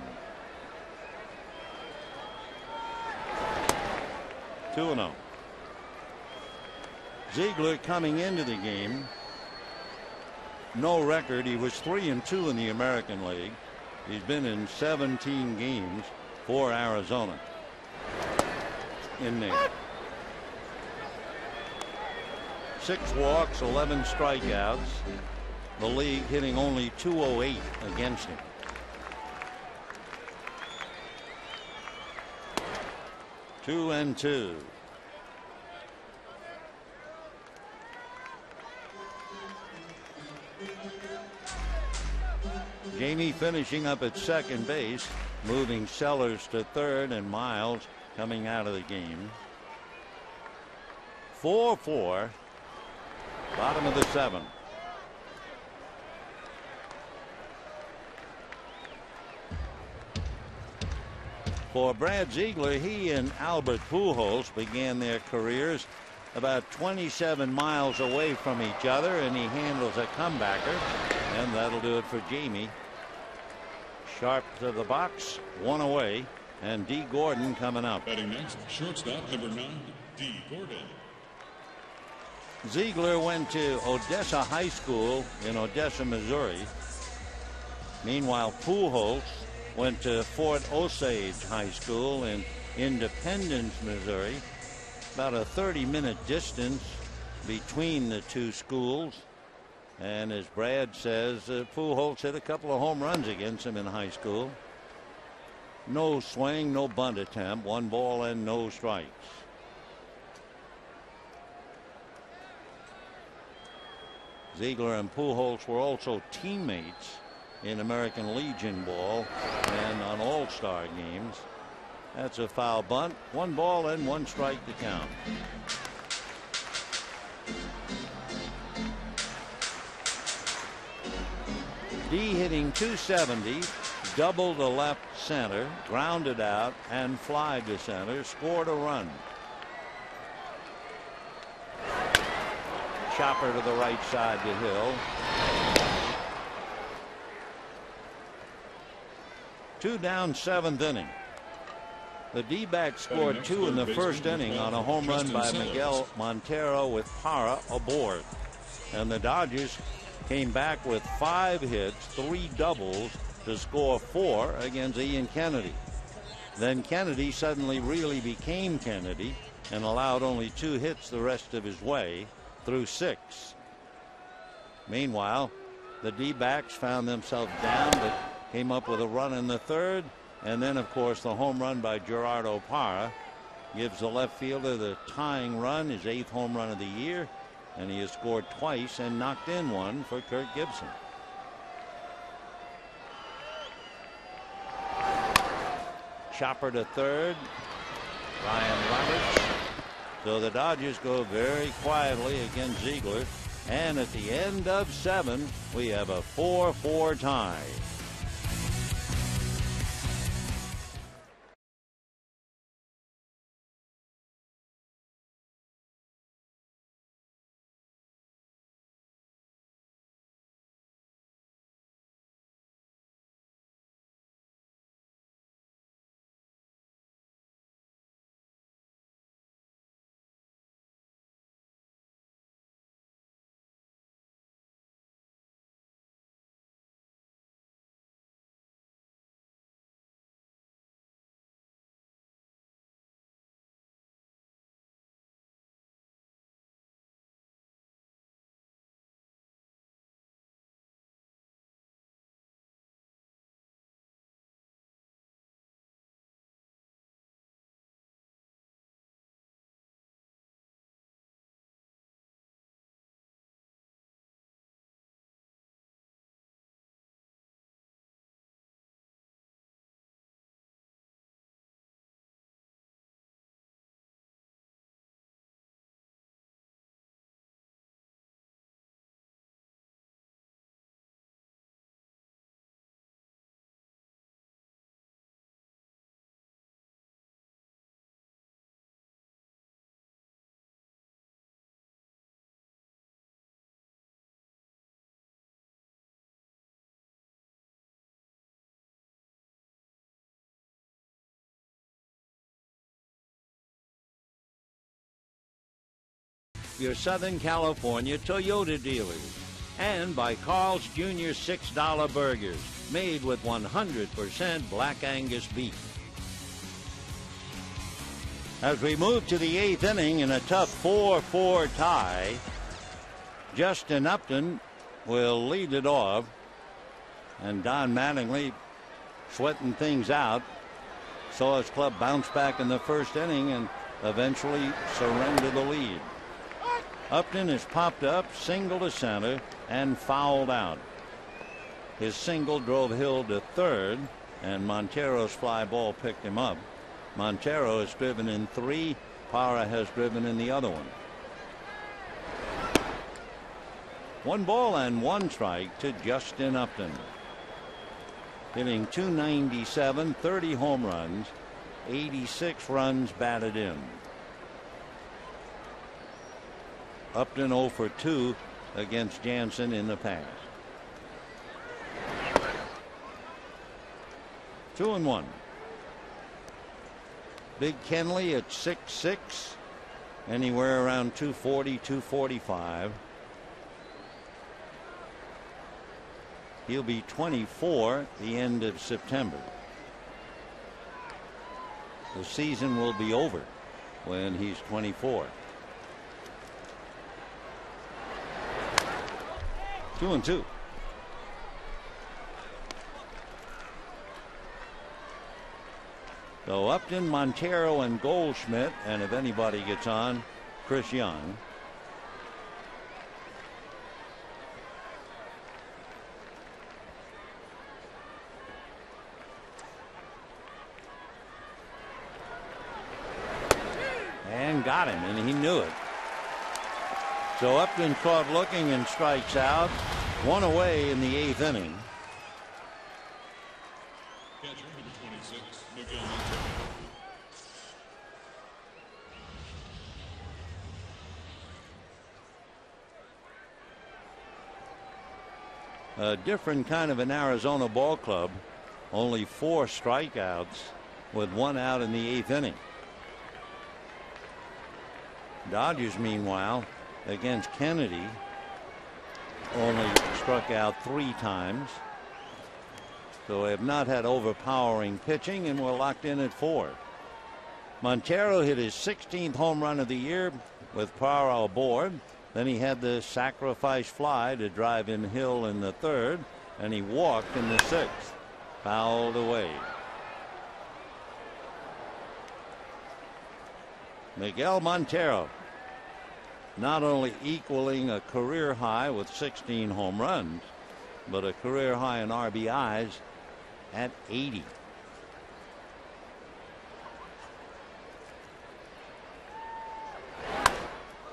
2-0. Ziegler coming into the game, no record. He was 3-2 in the American League. He's been in 17 games for Arizona. In there. 6 walks, 11 strikeouts. The league hitting only .208 against him. Two and two. Jamie finishing up at second base, moving Sellers to third, and Miles coming out of the game. 4-4, bottom of the seventh. For Brad Ziegler, he and Albert Pujols began their careers about 27 miles away from each other, and he handles a comebacker, and that'll do it for Jamie. Sharp to the box, one away, and D. Gordon coming up. Batting next, shortstop number 9, D. Gordon. Ziegler went to Odessa High School in Odessa, Missouri. Meanwhile, Pujols went to Fort Osage High School in Independence, Missouri. About a 30-minute distance between the two schools. And as Brad says, Pujols hit a couple of home runs against him in high school. No swing, no bunt attempt, 1 ball and no strikes. Ziegler and Pujols were also teammates in American Legion ball and on All-Star games. That's a foul bunt. 1 ball and 1 strike to count. D hitting .270, double to left center, grounded out and fly to center, scored a run. Chopper to the right side to Hill. 2 down, 7th inning. The D-backs scored 2 in the first inning on a home run by Miguel Montero with Parra aboard. And the Dodgers came back with 5 hits, 3 doubles to score 4 against Ian Kennedy. Then Kennedy suddenly really became Kennedy and allowed only 2 hits the rest of his way through 6. Meanwhile, the D-backs found themselves down but came up with a run in the 3rd, and then of course the home run by Gerardo Parra gives the left fielder the tying run, his 8th home run of the year, and he has scored twice and knocked in 1 for Kirk Gibson. Chopper to 3rd, Ryan Roberts. So the Dodgers go very quietly against Ziegler, and at the end of 7 we have a 4-4 tie. your Southern California Toyota dealers. And by Carl's Jr. $6 burgers, made with 100% Black Angus beef. As we move to the 8th inning in a tough 4-4 tie, Justin Upton will lead it off, and Don Mattingly sweating things out. Saw his club bounce back in the first inning and eventually surrender the lead. Upton is popped up, single to center, and fouled out. His single drove Hill to third, and Montero's fly ball picked him up. Montero has driven in 3. Parra has driven in the other one. 1 ball and 1 strike to Justin Upton. Hitting .297, 30 home runs, 86 runs batted in. Upton 0 for 2 against Jansen in the past. 2-1. Big Kenley at 6'6", anywhere around 240, 245. He'll be 24 at the end of September. The season will be over when he's 24. 2-2. So Upton, Montero, and Goldschmidt, and if anybody gets on, Chris Young. And got him, and he knew it. So Upton caught looking and strikes out. 1 away in the 8th inning. Catcher, number 26, Miguel. A different kind of an Arizona ball club. Only 4 strikeouts with 1 out in the 8th inning. Dodgers, meanwhile, against Kennedy, only struck out 3 times. So they have not had overpowering pitching, and we're locked in at 4. Montero hit his 16th home run of the year with Parra aboard. Then he had the sacrifice fly to drive in Hill in the 3rd, and he walked in the 6th. Fouled away. Miguel Montero not only equaling a career high with 16 home runs, but a career high in RBIs at 80.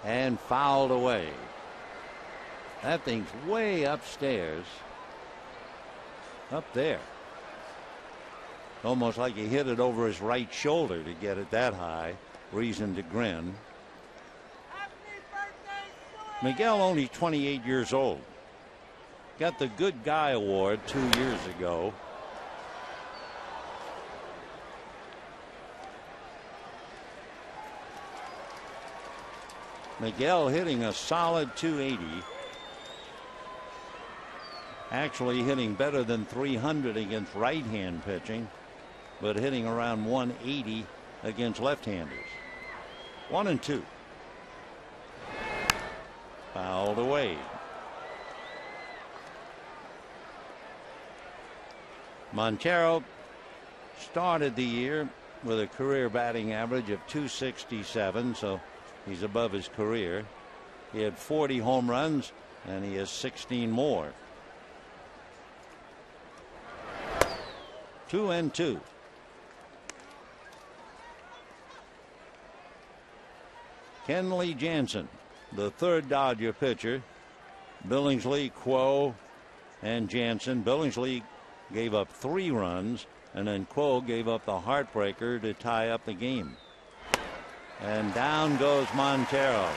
And fouled away. That thing's way upstairs. Up there. Almost like he hit it over his right shoulder to get it that high. Reason to grin. Miguel only 28 years old. Got the Good Guy Award 2 years ago. Miguel hitting a solid 280. Actually hitting better than 300 against right-hand pitching, but hitting around 180 against left-handers. 1-2. Fouled away. Montero started the year with a career batting average of .267, so he's above his career. He had 40 home runs, and he has 16 more. 2-2. Kenley Jansen, the 3rd Dodger pitcher. Billingsley, Quo, and Jansen. Billingsley gave up 3 runs, and then Quo gave up the heartbreaker to tie up the game. And down goes Montero,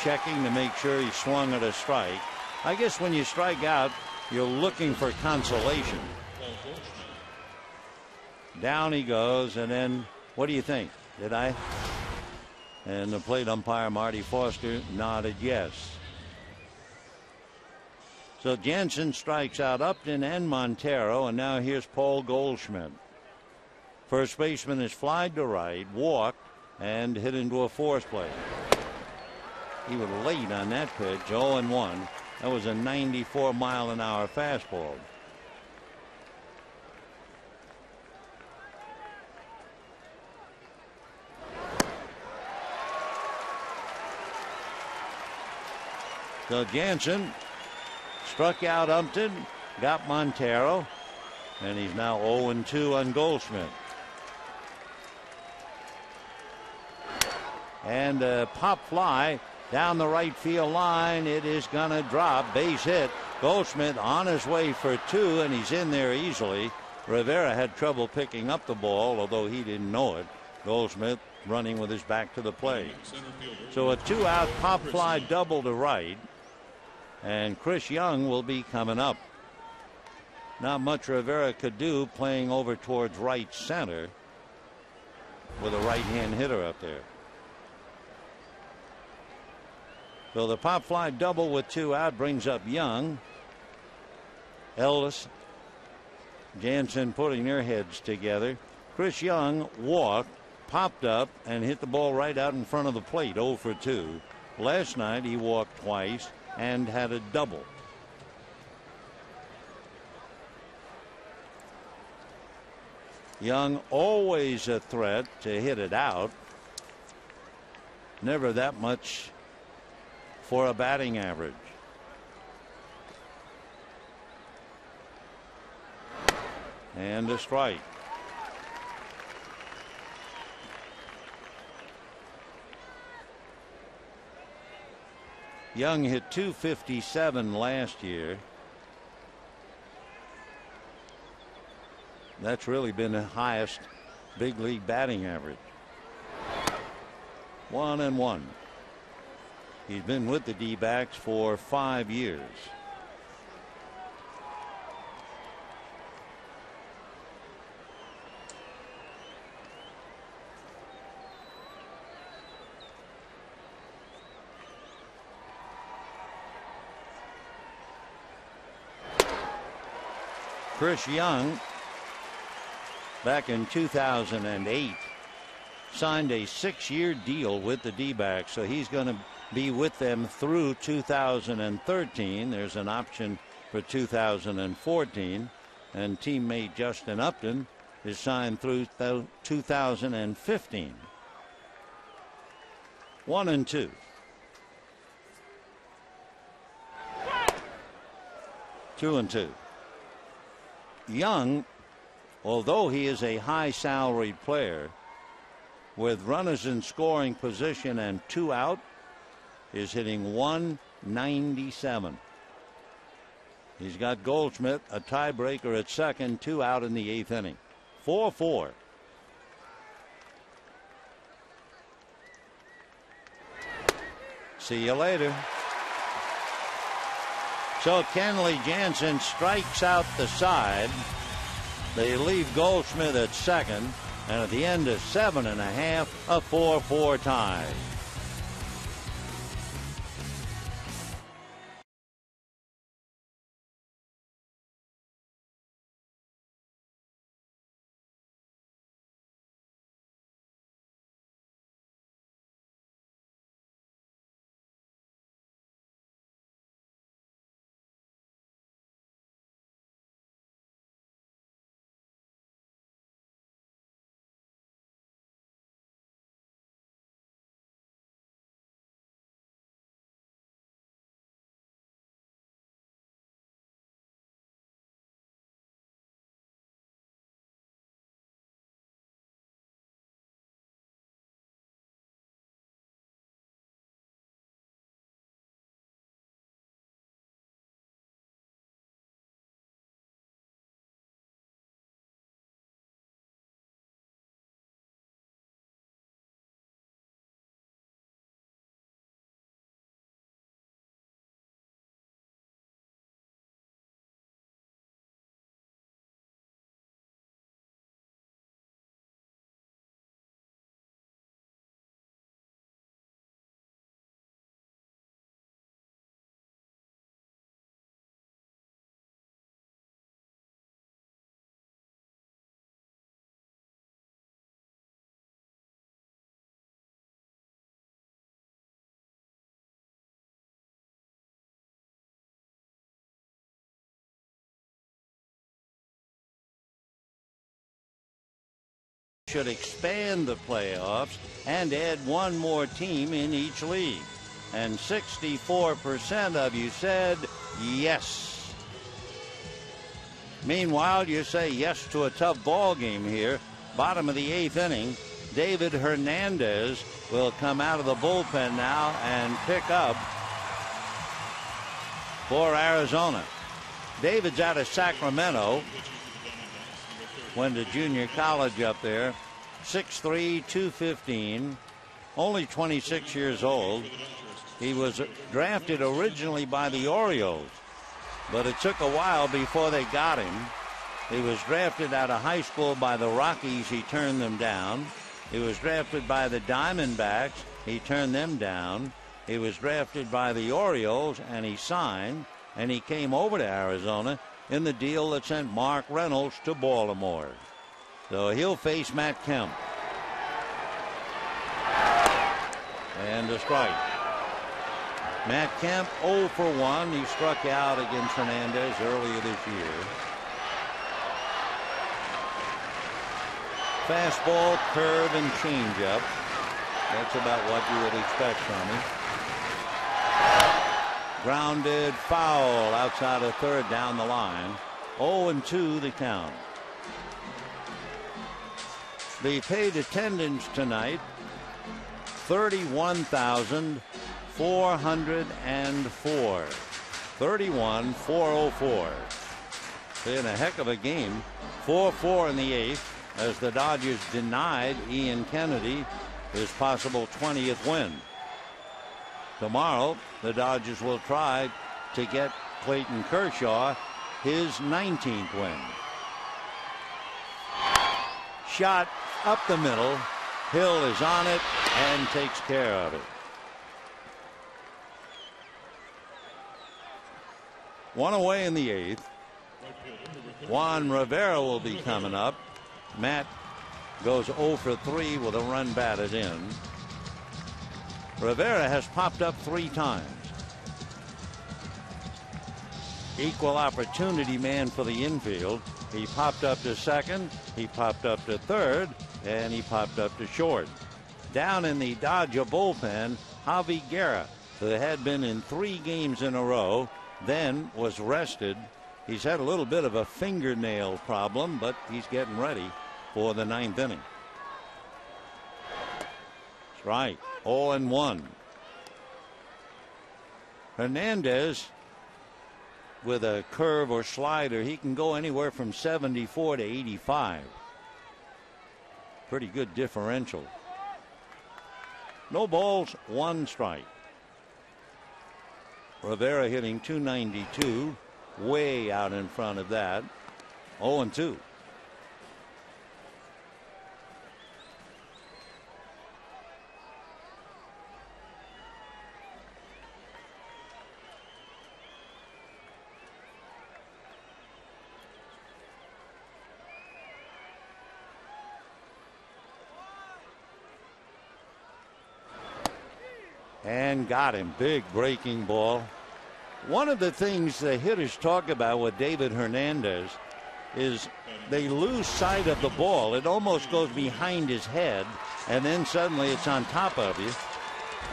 checking to make sure he swung at a strike. I guess when you strike out, you're looking for consolation. Down he goes, and then what do you think? Did I? And the plate umpire, Marty Foster, nodded yes. So Jansen strikes out Upton and Montero, and now here's Paul Goldschmidt. First baseman is flied to right, walked, and hit into a force play. He was late on that pitch, 0-1. That was a 94-mile-an-hour fastball. So Jansen struck out Upton, got Montero, and he's now 0-2 on Goldschmidt. And a pop fly down the right field line. It is going to drop. Base hit. Goldschmidt on his way for 2, and he's in there easily. Rivera had trouble picking up the ball, although he didn't know it. Goldschmidt running with his back to the plate. So a 2-out pop fly double to right. And Chris Young will be coming up. Not much Rivera could do playing over towards right center with a right-hand hitter up there. So the pop fly double with 2 out brings up Young. Ellis, Jansen putting their heads together. Chris Young walked, popped up, and hit the ball right out in front of the plate, 0-2. Last night he walked twice and had a double. Young always a threat to hit it out. Never that much for a batting average. And a strike. Young hit .257 last year. That's really been the highest big league batting average. 1-1. He's been with the D-backs for 5 years. Chris Young, back in 2008, signed a 6-year deal with the D-backs, so he's going to be with them through 2013. There's an option for 2014, and teammate Justin Upton is signed through 2015. 1-2. Two and two. Young, although he is a high salaried player, with runners in scoring position and 2 out, is hitting .197. He's got Goldschmidt, a tiebreaker at second, 2 out in the 8th inning. 4-4. See you later. So Kenley Jansen strikes out the side. They leave Goldschmidt at second, and at the end of 7 1/2, a 4-4 tie. should expand the playoffs and add one more team in each league. And 64% of you said yes. Meanwhile, you say yes to a tough ball game here. Bottom of the 8th inning, David Hernandez will come out of the bullpen now and pick up for Arizona. David's out of Sacramento. Went to junior college up there. 6'3", 215. Only 26 years old. He was drafted originally by the Orioles, but it took a while before they got him. He was drafted out of high school by the Rockies. He turned them down. He was drafted by the Diamondbacks. He turned them down. He was drafted by the Orioles, and he signed, and he came over to Arizona in the deal that sent Mark Reynolds to Baltimore. So he'll face Matt Kemp. And a strike. Matt Kemp 0 for 1. He struck out against Hernandez earlier this year. Fastball, curve, and changeup. That's about what you would expect from him. Grounded foul outside of third down the line. 0-2 the count. The paid attendance tonight, 31,404. 31,404. Been a heck of a game. 4-4 in the 8th as the Dodgers denied Ian Kennedy his possible 20th win. Tomorrow, the Dodgers will try to get Clayton Kershaw his 19th win. Shot up the middle. Hill is on it and takes care of it. One away in the 8th. Juan Rivera will be coming up. Matt goes 0 for 3 with a run batted in. Rivera has popped up 3 times. Equal opportunity man for the infield. He popped up to second, he popped up to third, and he popped up to short. Down in the Dodger bullpen, Javi Guerra, who had been in 3 games in a row, then was rested. He's had a little bit of a fingernail problem, but he's getting ready for the 9th inning. Strike. 0-1. Hernandez with a curve or slider, he can go anywhere from 74 to 85. Pretty good differential. No balls, 1 strike. Rivera hitting .292, way out in front of that. 0-2. And got him. Big breaking ball. One of the things the hitters talk about with David Hernandez is they lose sight of the ball. It almost goes behind his head, and then suddenly it's on top of you.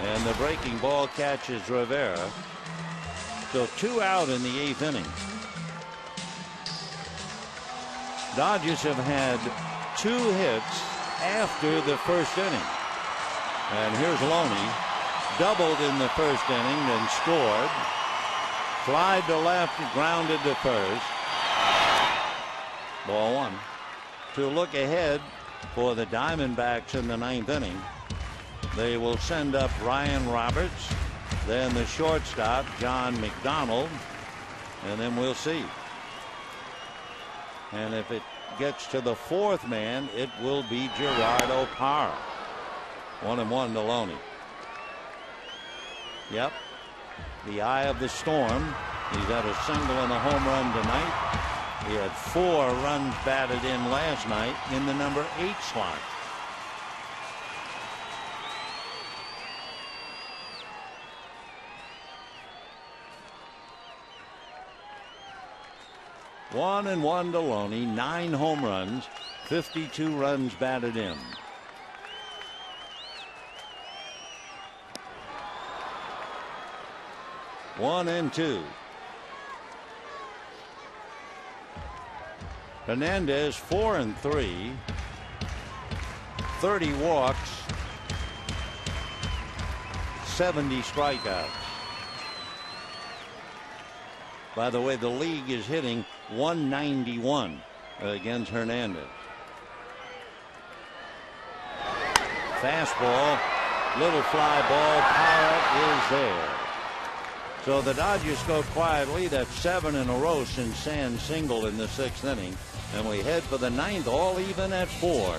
And the breaking ball catches Rivera. So 2 out in the 8th inning. Dodgers have had 2 hits after the first inning. And here's Loney. Doubled in the first inning, then scored. Fly to left, grounded to first. Ball 1. To look ahead for the Diamondbacks in the 9th inning, they will send up Ryan Roberts, then the shortstop, John McDonald, and then we'll see. And if it gets to the 4th man, it will be Gerardo Parra. 1-1 to Loney. Yep. The eye of the storm. He's had a single and a home run tonight. He had 4 runs batted in last night in the number 8 slot. One and one to Loney. 9 home runs. 52 runs batted in. One and two. Hernandez 4 and 3. 30 walks. 70 strikeouts. By the way, the league is hitting 191 against Hernandez. Fastball, little fly ball, power is there. So the Dodgers go quietly. That's 7 in a row since Sands singled in the 6th inning. And we head for the 9th, all even at 4.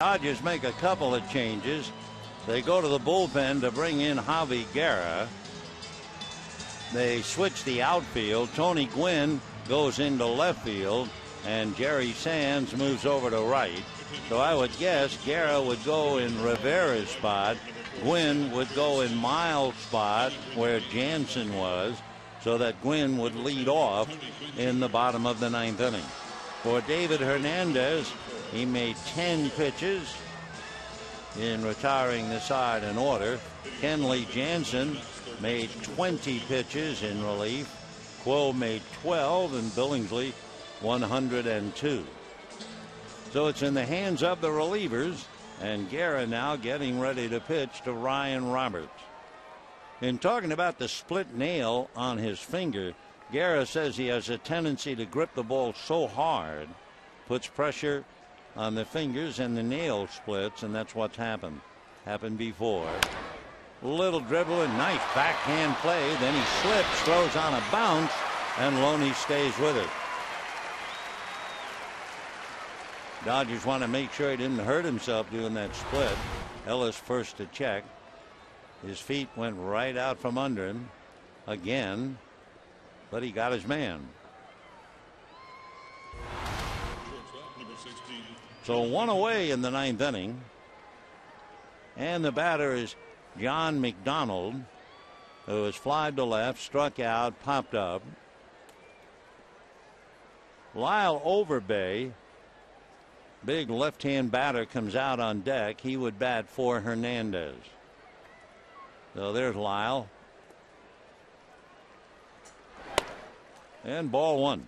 Dodgers make a couple of changes. They go to the bullpen to bring in Javi Guerra. They switch the outfield. Tony Gwynn goes into left field, and Jerry Sands moves over to right. So I would guess Guerra would go in Rivera's spot. Gwynn would go in Miles' spot where Jansen was, so that Gwynn would lead off in the bottom of the 9th inning. For David Hernandez, he made 10 pitches in retiring the side in order. Kenley Jansen made 20 pitches in relief. Quo made 12, and Billingsley 102. So it's in the hands of the relievers, and Guerra now getting ready to pitch to Ryan Roberts. In talking about the split nail on his finger, Guerra says he has a tendency to grip the ball so hard, puts pressure on the fingers, and the nail splits, and that's what's happened before. Little dribble and nice backhand play. Then he slips, throws on a bounce, and Loney stays with it. Dodgers want to make sure he didn't hurt himself doing that split. Ellis first to check. His feet went right out from under him again, but he got his man. So one away in the 9th inning, and the batter is John McDonald, who has flied to left, struck out, popped up. Lyle Overbay, big left-hand batter, comes out on deck. He would bat for Hernandez. So there's Lyle, and ball one.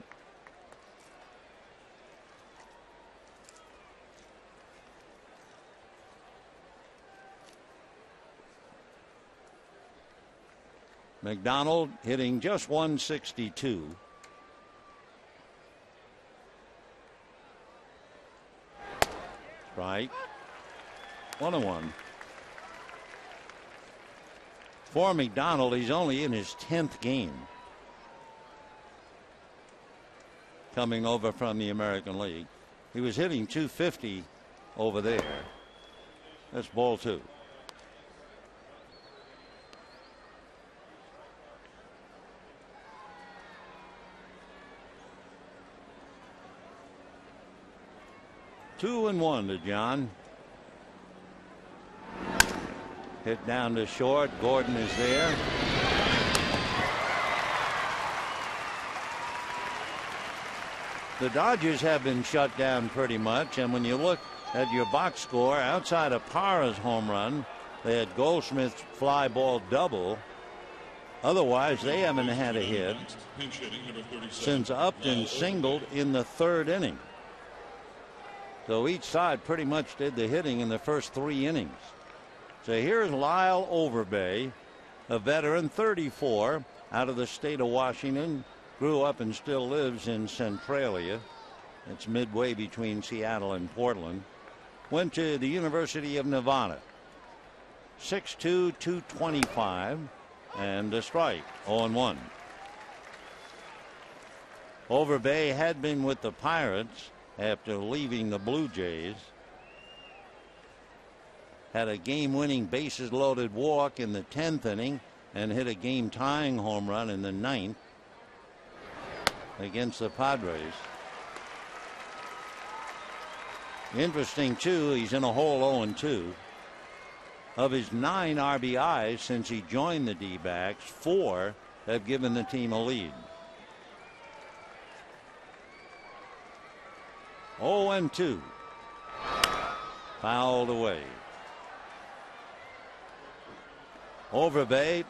McDonald hitting just 162. Strike. 1-1. For McDonald, he's only in his 10th game coming over from the American League. He was hitting 250 over there. That's ball two. 2-1 to John. Hit down to short. Gordon is there. The Dodgers have been shut down pretty much, and when you look at your box score, outside of Parra's home run, they had Goldschmidt's fly ball double. Otherwise, they haven't had a hit since Upton singled in the 3rd inning. So each side pretty much did the hitting in the first 3 innings. So here's Lyle Overbay, a veteran, 34, out of the state of Washington. Grew up and still lives in Centralia. It's midway between Seattle and Portland. Went to the University of Nevada. 6'2", 225, and a strike, 0-1. Overbay had been with the Pirates after leaving the Blue Jays. Had a game-winning bases-loaded walk in the 10th inning and hit a game-tying home run in the 9th against the Padres. Interesting, too, he's in a hole 0-2. Of his 9 RBIs since he joined the D-backs, 4 have given the team a lead. 0-2. Fouled away. Overbay,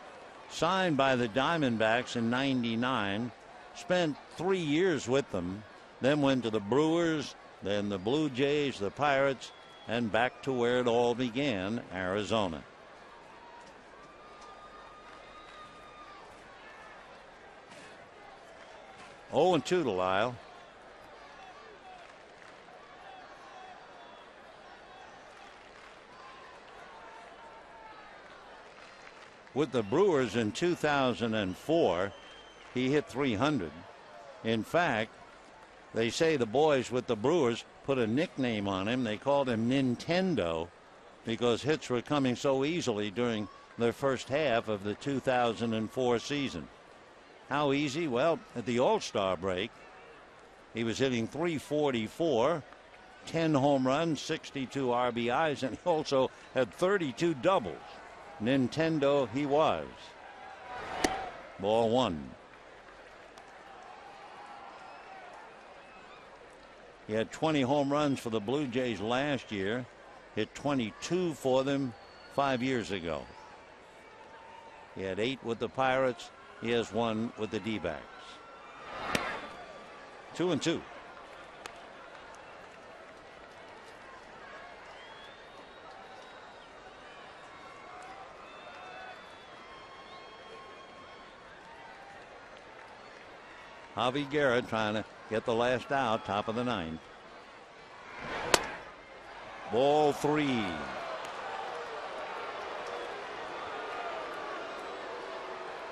signed by the Diamondbacks in '99, spent 3 years with them, then went to the Brewers, then the Blue Jays, the Pirates, and back to where it all began, Arizona. Oh, and 2 to Lyle. With the Brewers in 2004, he hit 300. In fact, they say the boys with the Brewers put a nickname on him. They called him Nintendo because hits were coming so easily during the first half of the 2004 season. How easy? Well, at the All-Star break, he was hitting .344, 10 home runs, 62 RBIs, and he also had 32 doubles. Nintendo he was. Ball 1. He had 20 home runs for the Blue Jays last year, hit 22 for them 5 years ago. He had 8 with the Pirates. He has 1 with the D-backs. 2-2. Javi Guerra trying to get the last out, top of the 9th. Ball 3.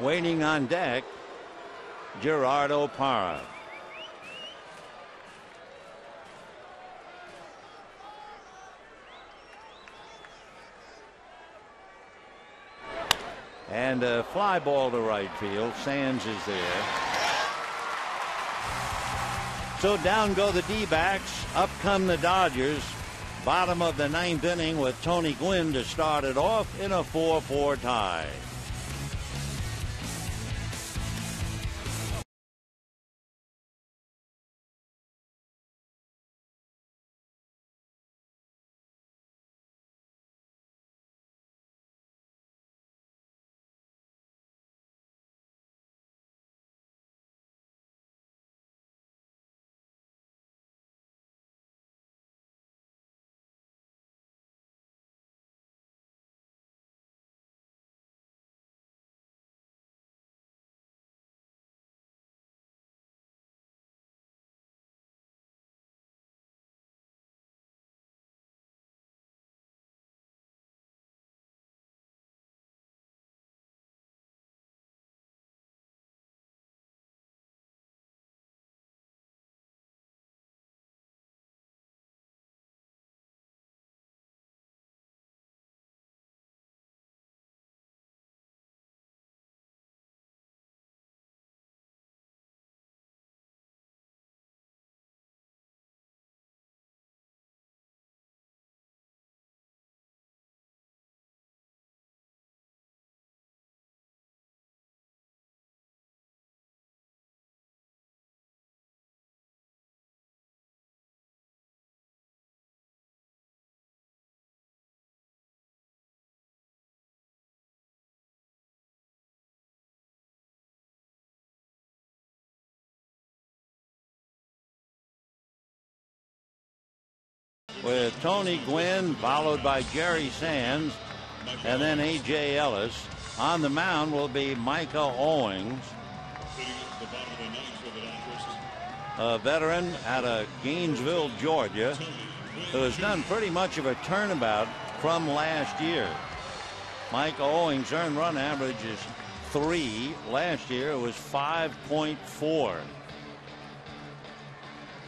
Waiting on deck, Gerardo Parra. And a fly ball to right field. Sands is there. So down go the D-backs. Up come the Dodgers. Bottom of the 9th inning with Tony Gwynn to start it off in a 4-4 tie. with Tony Gwynn, followed by Jerry Sands, and then A.J. Ellis. On the mound will be Micah Owings, a veteran out of Gainesville, Georgia, who has done pretty much of a turnabout from last year. Micah Owings' earned run average is 3. Last year it was 5.4.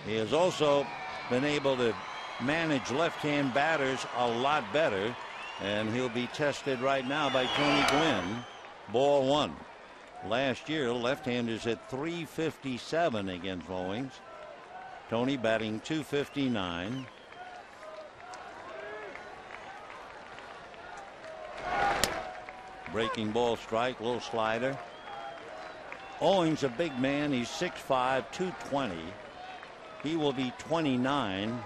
He has also been able to manage left-hand batters a lot better, and he'll be tested right now by Tony Gwynn. Ball 1. Last year, left-handers hit .357 against Owings. Tony batting .259. Breaking ball strike, little slider. Owings a big man. He's 6'5", 220. He will be 29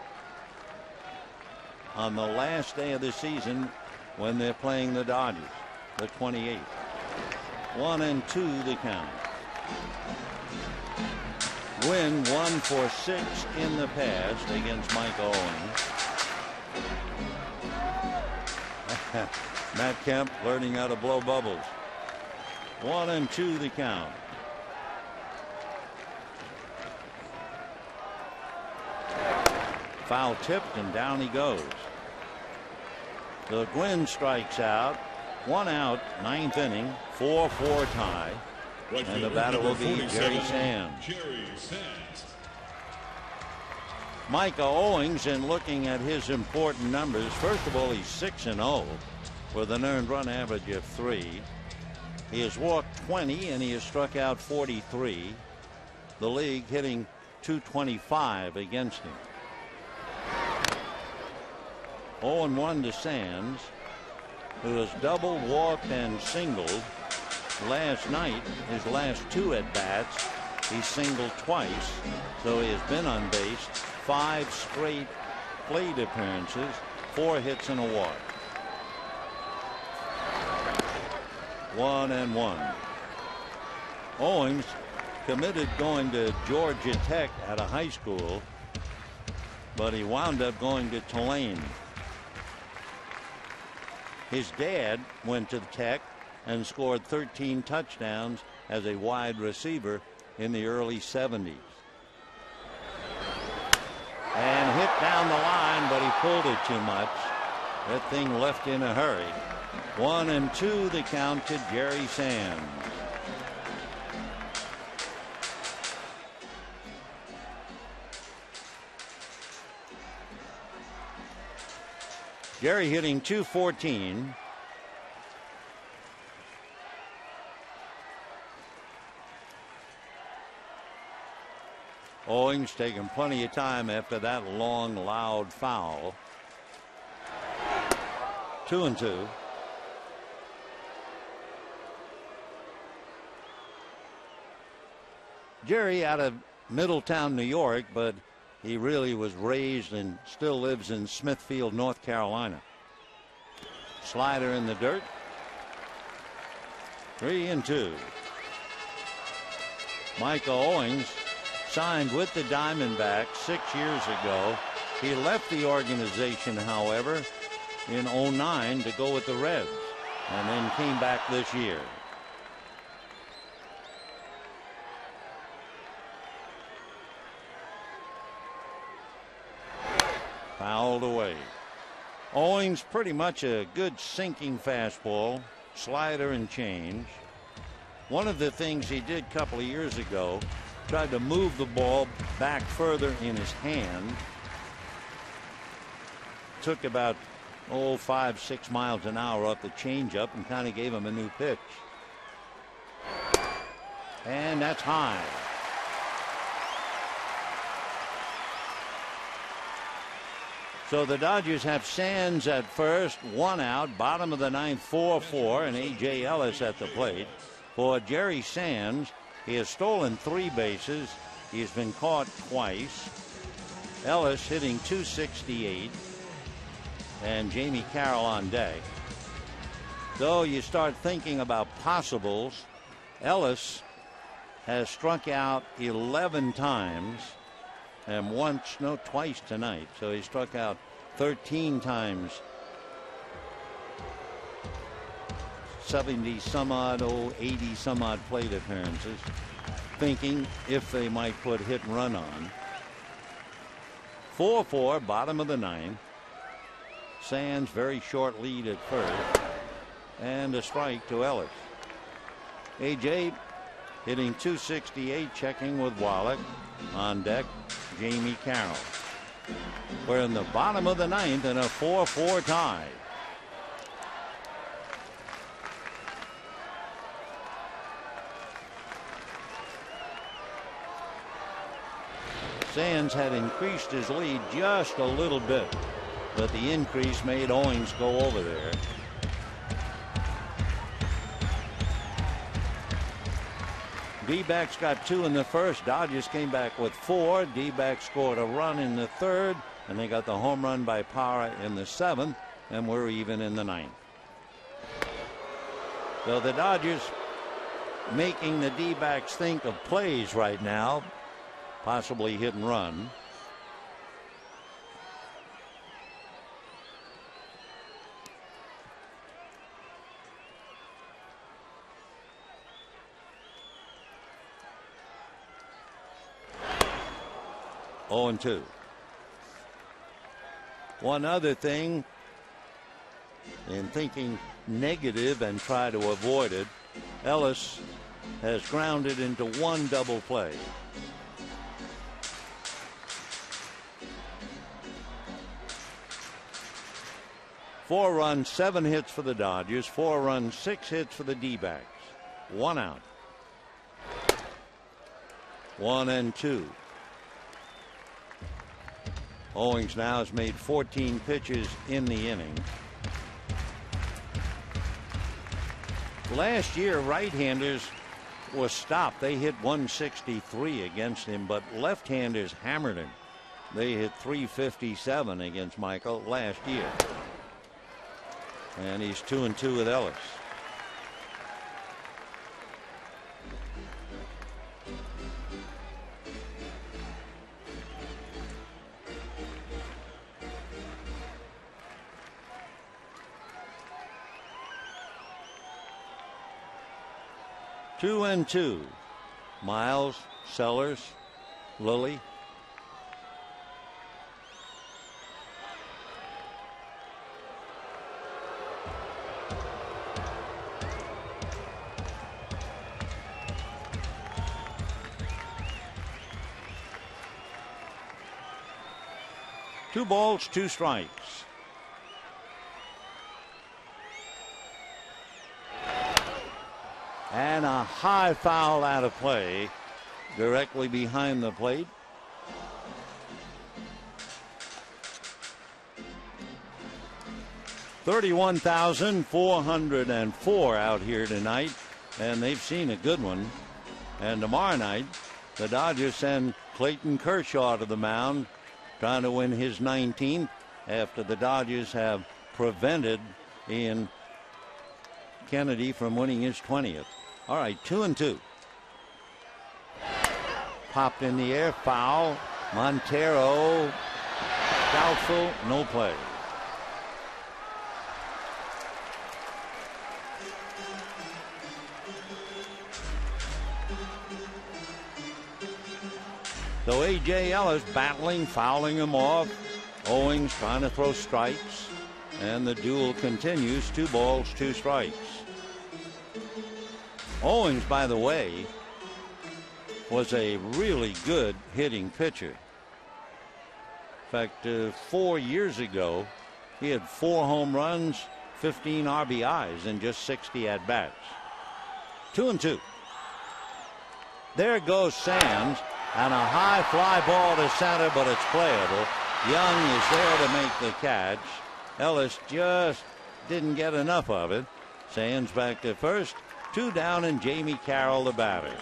on the last day of the season when they're playing the Dodgers, the 28th. 1-2 the count. Gwynn 1 for 6 in the past against Mike Owings. Matt Kemp learning how to blow bubbles. 1-2 the count. Foul tipped and down he goes. So Gwynn strikes out. 1 out, 9th inning, 4-4 tie. And the batter will be Jerry Sands. Micah Owings, in looking at his important numbers, first of all, he's 6-0 with an earned run average of 3. He has walked 20 and he has struck out 43. The league hitting .225 against him. 0-1 to Sands, who has double, walked, and singled. Last night, his last 2 at-bats, he singled twice, so he has been on base 5 straight plate appearances, 4 hits and a walk. 1-1. Owings committed going to Georgia Tech out of high school, but he wound up going to Tulane. His dad went to Tech and scored 13 touchdowns as a wide receiver in the early 70s. And hit down the line, but he pulled it too much. That thing left in a hurry. 1-2 the count to Jerry Sands. Jerry hitting .214. Owings taking plenty of time after that long, loud foul. 2-2. Jerry out of Middletown, New York, but he really was raised and still lives in Smithfield, North Carolina. Slider in the dirt. 3-2. Micah Owings signed with the Diamondbacks 6 years ago. He left the organization, however, in 2009 to go with the Reds, and then came back this year. Fouled away. Owings pretty much a good sinking fastball, slider and change. One of the things he did a couple of years ago, tried to move the ball back further in his hand. Took about 5-6 miles an hour off the changeup and kind of gave him a new pitch. And that's high. So the Dodgers have Sands at first, 1 out, bottom of the 9th, 4-4, and A.J. Ellis at the plate. For Jerry Sands, he has stolen 3 bases. He has been caught twice. Ellis hitting .268, and Jamie Carroll on deck. Though you start thinking about possibles, Ellis has struck out 11 times. And twice tonight. So he struck out 13 times 70 some odd, 80 some odd plate appearances, thinking if they might put hit and run on. 4-4, bottom of the ninth. Sands very short lead at first, and a strike to Ellis. AJ hitting .268, checking with Wallach. On deck, Jamie Carroll. We're in the bottom of the ninth in a 4-4 tie. Sands had increased his lead just a little bit, but the increase made Owings go over there. D-backs got 2 in the first. Dodgers came back with 4. D-backs scored a run in the third, and they got the home run by Parra in the 7th, and we're even in the 9th. So the Dodgers making the D-backs think of plays right now, possibly hit and run. Oh, and 2. One other thing, in thinking negative and try to avoid it, Ellis has grounded into 1 double play. Four runs, 7 hits for the Dodgers. 4 runs, 6 hits for the D-backs. 1 out. 1 and 2. Owings now has made 14 pitches in the inning. Last year, right-handers were stopped. They hit 163 against him, but left-handers hammered him. They hit 357 against Michael last year. And he's 2-2 with Ellis. Two and 2. Miles, Sellers, Lilly. Two balls, 2 strikes. And a high foul out of play directly behind the plate. $31,404 out here tonight, and they've seen a good one. And tomorrow night, the Dodgers send Clayton Kershaw to the mound, trying to win his 19th after the Dodgers have prevented Ian Kennedy from winning his 20th. All right, 2 and 2. Popped in the air, foul. Montero, doubtful, no play. So A.J. Ellis battling, fouling him off. Owings trying to throw strikes. And the duel continues. 2 balls, 2 strikes. Owings, by the way, was a really good hitting pitcher. In fact, 4 years ago, he had 4 home runs, 15 RBIs, and just 60 at-bats. 2 and 2. There goes Sands, and a high fly ball to center, but it's playable. Young is there to make the catch. Ellis just didn't get enough of it. Sands back to first. 2 down, and Jamie Carroll the batter.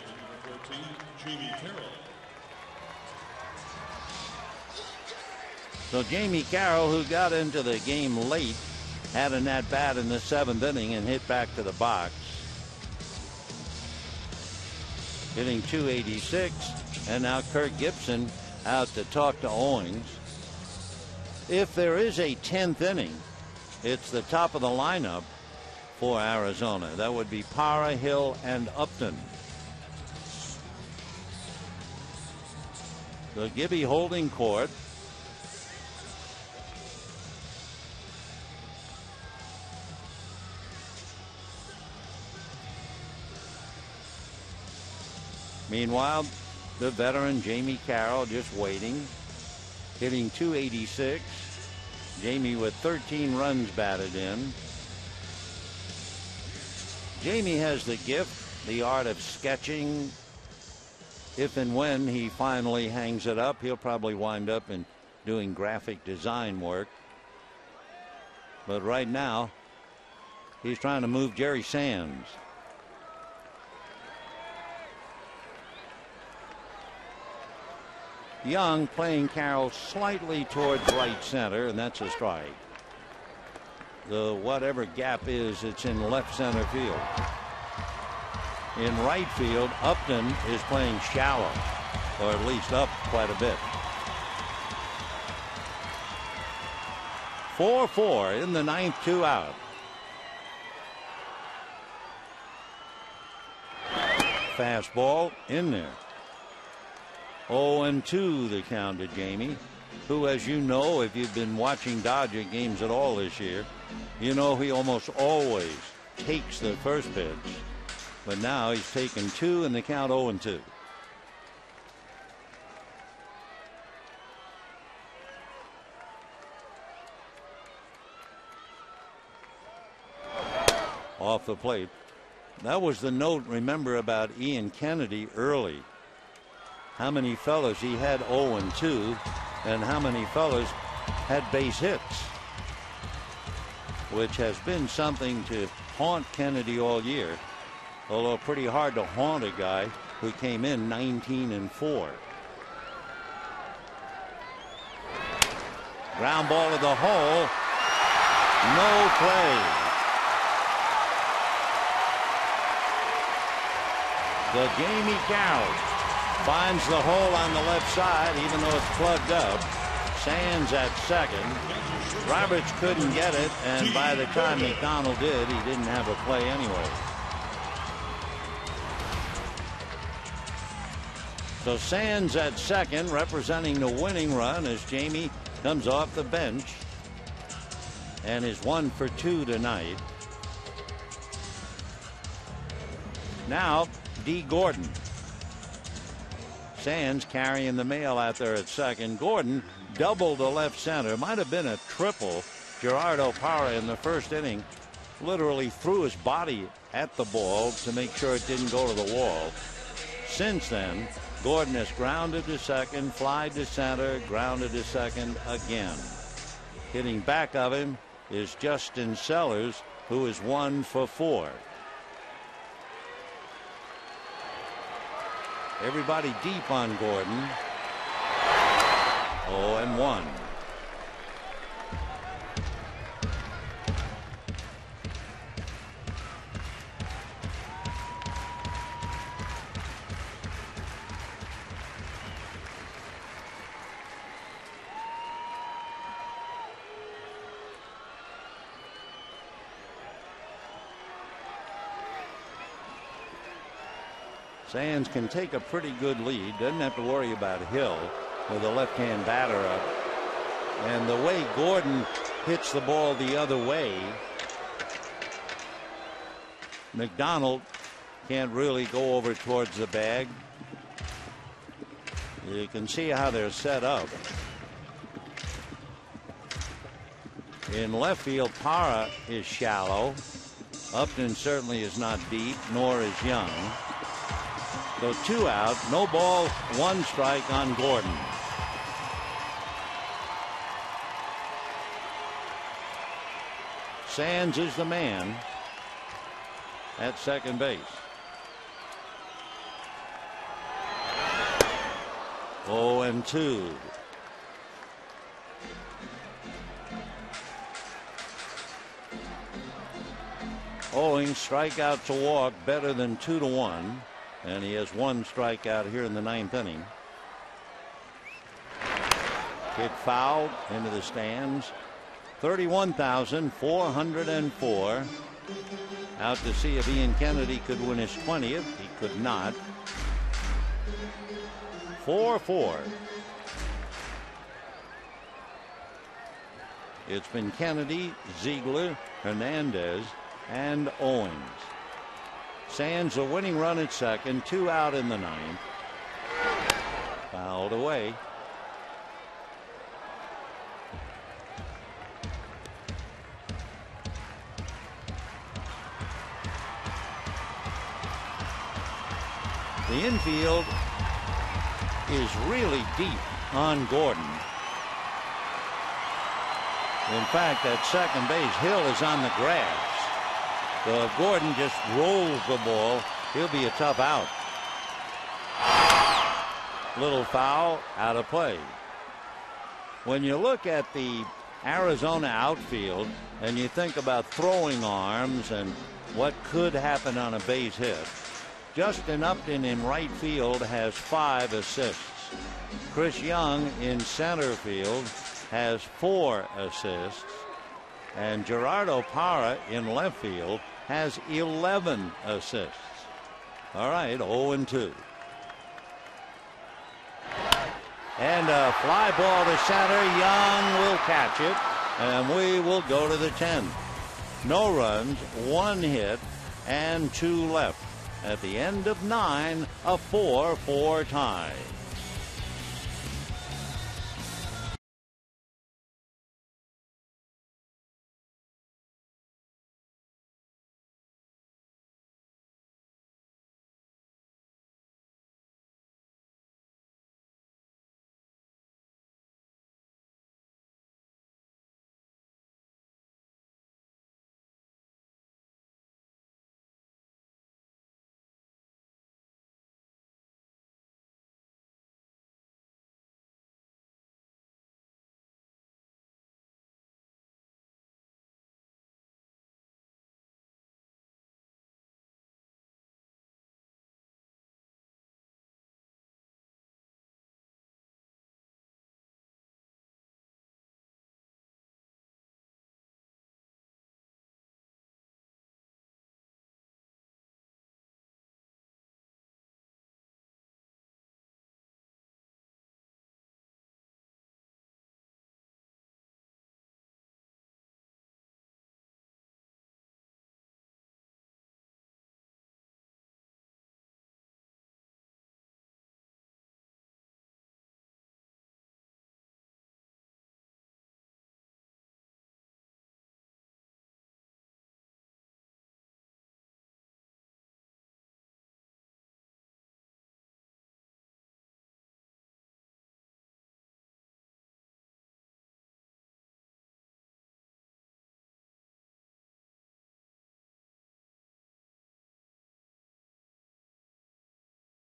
So Jamie Carroll, who got into the game late, had an at-bat in the 7th inning and hit back to the box. Hitting .286, and now Kirk Gibson out to talk to Owings. If there is a 10th inning, it's the top of the lineup for Arizona. That would be Parra, Hill, and Upton. The Gibby holding court. Meanwhile, the veteran Jamie Carroll just waiting, hitting .286. Jamie with 13 runs batted in. Jamie has the gift, the art of sketching. If and when he finally hangs it up, he'll probably wind up in doing graphic design work. But right now, he's trying to move Jerry Sands. Young playing Carroll slightly towards right center, and that's a strike. The whatever gap is, it's in left center field. In right field, Upton is playing shallow, or at least up quite a bit. 4-4 in the ninth, 2 out. Fastball in there. 0-2 the count to Jamie, who, as you know, if you've been watching Dodger games at all this year, you know he almost always takes the first pitch. But now he's taken 2 and the count 0-2. Off the plate. That was the note, remember, about Ian Kennedy early. How many fellas he had 0-2 and how many fellas had base hits, which has been something to haunt Kennedy all year, although pretty hard to haunt a guy who came in 19-4. Ground ball to the hole. No play. The Jamie Carroll finds the hole on the left side, even though it's plugged up. Sands at second. Roberts couldn't get it, and by the time McDonald did, he didn't have a play anyway. So Sands at second, representing the winning run as Jamie comes off the bench and is 1 for 2 tonight. Now, D. Gordon. Sands carrying the mail out there at second. Gordon doubled to left center. Might have been a triple. Gerardo Parra in the first inning literally threw his body at the ball to make sure it didn't go to the wall. Since then, Gordon has grounded to second, flied to center, grounded to second again. Hitting back of him is Justin Sellers, who is 1 for 4. Everybody deep on Gordon. 0-1. Sands can take a pretty good lead. Doesn't have to worry about Hill with a left-hand batter up. And the way Gordon hits the ball the other way, McDonald can't really go over towards the bag. You can see how they're set up. In left field, Parra is shallow. Upton certainly is not deep, nor is Young. So 2 out, no ball, 1 strike on Gordon. Sands is the man at second base. 0-2. Owing strikeout to walk better than 2-1. And he has 1 strikeout here in the 9th inning. Hit foul into the stands. 31,404. Out to see if Ian Kennedy could win his 20th. He could not. 4-4. It's been Kennedy, Ziegler, Hernandez, and Owens. Sands a winning run at second, 2 out in the 9th. Fouled away. The infield is really deep on Gordon. In fact, at second base, Hill is on the grass. So if Gordon just rolls the ball, he'll be a tough out. Little foul, out of play. When you look at the Arizona outfield and you think about throwing arms and what could happen on a base hit, Justin Upton in right field has 5 assists. Chris Young in center field has 4 assists. And Gerardo Parra in left field has 11 assists. All right, 0-2. And a fly ball to center. Young will catch it. And we will go to the 10th. No runs, 1 hit, and 2 left. At the end of 9, a 4-4 tie.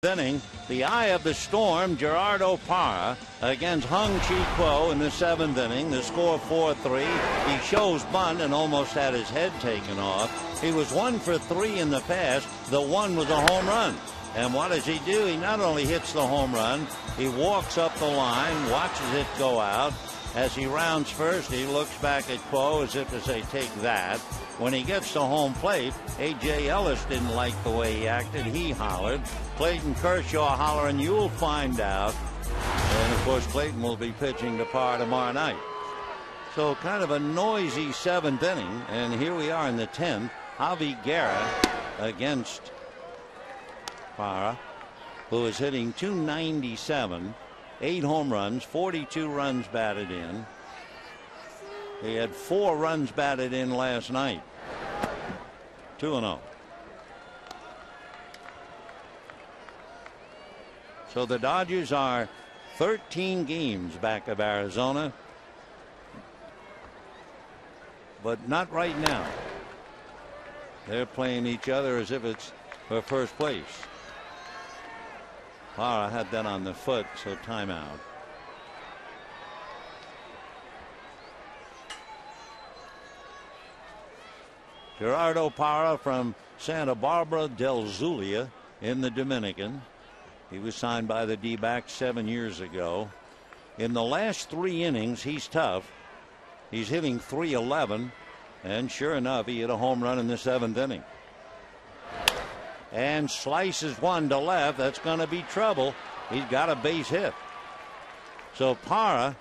Inning, the eye of the storm, Gerardo Parra against Hung-Chi Kuo in the 7th inning. The score 4-3. He shows bunt and almost had his head taken off. He was 1 for 3 in the past. The 1 was a home run. And what does he do? He not only hits the home run, he walks up the line, watches it go out. As he rounds first, he looks back at Kuo as if to say, take that. When he gets to home plate, A.J. Ellis didn't like the way he acted. He hollered. Clayton Kershaw hollering, you'll find out. And, of course, Clayton will be pitching to Parra tomorrow night. So kind of a noisy 7th inning. And here we are in the 10th. Javi Guerra against Parra, who is hitting .297. 8 home runs, 42 runs batted in. He had 4 runs batted in last night. 2-0. So the Dodgers are 13 games back of Arizona, but not right now. They're playing each other as if it's for first place. Parra had that on the foot, so timeout. Gerardo Parra from Santa Barbara del Zulia in the Dominican. He was signed by the D-backs 7 years ago. In the last 3 innings, he's tough. He's hitting .311, and sure enough, he hit a home run in the 7th inning. And slices one to left. That's going to be trouble. He's got a base hit. So Parra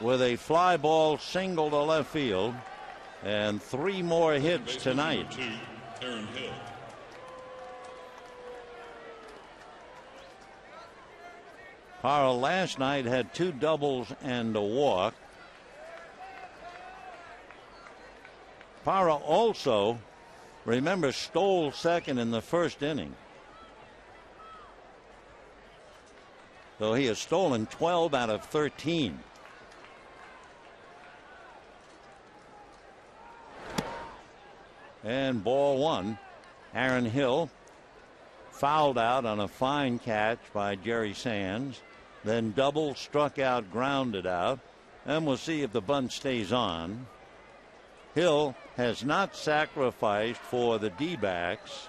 with a fly ball single to left field, and 3 more hits tonight. Parra last night had 2 doubles and a walk. Parra also, remember, stole second in the 1st inning. So he has stolen 12 out of 13. And ball 1. Aaron Hill fouled out on a fine catch by Jerry Sands. Then double, struck out, grounded out. And we'll see if the bunt stays on. Hill has not sacrificed for the D-backs,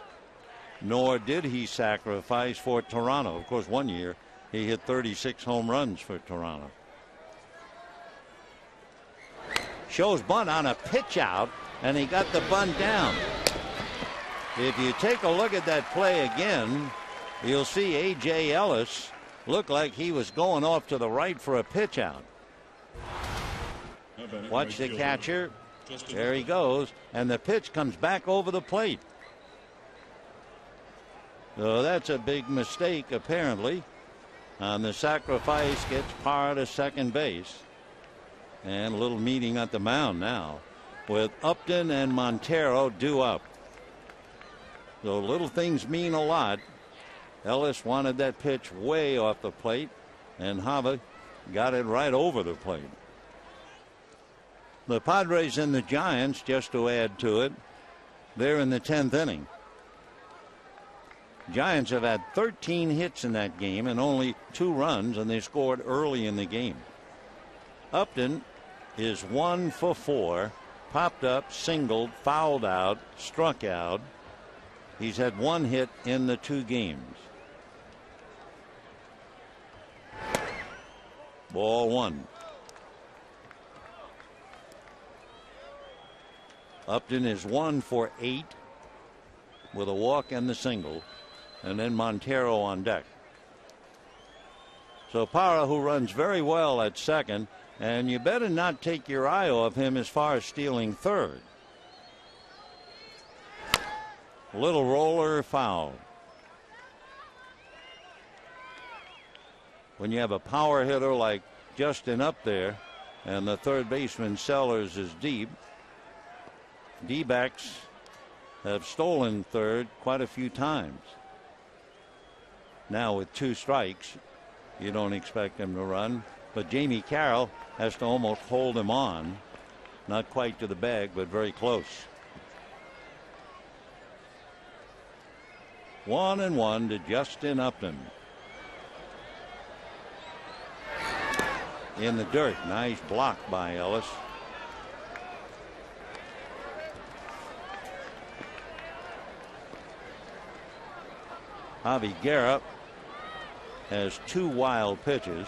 nor did he sacrifice for Toronto. Of course, one year he hit 36 home runs for Toronto. Shows bunt on a pitch out, and he got the bunt down. If you take a look at that play again, you'll see A.J. Ellis look like he was going off to the right for a pitch out. Watch the catcher. There he goes, and the pitch comes back over the plate. So that's a big mistake, apparently. On the sacrifice, gets Parra to second base. And a little meeting at the mound now with Upton and Montero due up. So little things mean a lot. Ellis wanted that pitch way off the plate, and Hava got it right over the plate. The Padres and the Giants, just to add to it, they're in the 10th inning. Giants have had 13 hits in that game and only 2 runs, and they scored early in the game. Upton is 1 for 4, popped up, singled, fouled out, struck out. He's had 1 hit in the 2 games. Ball 1. Upton is 1 for 8 with a walk and the single, and then Montero on deck. So Parra, who runs very well at second, and you better not take your eye off him as far as stealing third. Little roller, foul. When you have a power hitter like Justin up there, and the third baseman Sellers is deep, D-backs have stolen third quite a few times. Now with 2 strikes, you don't expect him to run, but Jamie Carroll has to almost hold him on. Not quite to the bag, but very close. 1-1 to Justin Upton. In the dirt. Nice block by Ellis. Javi Guerra has 2 wild pitches.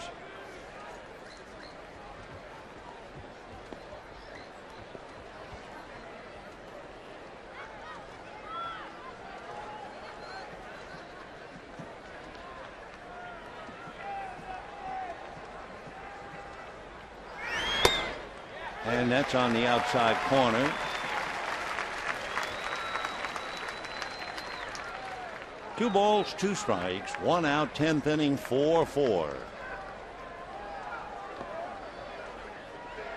And that's on the outside corner. Two balls, 2 strikes, 1 out, 10th inning, 4-4.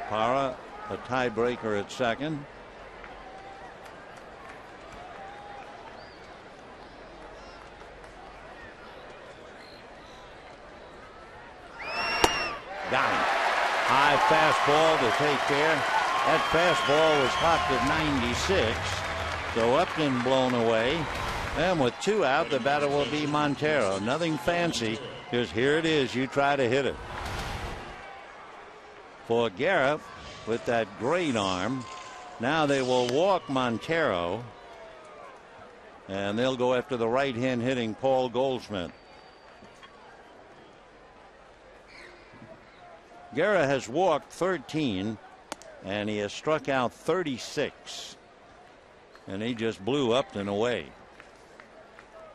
Parra, a tiebreaker at second. Got him. High fastball to take care. That fastball was hot to 96. So Upton blown away. And with 2 out, the batter will be Montero. Nothing fancy. Just here it is. You try to hit it. For Guerra, with that great arm, now they will walk Montero. And they'll go after the right-hand hitting Paul Goldschmidt. Guerra has walked 13 and he has struck out 36. And he just blew Upton away.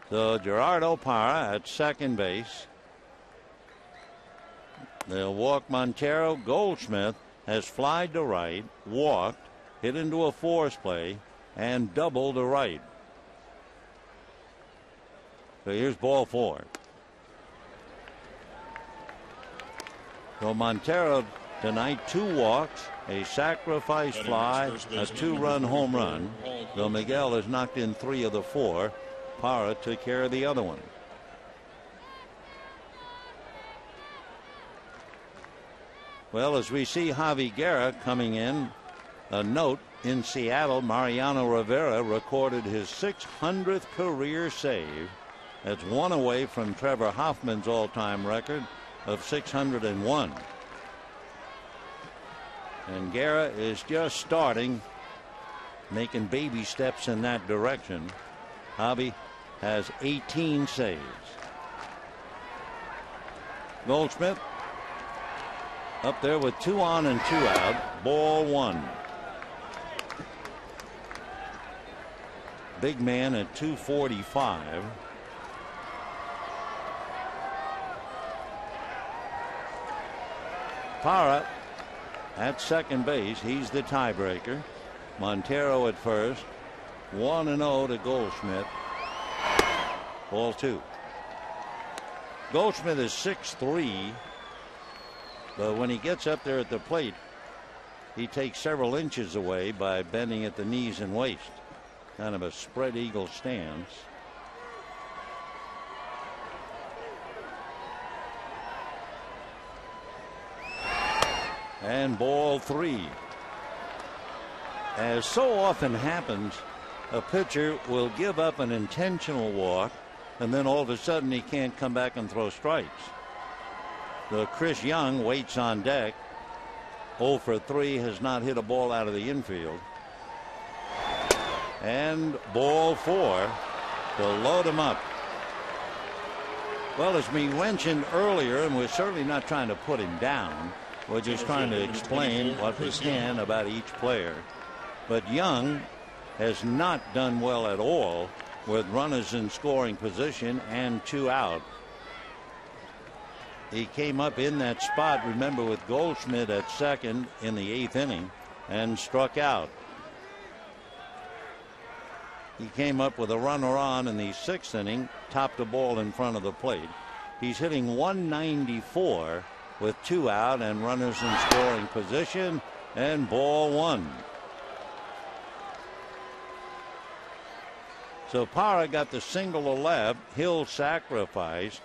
So Gerardo Parra at second base. They'll walk Montero. Goldschmidt has flied to right, walked, hit into a force play, and doubled to right. So here's ball 4. So Montero tonight 2 walks, a sacrifice fly, a 2-run home run. Though Miguel has knocked in 3 of the 4. Parra took care of the other one. Well, as we see Javi Guerra coming in, a note in Seattle, Mariano Rivera recorded his 600th career save. That's 1 away from Trevor Hoffman's all-time record of 601. And Guerra is just starting, making baby steps in that direction. Javi has 18 saves. Goldschmidt up there with 2 on and 2 out. Ball 1. Big man at 245. Parra at second base. He's the tiebreaker. Montero at first. 1-0 to Goldschmidt. Ball 2. Goldschmidt is 6'3", but when he gets up there at the plate, he takes several inches away by bending at the knees and waist. Kind of a spread eagle stance. And ball 3. As so often happens, a pitcher will give up an intentional walk, and then all of a sudden he can't come back and throw strikes. So Chris Young waits on deck. 0 for 3, has not hit a ball out of the infield. And ball 4 to load him up. Well, as we mentioned earlier, and we're certainly not trying to put him down, we're just trying to explain what we can about each player. But Young has not done well at all with runners in scoring position and 2 out. He came up in that spot, remember, with Goldschmidt at second in the 8th inning and struck out. He came up with a runner on in the 6th inning, topped a ball in front of the plate. He's hitting 194 with 2 out and runners in scoring position, and ball 1. So Parra got the single to left. Hill sacrificed.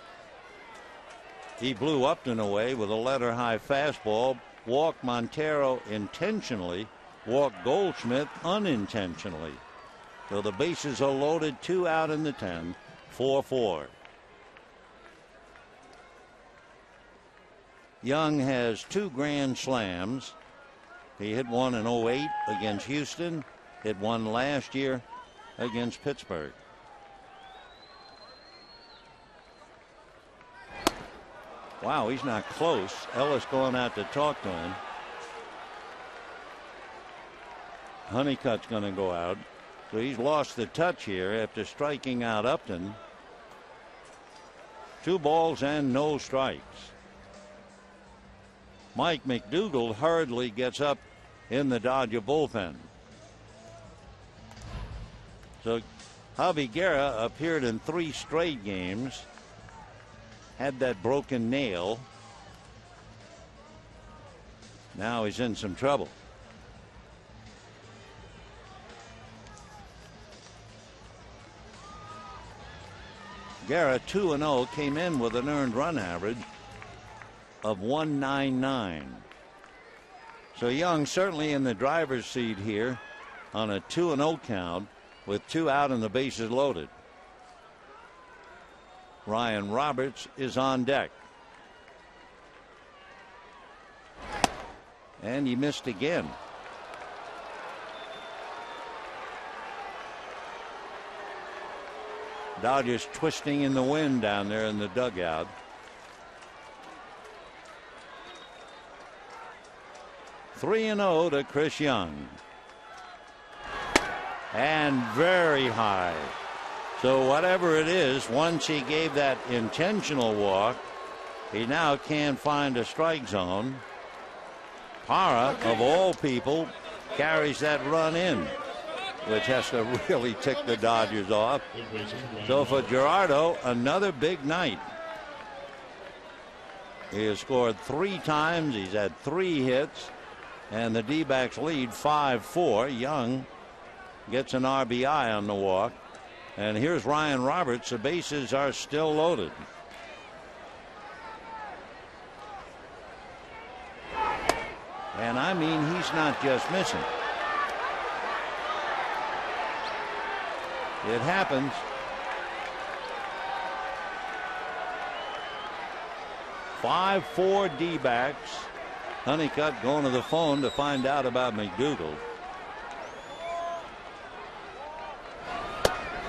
He blew Upton away with a letter high fastball. Walked Montero intentionally. Walked Goldschmidt unintentionally. So the bases are loaded. 2 out in the 10. 4-4. Young has 2 grand slams. He hit one in 08 against Houston. Hit one last year against Pittsburgh. Wow, he's not close. Ellis going out to talk to him. Honeycutt's going to go out. So he's lost the touch here after striking out Upton. 2 balls and no strikes. Mike McDougald hurriedly gets up in the Dodger bullpen. So Javi Guerra appeared in 3 straight games. Had that broken nail. Now he's in some trouble. Guerra 2-0, came in with an earned run average of 199. So Young certainly in the driver's seat here on a 2-0 count with 2 out and the bases loaded. Ryan Roberts is on deck. And he missed again. Dodgers twisting in the wind down there in the dugout. 3-0 to Chris Young. And very high. So whatever it is, once he gave that intentional walk, he now can't find a strike zone. Parra, of all people, carries that run in, which has to really tick the Dodgers off. So for Gerardo, another big night. He has scored 3 times. He's had 3 hits, and the D-backs lead 5-4. Young gets an RBI on the walk. And here's Ryan Roberts. The bases are still loaded. And I mean, he's not just missing. It happens. "5-4 D-backs." Honeycutt going to the phone to find out about McDougal.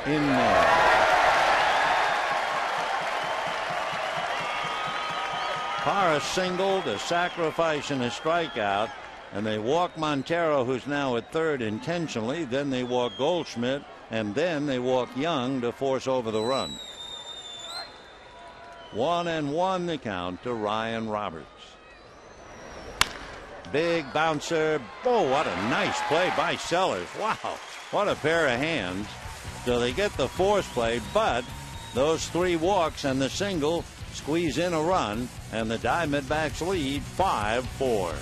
In there. Parra singled, a sacrifice and a strikeout, and they walk Montero, who's now at third, intentionally. Then they walk Goldschmidt, and then they walk Young to force over the run. 1-1 the count to Ryan Roberts. Big bouncer. Oh, what a nice play by Sellers. Wow, what a pair of hands. So they get the force play, but those 3 walks and the single squeeze in a run, and the Diamondbacks lead 5-4.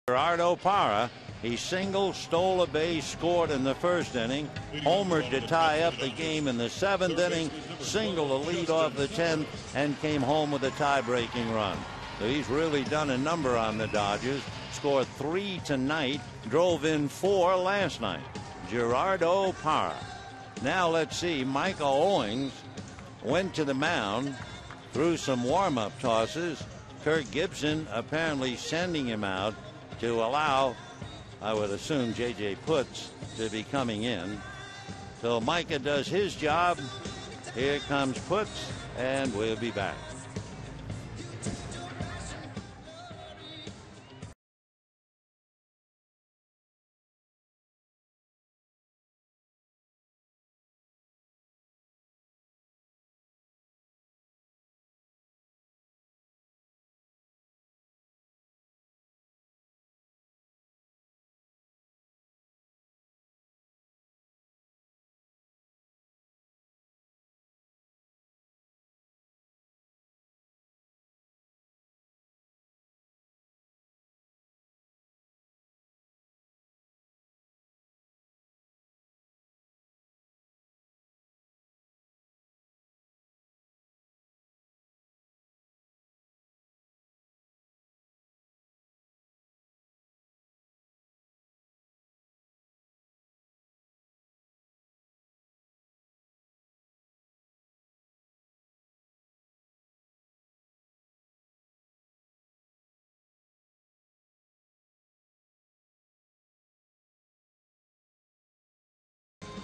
Gerardo Parra, he singled, stole a base, scored in the first inning, homered to tie up the game in the 7th inning, singled a lead off the 10th, and came home with a tie-breaking run. So he's really done a number on the Dodgers. Scored 3 tonight, drove in 4 last night. Gerardo Parra. Now let's see, Michael Owings went to the mound, threw some warm-up tosses. Kirk Gibson apparently sending him out to allow, I would assume, J.J. Putz to be coming in. So Micah does his job. Here comes Putz, and we'll be back.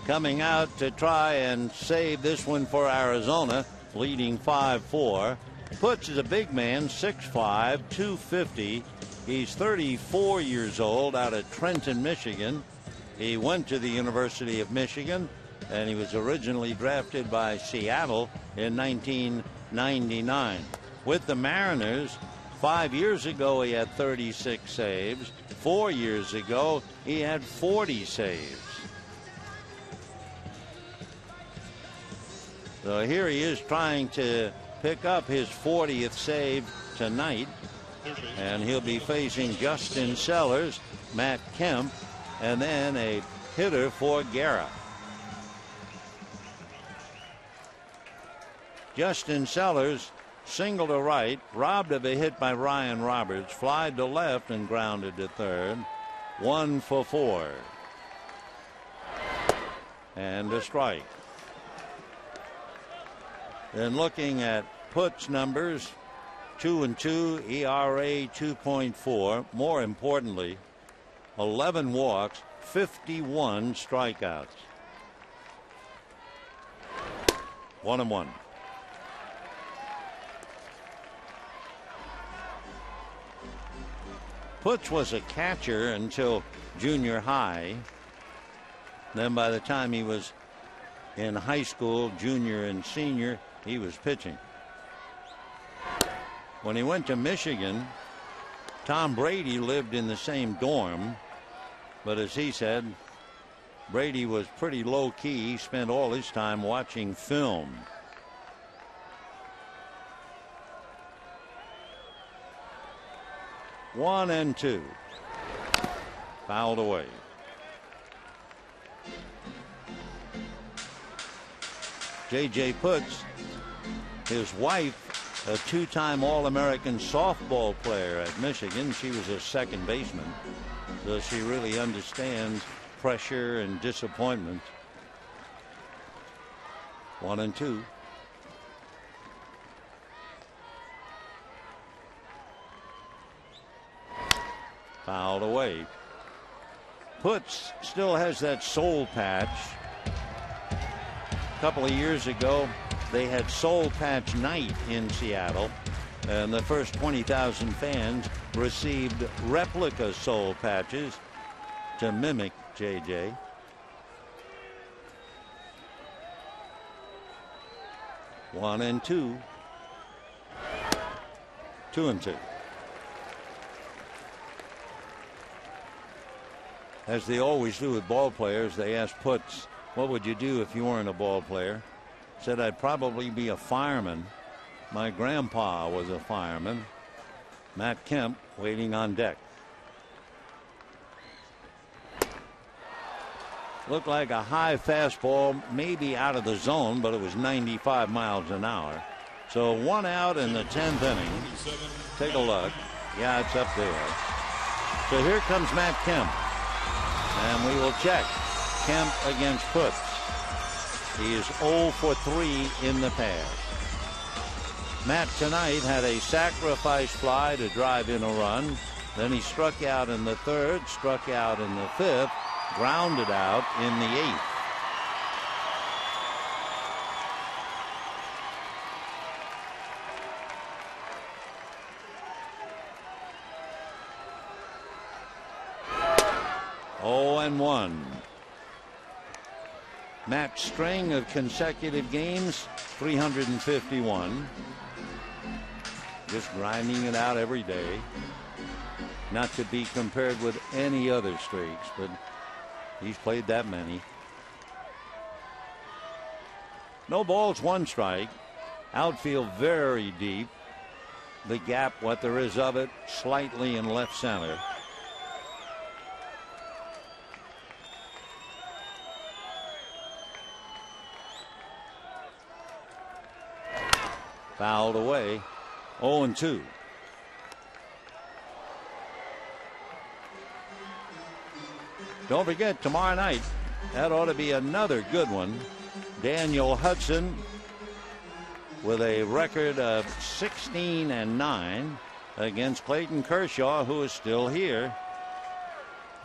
coming out to try and save this one for Arizona, leading 5-4. Putz is a big man, 6'5", 250. He's 34 years old, out of Trenton, Michigan. He went to the University of Michigan, and he was originally drafted by Seattle in 1999. With the Mariners, 5 years ago he had 36 saves. 4 years ago he had 40 saves. So here he is trying to pick up his 40th save tonight, and he'll be facing Justin Sellers, Matt Kemp, and then a hitter for Guerra. Justin Sellers single to right, robbed of a hit by Ryan Roberts, flied to left and grounded to third. 1 for 4. And a strike. Then looking at Putz numbers, 2-2, ERA 2.4. More importantly, 11 walks, 51 strikeouts. 1-1. Putz was a catcher until junior high. Then by the time he was in high school, junior and senior, he was pitching. When he went to Michigan, Tom Brady lived in the same dorm, but as he said, Brady was pretty low key. He spent all his time watching film. One and two. Fouled away. J.J. Putz, his wife, a two-time All-American softball player at Michigan. She was a second baseman, so she really understands pressure and disappointment. 1-2. Fouled away. Putz still has that soul patch. A couple of years ago, they had Soul Patch Night in Seattle, and the first 20,000 fans received replica soul patches to mimic JJ. One and two. 2-2. As they always do with ball players, they asked Putz, what would you do if you weren't a ball player? Said, I'd probably be a fireman. My grandpa was a fireman. Matt Kemp waiting on deck. Looked like a high fastball, maybe out of the zone, but it was 95 miles an hour. So 1 out in the 10th inning. Take a look. Yeah, it's up there. So here comes Matt Kemp. And we will check Kemp against Putz. He is 0 for 3 in the past. Matt tonight had a sacrifice fly to drive in a run. Then he struck out in the third, struck out in the fifth, grounded out in the eighth. Oh, and 1. Matt's string of consecutive games, 351. Just grinding it out every day. Not to be compared with any other streaks, but he's played that many. No balls, 1 strike. Outfield very deep. The gap, what there is of it, slightly in left center. Fouled away. 0-2. Don't forget, tomorrow night, that ought to be another good one. Daniel Hudson with a record of 16-9 against Clayton Kershaw, who is still here.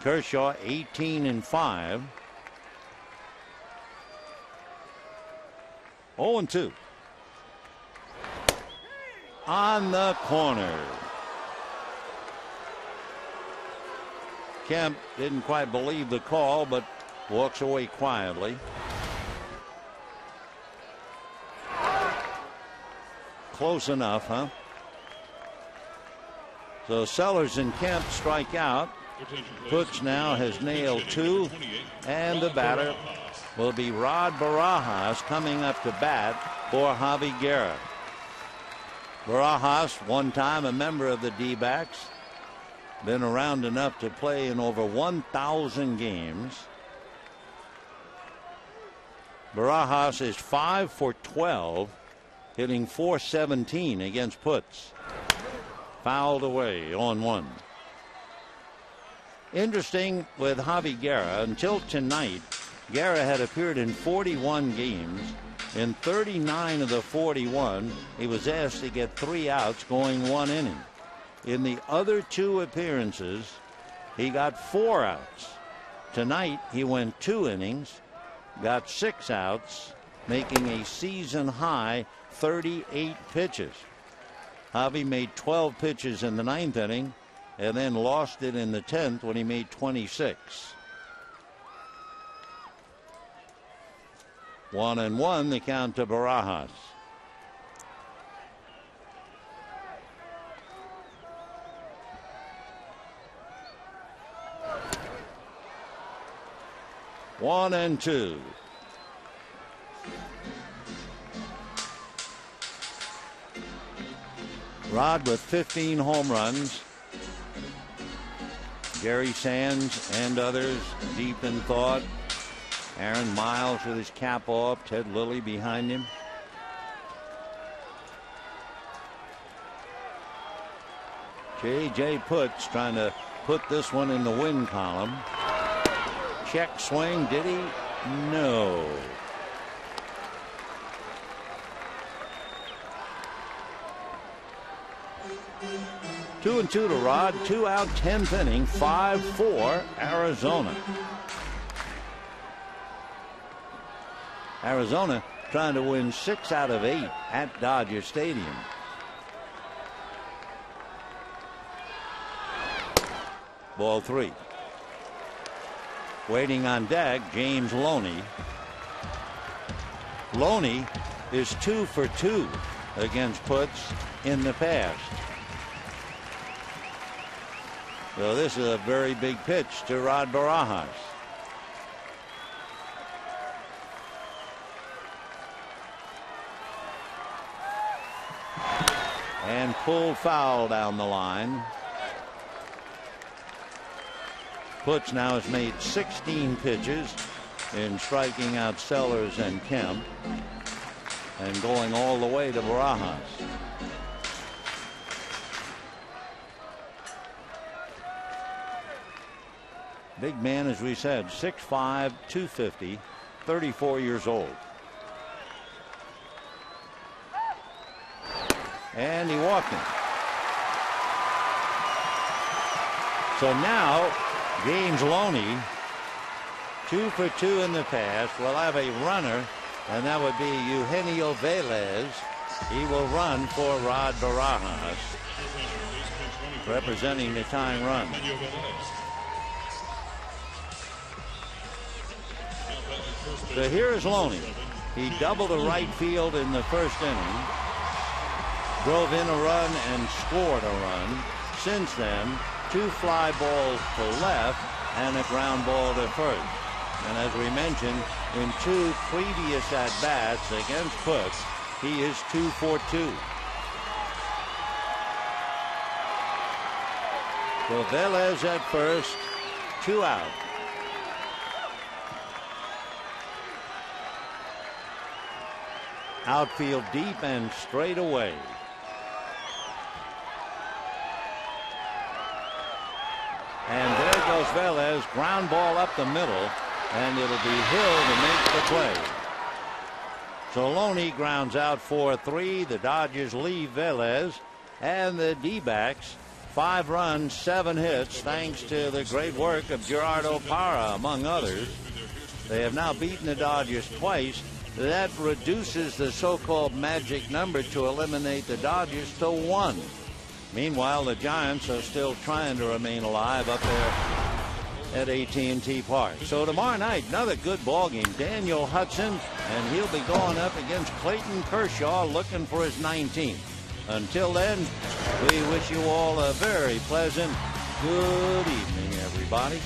Kershaw 18-5. 0-2. On the corner. Kemp didn't quite believe the call, but walks away quietly. Close enough, huh? So Sellers and Kemp strike out. Putz now has nailed 2, and the batter will be Rod Barajas coming up to bat for Javi Guerra. Barajas, one time a member of the D-backs, been around enough to play in over 1,000 games. Barajas is 5 for 12, hitting .417 against Putz. Fouled away on 1. Interesting with Javi Guerra, until tonight, Guerra had appeared in 41 games. In 39 of the 41, he was asked to get 3 outs going 1 inning. In the other 2 appearances, he got 4 outs. Tonight, he went 2 innings, got 6 outs, making a season high 38 pitches. Javi made 12 pitches in the 9th inning and then lost it in the 10th when he made 26. 1-1 the count to Barajas. One and two. Rod with 15 home runs. Gary Sands and others deep in thought. Aaron Miles with his cap off. Ted Lilly behind him. J.J. Putz trying to put this one in the win column. Check swing. Did he? No. Two and two to Rod. 2 out, 10th inning. 5-4 Arizona. Arizona trying to win 6 out of 8 at Dodger Stadium. Ball 3. Waiting on deck, James Loney. Loney is 2 for 2 against Putz in the past. So this is a very big pitch to Rod Barajas. And pulled foul down the line. Putz now has made 16 pitches in striking out Sellers and Kemp and going all the way to Barajas. Big man, as we said, 6'5", 250, 34 years old. And he walked him. So now James Loney, 2 for 2 in the past, will have a runner, and that would be Eugenio Velez. He will run for Rod Barajas, representing the tying run. So here's Loney. He doubled the right field in the first inning, drove in a run and scored a run. Since then, 2 fly balls to left and a ground ball to first. And as we mentioned, in 2 previous at-bats against Putz, he is 2 for 2. So Velez at first, 2 out. Outfield deep and straight away. And there goes Velez, ground ball up the middle, and it'll be Hill to make the play. So Loney grounds out 4-3. The Dodgers leave Velez, and the D-backs 5 runs, 7 hits, thanks to the great work of Gerardo Parra, among others. They have now beaten the Dodgers twice That reduces the so-called magic number to eliminate the Dodgers to 1. Meanwhile, the Giants are still trying to remain alive up there at AT&T Park. So tomorrow night, another good ball game. Daniel Hudson, and he'll be going up against Clayton Kershaw looking for his 19th. Until then, we wish you all a very pleasant good evening, everybody.